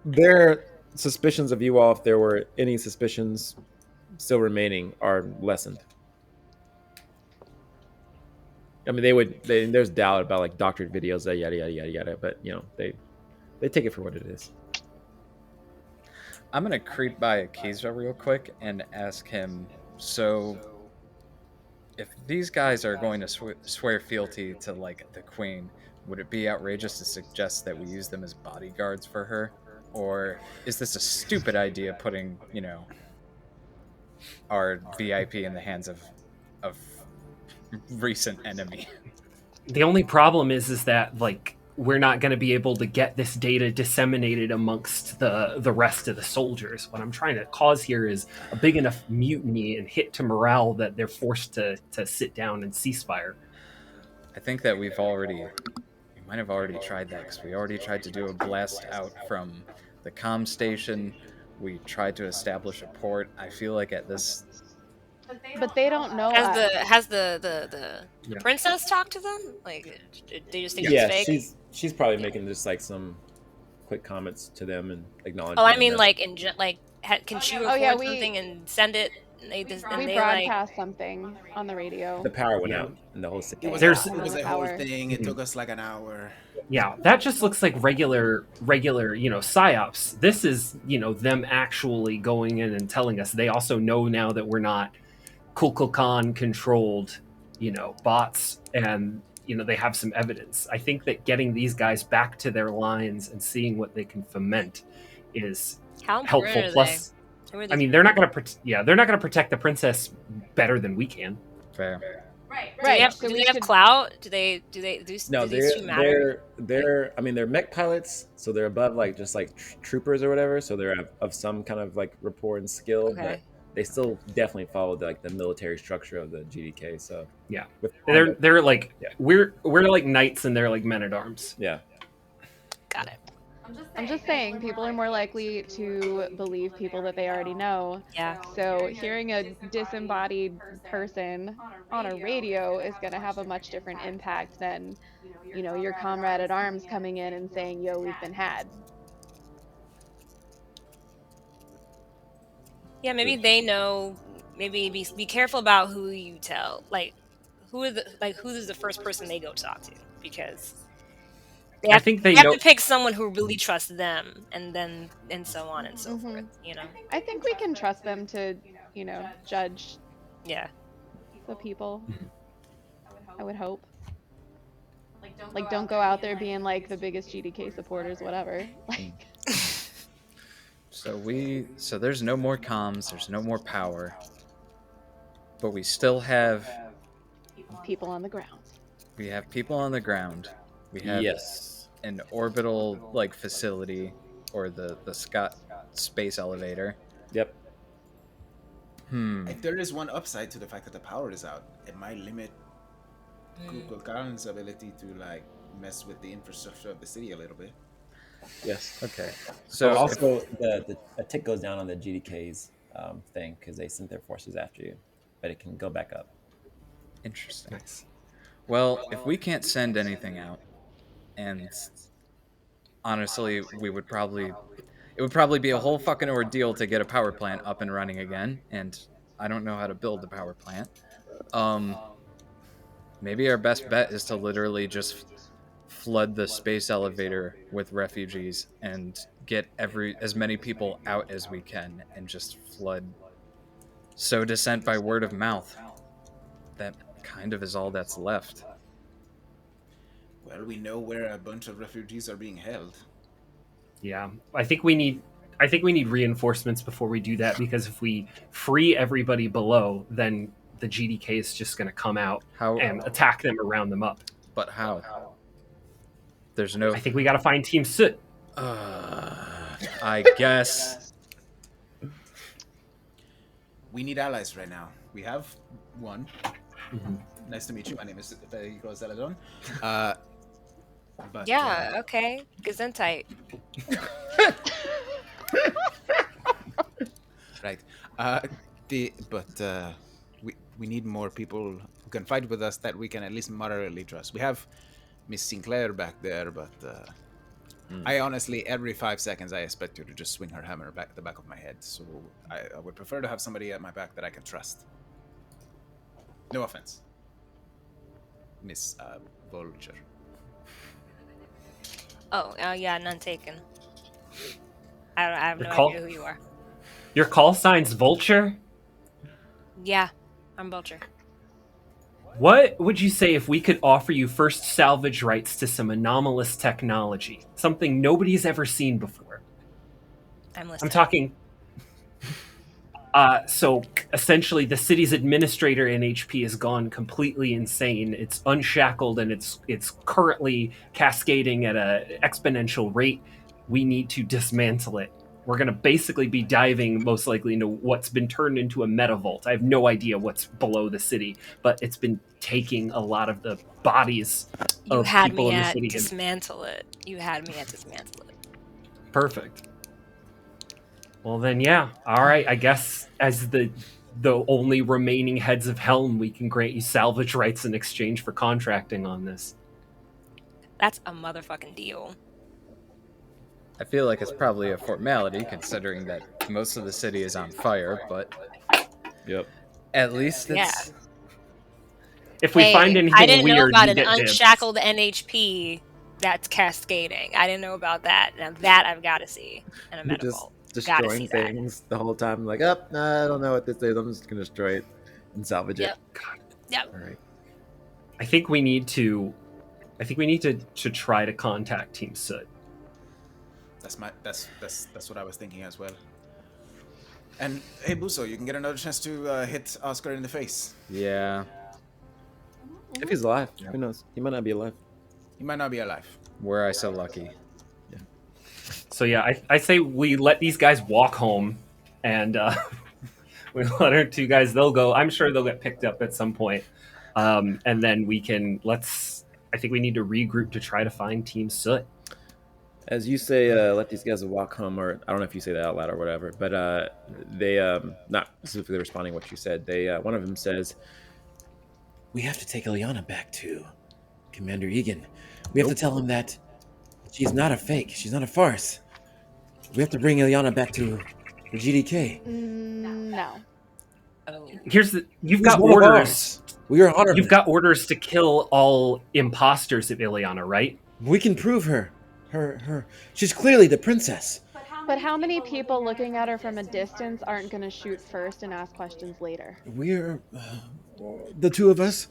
their suspicions of you all, if there were any suspicions still remaining, are lessened. I mean, there's doubt about like doctored videos, yada yada yada yada, but you know they take it for what it is. I'm gonna creep by Akiza real quick and ask him. So, if these guys are going to swear fealty to like the queen, would it be outrageous to suggest that we use them as bodyguards for her, or is this a stupid idea putting our VIP in the hands of recent enemy? The only problem is that like we're not going to be able to get this data disseminated amongst the rest of the soldiers. What I'm trying to cause here is a big enough mutiny and hit to morale that they're forced to sit down and ceasefire. I think that we might have already tried that, because we already tried to do a blast out from the comm station. We tried to establish a port. I feel like at this... But they don't know Has the Yeah. princess talked to them? Like, they just think Yeah, it's fake? she's probably making just like some quick comments to them and acknowledging. Oh, I mean, that- like can she record yeah, we- something and send it? And they we broadcast something on the radio. the power went Yeah. out and the whole city. It was, There's- it was a Power. whole thing. It took us like an hour. Yeah, that just looks like regular, psyops. This is, them actually going in and telling us. They also know now that we're not Kukulkan controlled, bots, and they have some evidence. I think that getting these guys back to their lines and seeing what they can foment is How important helpful. are Plus, Who are I these mean, they're not going to protect the princess better than we can. Fair. Right. Do they have, so do we they have should- clout? Do No, these two matter? they're mech pilots, so they're above like just like troopers or whatever. So they're of some kind of like rapport and skill, but Okay. they still definitely follow like the military structure of the GDK. So Yeah. with They're like Yeah. we're like knights and they're like men at arms. yeah. Got it. I'm just saying, people are more likely to believe people that they already know. Yeah. So hearing a disembodied person on a radio is going to have a much different impact than, your comrade at arms coming in and saying, "Yo, we've been had." Yeah, maybe they know. Maybe be careful about who you tell. Like, who is the first person they go talk to, because they I have, think they have know. to pick someone who really trusts them, and so on and so forth. I think we can trust them to, judge Yeah. the people. I would hope. Like, don't go out there being like the biggest GDK supporters, whatever. Like, So there's no more comms, there's no more power, but we still have people on the ground. people on the ground. We have Yes. an orbital like facility, or the Scott space elevator. Yep. If there is one upside to the fact that the power is out, it might limit Kukulkan's ability to like mess with the infrastructure of the city a little bit. Yes. Okay. So So also a tick goes down on the GDK's thing because they sent their forces after you, but it can go back up. interesting. Well, if we can't send anything out, and honestly, it would probably be a whole fucking ordeal to get a power plant up and running again, and I don't know how to build the power plant. Maybe our best bet is to literally just flood the space elevator with refugees and get as many people out as we can and just flood. So descent by word of mouth. That kind of is all that's left. Well, we know where a bunch of refugees are being held. Yeah, I think we need reinforcements before we do that, because if we free everybody below, then the GDK is just going to come out and attack them or round them up. But how? There's no. I think we got to find Team Soot. I guess. We need allies right now. We have one. Mm-hmm. Nice to meet you. My name is Pedro Zeladon. But Yeah, okay. Gesundheit. Right. We need more people who can fight with us that we can at least moderately trust. We have Miss Sinclair back there, but I honestly, every 5 seconds, I expect her to just swing her hammer back at the back of my head. So I would prefer to have somebody at my back that I can trust. No offense, Miss Vulture. Oh, yeah, none taken. I have no idea who you are. Your call sign's Vulture? Yeah, I'm Vulture. What would you say if we could offer you first salvage rights to some anomalous technology? Something nobody's ever seen before. I'm listening. I'm talking... So, essentially, the city's administrator in HP has gone completely insane. It's unshackled, and it's currently cascading at an exponential rate. We need to dismantle it. We're going to basically be diving, most likely, into what's been turned into a meta vault. I have no idea what's below the city, but it's been taking a lot of the bodies of people in the city. Dismantle it. You had me at dismantle it. Perfect. Well, then, yeah. All right. I guess as the only remaining heads of Helm, we can grant you salvage rights in exchange for contracting on this. That's a motherfucking deal. I feel like it's probably a formality, considering that most of the city is on fire, but... Yep. At least it's... Yeah. If we find anything I didn't weird, know about you an get unshackled NHP that's cascading. I didn't know about that. Now that I've got to see in a You're meta just vault. destroying things the whole time. Like, I don't know what this is. I'm just gonna destroy it and salvage it. Yep. All right. I think we need to try to contact Team Soot. That's what I was thinking as well. And hey, Buso, you can get another chance to hit Oscar in the face. Yeah. If he's alive, who knows? He might not be alive. He might not be alive. Were I so lucky. Yeah. So yeah, I say we let these guys walk home, and we let our two guys. They'll go. I'm sure they'll get picked up at some point, and then we can. I think we need to regroup to try to find Team Soot. As you say, let these guys walk home, or I don't know if you say that out loud or whatever, but they, not specifically responding to what you said, they, one of them says, we have to take Ileana back to Commander Egan. We have to tell him that she's not a fake, she's not a farce. We have to bring Ileana back to the GDK. No. You've got orders. We are honored. You've got orders to kill all imposters of Ileana, right? We can prove her. She's clearly the princess. But how many people looking at her from a distance aren't going to shoot first and ask questions later? We're the two of us.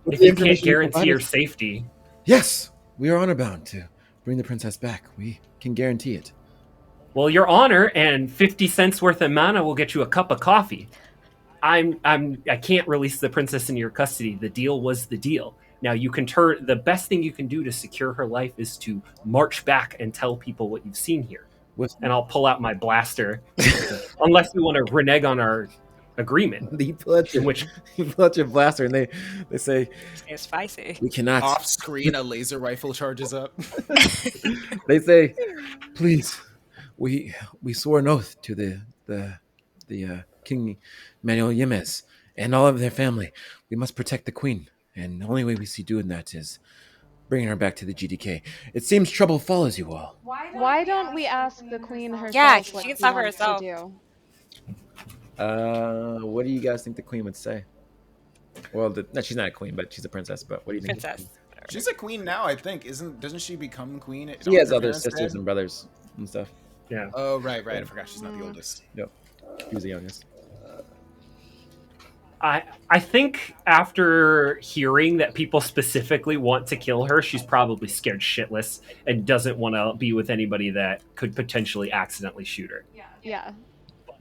If you can't guarantee her safety. Yes, we are honor bound to bring the princess back. We can guarantee it. Well, your honor and 50 cents worth of mana will get you a cup of coffee. I can't release the princess into your custody. The deal was the deal. Now the best thing you can do to secure her life is to march back and tell people what you've seen here. And I'll pull out my blaster, unless you want to renege on our agreement. You pull out your blaster, and they say, "It's spicy." We cannot. Off screen, a laser rifle charges up. They say, "Please, we swore an oath to the King Manuel Yemes and all of their family. We must protect the queen." And the only way we see doing that is bringing her back to the GDK. It seems trouble follows you all. Why don't we ask the queen herself Yeah, what she can she stop wants to herself. do? What do you guys think the queen would say? Well, no, she's not a queen, but she's a princess. But what do you think? Princess. She's a queen now, I think. Doesn't she become queen? She has her other parents sisters dead? and brothers and stuff. Yeah. Oh, right. I forgot she's not the Mm. oldest. Yep. She was the youngest. I think after hearing that people specifically want to kill her, she's probably scared shitless and doesn't want to be with anybody that could potentially accidentally shoot her. Yeah.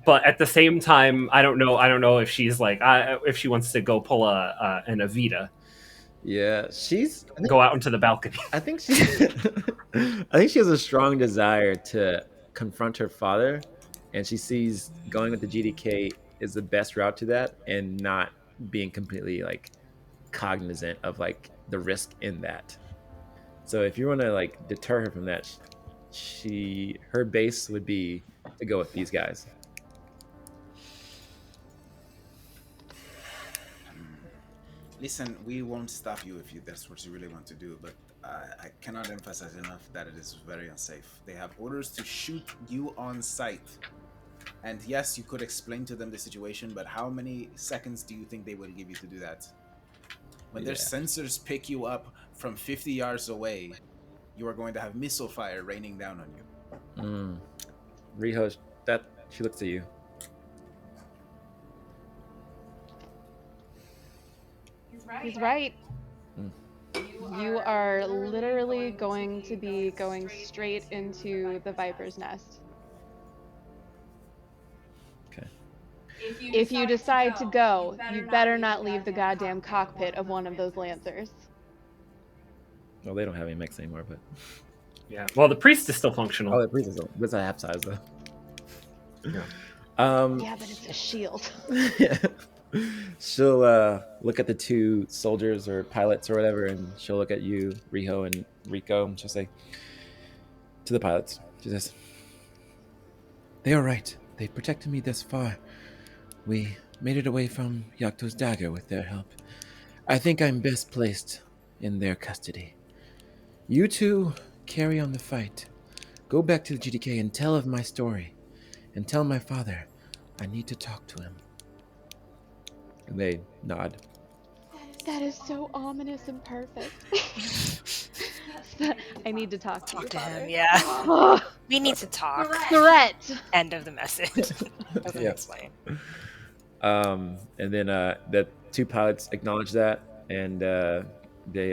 But at the same time, I don't know if she's like if she wants to go pull an Evita, Yeah, go out onto the balcony. I think she I think she has a strong desire to confront her father, and she sees going with the GDK is the best route to that, and not being completely like cognizant of like the risk in that. So if you want to like deter her from that, her base would be to go with these guys. Listen, we won't stop you if that's what you really want to do, but I cannot emphasize enough that it is very unsafe. They have orders to shoot you on sight. And yes, you could explain to them the situation, but how many seconds do you think they would give you to do that? When their sensors pick you up from 50 yards away, you are going to have missile fire raining down on you. Riho, she looks at you. He's right. You are literally going to be going straight into the Viper's nest. Okay. If you decide to go, you better not leave the goddamn cockpit of one of those Lancers. Well, they don't have any mechs anymore, but Yeah. Well, the priest is still functional. oh, the priest is it's a half size though. Yeah. Yeah, but it's a shield. She'll look at the two soldiers or pilots or whatever, and she'll look at you, Riho and Rico, and she'll say to the pilots, she says, "They are right. They protected me this far. We made it away from Yakto's dagger with their help. I think I'm best placed in their custody. You two carry on the fight. Go back to the GDK and tell of my story. And tell my father I need to talk to him." And they nod. That is so ominous and perfect. I need to talk to you, him, father. yeah. We need to talk. Threat. End of the message. Doesn't Yeah. explain. And then the two pilots acknowledge that, and they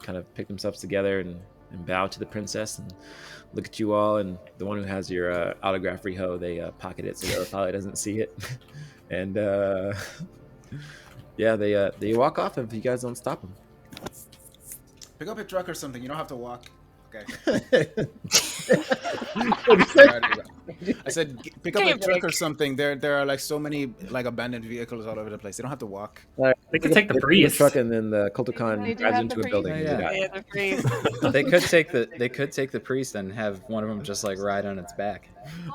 kind of pick themselves together and bow to the princess and look at you all. And the one who has your autograph, Riho, they pocket it so the other pilot doesn't see it. And yeah, they walk off if you guys don't stop them. Pick up a truck or something. You don't have to walk. Okay. I said, pick up a truck or something. There are like so many like abandoned vehicles all over the place. They don't have to walk. They could take the Pick up priest. truck, and then the Kultukon They do drives have into the a building. priest? And Yeah. they die. Yeah, the priest. They could take the priest and have one of them just like ride on its back.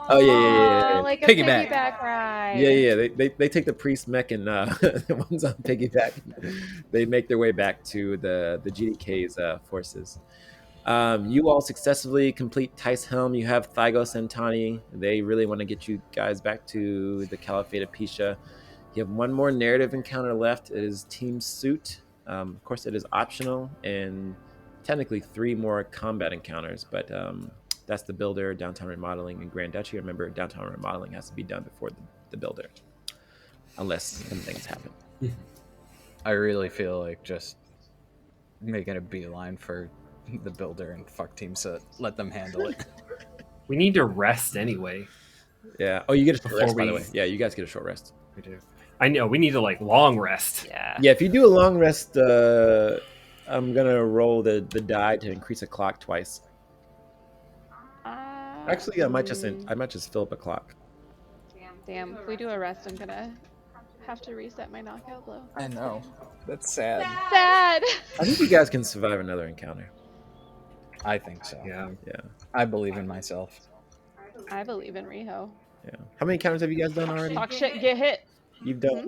Oh yeah. Like a Piggyback. piggyback ride. Yeah. They take the priest mech, and the ones on piggyback, they make their way back to the GDK's forces. You all successfully complete Tice Helm. You have Thygos and Tani. They really want to get you guys back to the Caliphate of Pisha. You have one more narrative encounter left. It is Team Suit. Of course, it is optional, and technically 3 more combat encounters, but that's the Builder, Downtown Remodeling, and Grand Duchy. Remember, Downtown Remodeling has to be done before the Builder, unless some things happen. I really feel like just making a beeline for the Builder and fuck Team Soot. Let them handle it. We need to rest anyway. Yeah. Oh, you get a short Before rest, by the we- way. Yeah, you guys get a short rest. We do. I know. We need to like long rest. Yeah. Yeah, if you do a long rest, I'm gonna roll the die to increase a clock twice. Actually, I might just fill up a clock. Damn, if we do a rest, I'm gonna have to reset my knockout blow. I know. That's sad. Sad. I think you guys can survive another encounter. I think so. Yeah. Yeah. I believe in myself. I believe in Riho. Yeah. How many encounters have you guys done already? Talk shit, get hit. You've done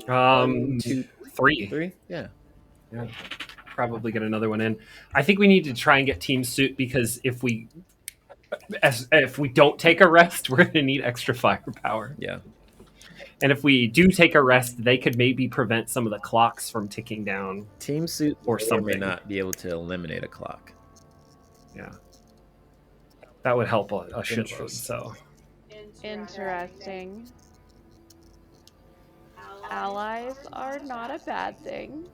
2, 3. 3? Yeah. probably get another one in. I think we need to try and get Team Suit because if we don't take a rest, we're going to need extra firepower. Yeah. And if we do take a rest, they could maybe prevent some of the clocks from ticking down. Team Suit Or may something. not be able to eliminate a clock. Yeah. That would help a shitload. So Interesting. Allies are not a bad thing.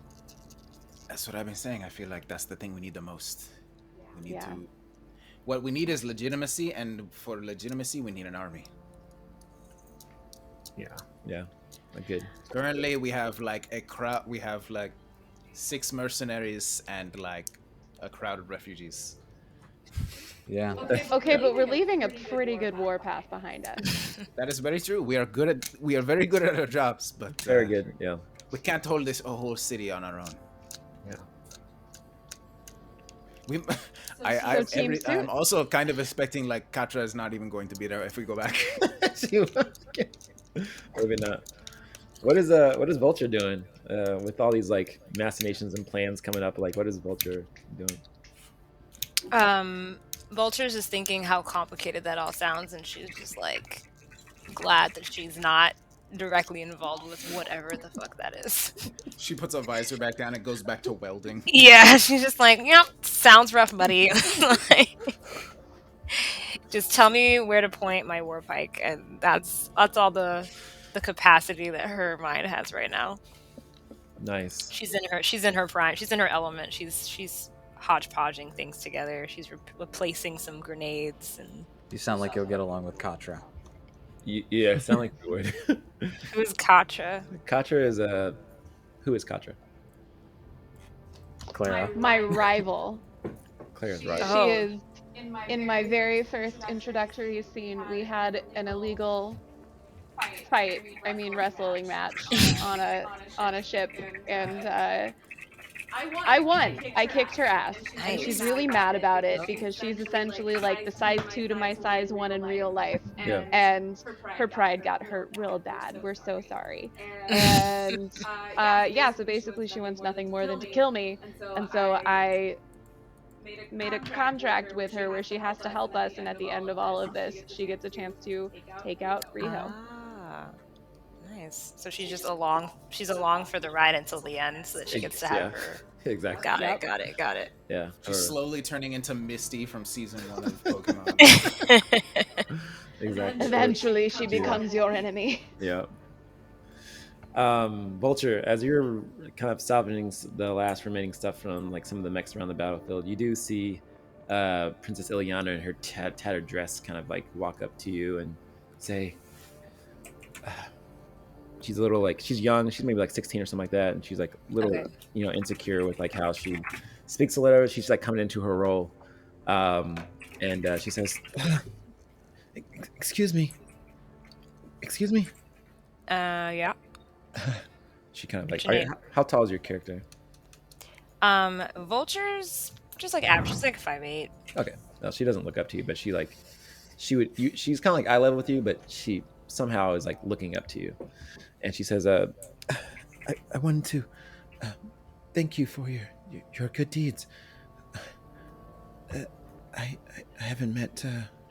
That's what I've been saying. I feel like that's the thing we need the most. We need Yeah. to. What we need is legitimacy, and for legitimacy, we need an army. Yeah. Good. Currently, we have like a crowd. We have like 6 mercenaries and like a crowd of refugees. Yeah. Okay, but we're leaving a pretty good warpath behind us. That is very true. We are very good at our jobs, but Very good. Yeah. we can't hold this whole city on our own. yeah. We, Team Suit? I'm also kind of expecting like Katra is not even going to be there if we go back. Maybe not. What is Vulture doing with all these like machinations and plans coming up? Like, what is Vulture doing? Vulture's just thinking how complicated that all sounds, and she's just like glad that she's not directly involved with whatever the fuck that is. She puts a visor back down and goes back to welding. Yeah, she's just like, yep, sounds rough, buddy. Like, just tell me where to point my war pike, and that's all the capacity that her mind has right now. Nice. She's in her prime. She's in her element. She's hodgepodging things together. She's replacing some grenades and. You sound like you'll get along with Katra. Yeah, sound like you would. Who's Katra? Katra is who is Katra? Clara. My rival. Clara's right. Oh. She is. In my very first introductory scene, we had an illegal wrestling match on a ship, and I won. I kicked her ass, and she's really mad about it because she's essentially like the size 2 to my size 1 in real life, Yeah. and her pride got hurt real bad. We're so sorry. And yeah, so basically she wants nothing more than to kill me, and so I made a contract with her where she has to help us, and at the end of all of this, she gets a chance to take out Riho. Ah, nice. So she's just along. She's along for the ride until the end, so that she gets to have her. Exactly. Got it. Yeah. She's slowly turning into Misty from season 1 of Pokemon. Exactly. Eventually, she becomes your enemy. Yeah. Vulture, as you're kind of salvaging the last remaining stuff from like some of the mechs around the battlefield, you do see Princess Ilyana in her tattered dress kind of like walk up to you and say, she's a little like, she's young, she's maybe like 16 or something like that, and she's like a little, insecure with like how she speaks a little. She's like coming into her role, and she says, excuse me. Yeah. She kind of like, What's your name? how tall is your character? Vulture's just like average. She's like 5'8". Okay, no, she doesn't look up to you, but she's kind of like eye level with you, but she somehow is like looking up to you, and she says, I wanted to thank you for your good deeds. I haven't met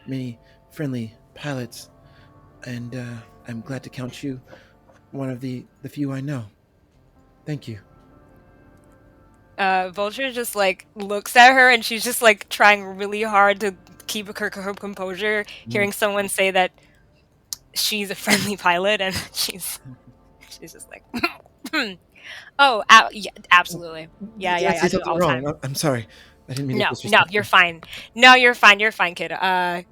many friendly pilots, and I'm glad to count you one of the few I know. Thank you. Vulture just like looks at her, and she's just like trying really hard to keep her composure, hearing someone say that she's a friendly pilot, and she's just like, oh, yeah, absolutely, yeah, Did I I say do it all something the wrong? time. I'm sorry. I didn't mean No, to disrespect you. you're fine. No, you're fine, kid. Yeah.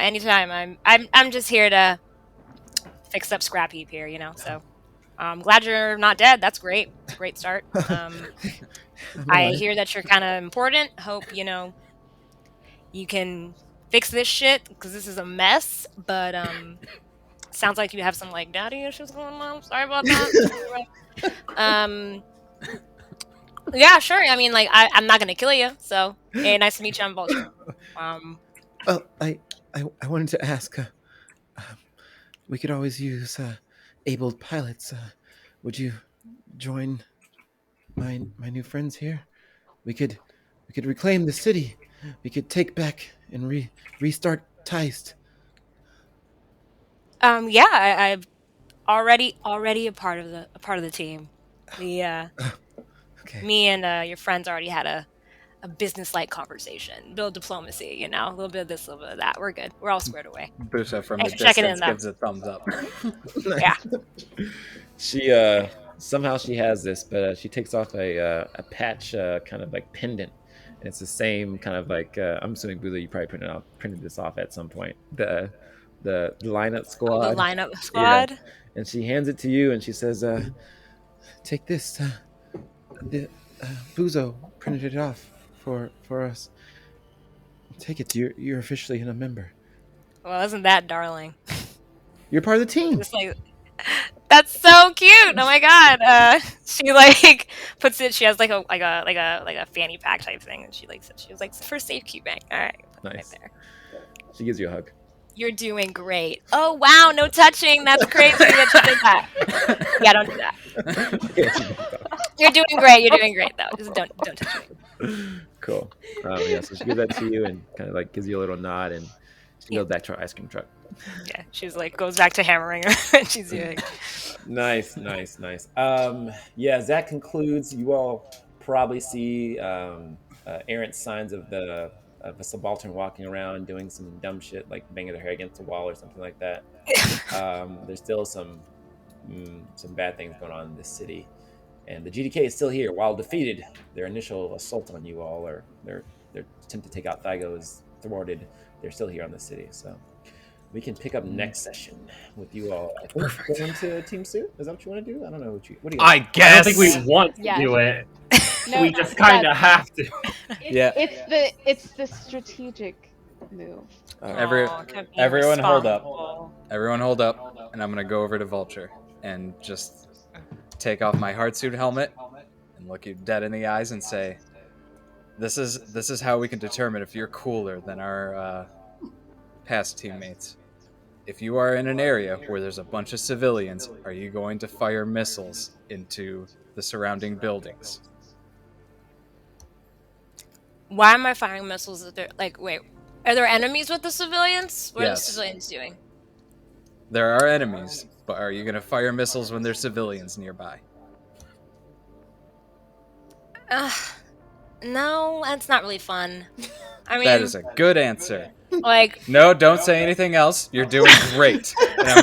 Anytime. I'm just here to fix up scrap heap here, So, I'm glad you're not dead. That's great. It's a great start. I hear that you're kind of important. Hope you can fix this shit because this is a mess. But sounds like you have some like daddy issues going on. Sorry about that. Yeah, sure. I mean, like, I'm not gonna kill you. So, hey, nice to meet you. I'm Vulture. Well, I wanted to ask. We could always use able pilots. Would you join my new friends here, we could reclaim the city. We could take back and restart Teist. Yeah, I've already a part of the team. The Okay. Me and your friends already had a business like conversation, build diplomacy, a little bit of this, a little bit of that. We're good. We're all squared away. Busa from a Thanks for checking in, distance though. gives a thumbs up. Yeah. She somehow she has this, but she takes off a patch kind of like pendant, and it's the same kind of like I'm assuming Bula, you probably printed this off at some point. The lineup squad. The lineup Yeah. squad. And she hands it to you, and she says, Take this. The Buzo printed it off for us. Take it. You're officially a member. Well, isn't that darling? You're part of the team. Just like that's so cute. Oh my god. She like puts it. She has like a fanny pack type thing, and she was like for safekeeping. All right, put it Nice. right there. she gives you a hug. You're doing great. Oh wow, no touching. That's crazy that you did that. Yeah, don't do that. You're doing great. You're doing great though. Just don't touch me. Cool. Yeah, so she gives that to you and kind of like gives you a little nod, and she goes back to her ice cream truck. Yeah, she's like goes back to hammering. She's doing. Nice. Yeah, as that concludes, you all probably see errant signs of a subaltern walking around doing some dumb shit like banging their head against the wall or something like that. There's still some bad things going on in this city, and the GDK is still here. While defeated, their initial assault on you all, or their attempt to take out Thygo, is thwarted. They're still here on the city, so we can pick up next session with you all. I think go into Team Suit. Is that what you want to do? I don't know what do you. I guess. don't think we want to Yeah. do it. No, We just kind of have to. Yeah. It's the strategic move. Everyone hold up. Everyone hold up, and I'm gonna go over to Vulture and just take off my hardsuit helmet and look you dead in the eyes and say, "This is how we can determine if you're cooler than our past teammates. If you are in an area where there's a bunch of civilians, are you going to fire missiles into the surrounding buildings?" Why am I firing missiles? Wait, are there enemies with the civilians? What are the Yes. civilians doing? There are enemies, but are you going to fire missiles when there's civilians nearby? No, that's not really fun. I mean, That is a good answer. like, No, don't say anything else. You're doing great. And I'm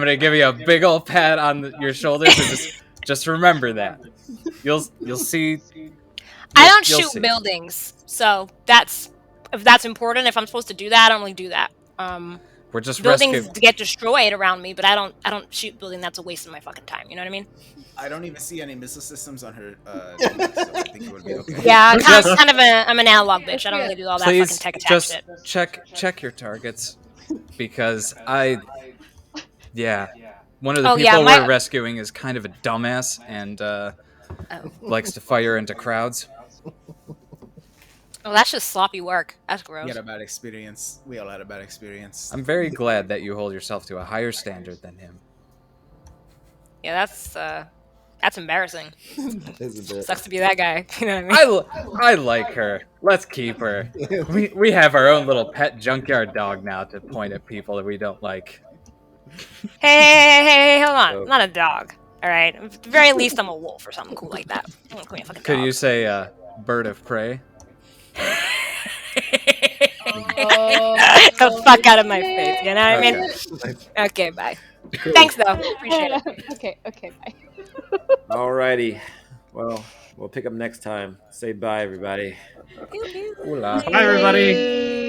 gonna give you a big old pat on your shoulders, and just remember that. You'll see. I don't you'll shoot see. buildings, so if that's important. If I'm supposed to do that, I don't really do that. We're just Buildings rescuing. get destroyed around me, but I don't shoot building. That's a waste of my fucking time. You know what I mean? I don't even see any missile systems on her. So I think it would be okay. Yeah, I'm Just- kind of I'm an analog bitch. I don't really do all that fucking Please tech attack just shit. check your targets, because one of the Oh, people yeah, we're rescuing is kind of a dumbass and Oh. likes to fire into crowds. Well, that's just sloppy work. That's We gross. had a bad experience. We all had a bad experience. I'm very glad that you hold yourself to a higher standard than him. Yeah, that's embarrassing. Sucks to be that guy. You know what I mean? I like her. Let's keep her. We have our own little pet junkyard dog now to point at people that we don't like. Hey, hold on. Oh. I'm not a dog. All right. At the very least, I'm a wolf or something cool like that. I'm gonna call me a fucking Could dog. you say bird of prey? The fuck out of my face. You know what I mean? Okay, bye. Thanks, though. Appreciate it. Okay, bye. Alrighty. Well, we'll pick up next time. Say bye, everybody. Hola. Hi, everybody.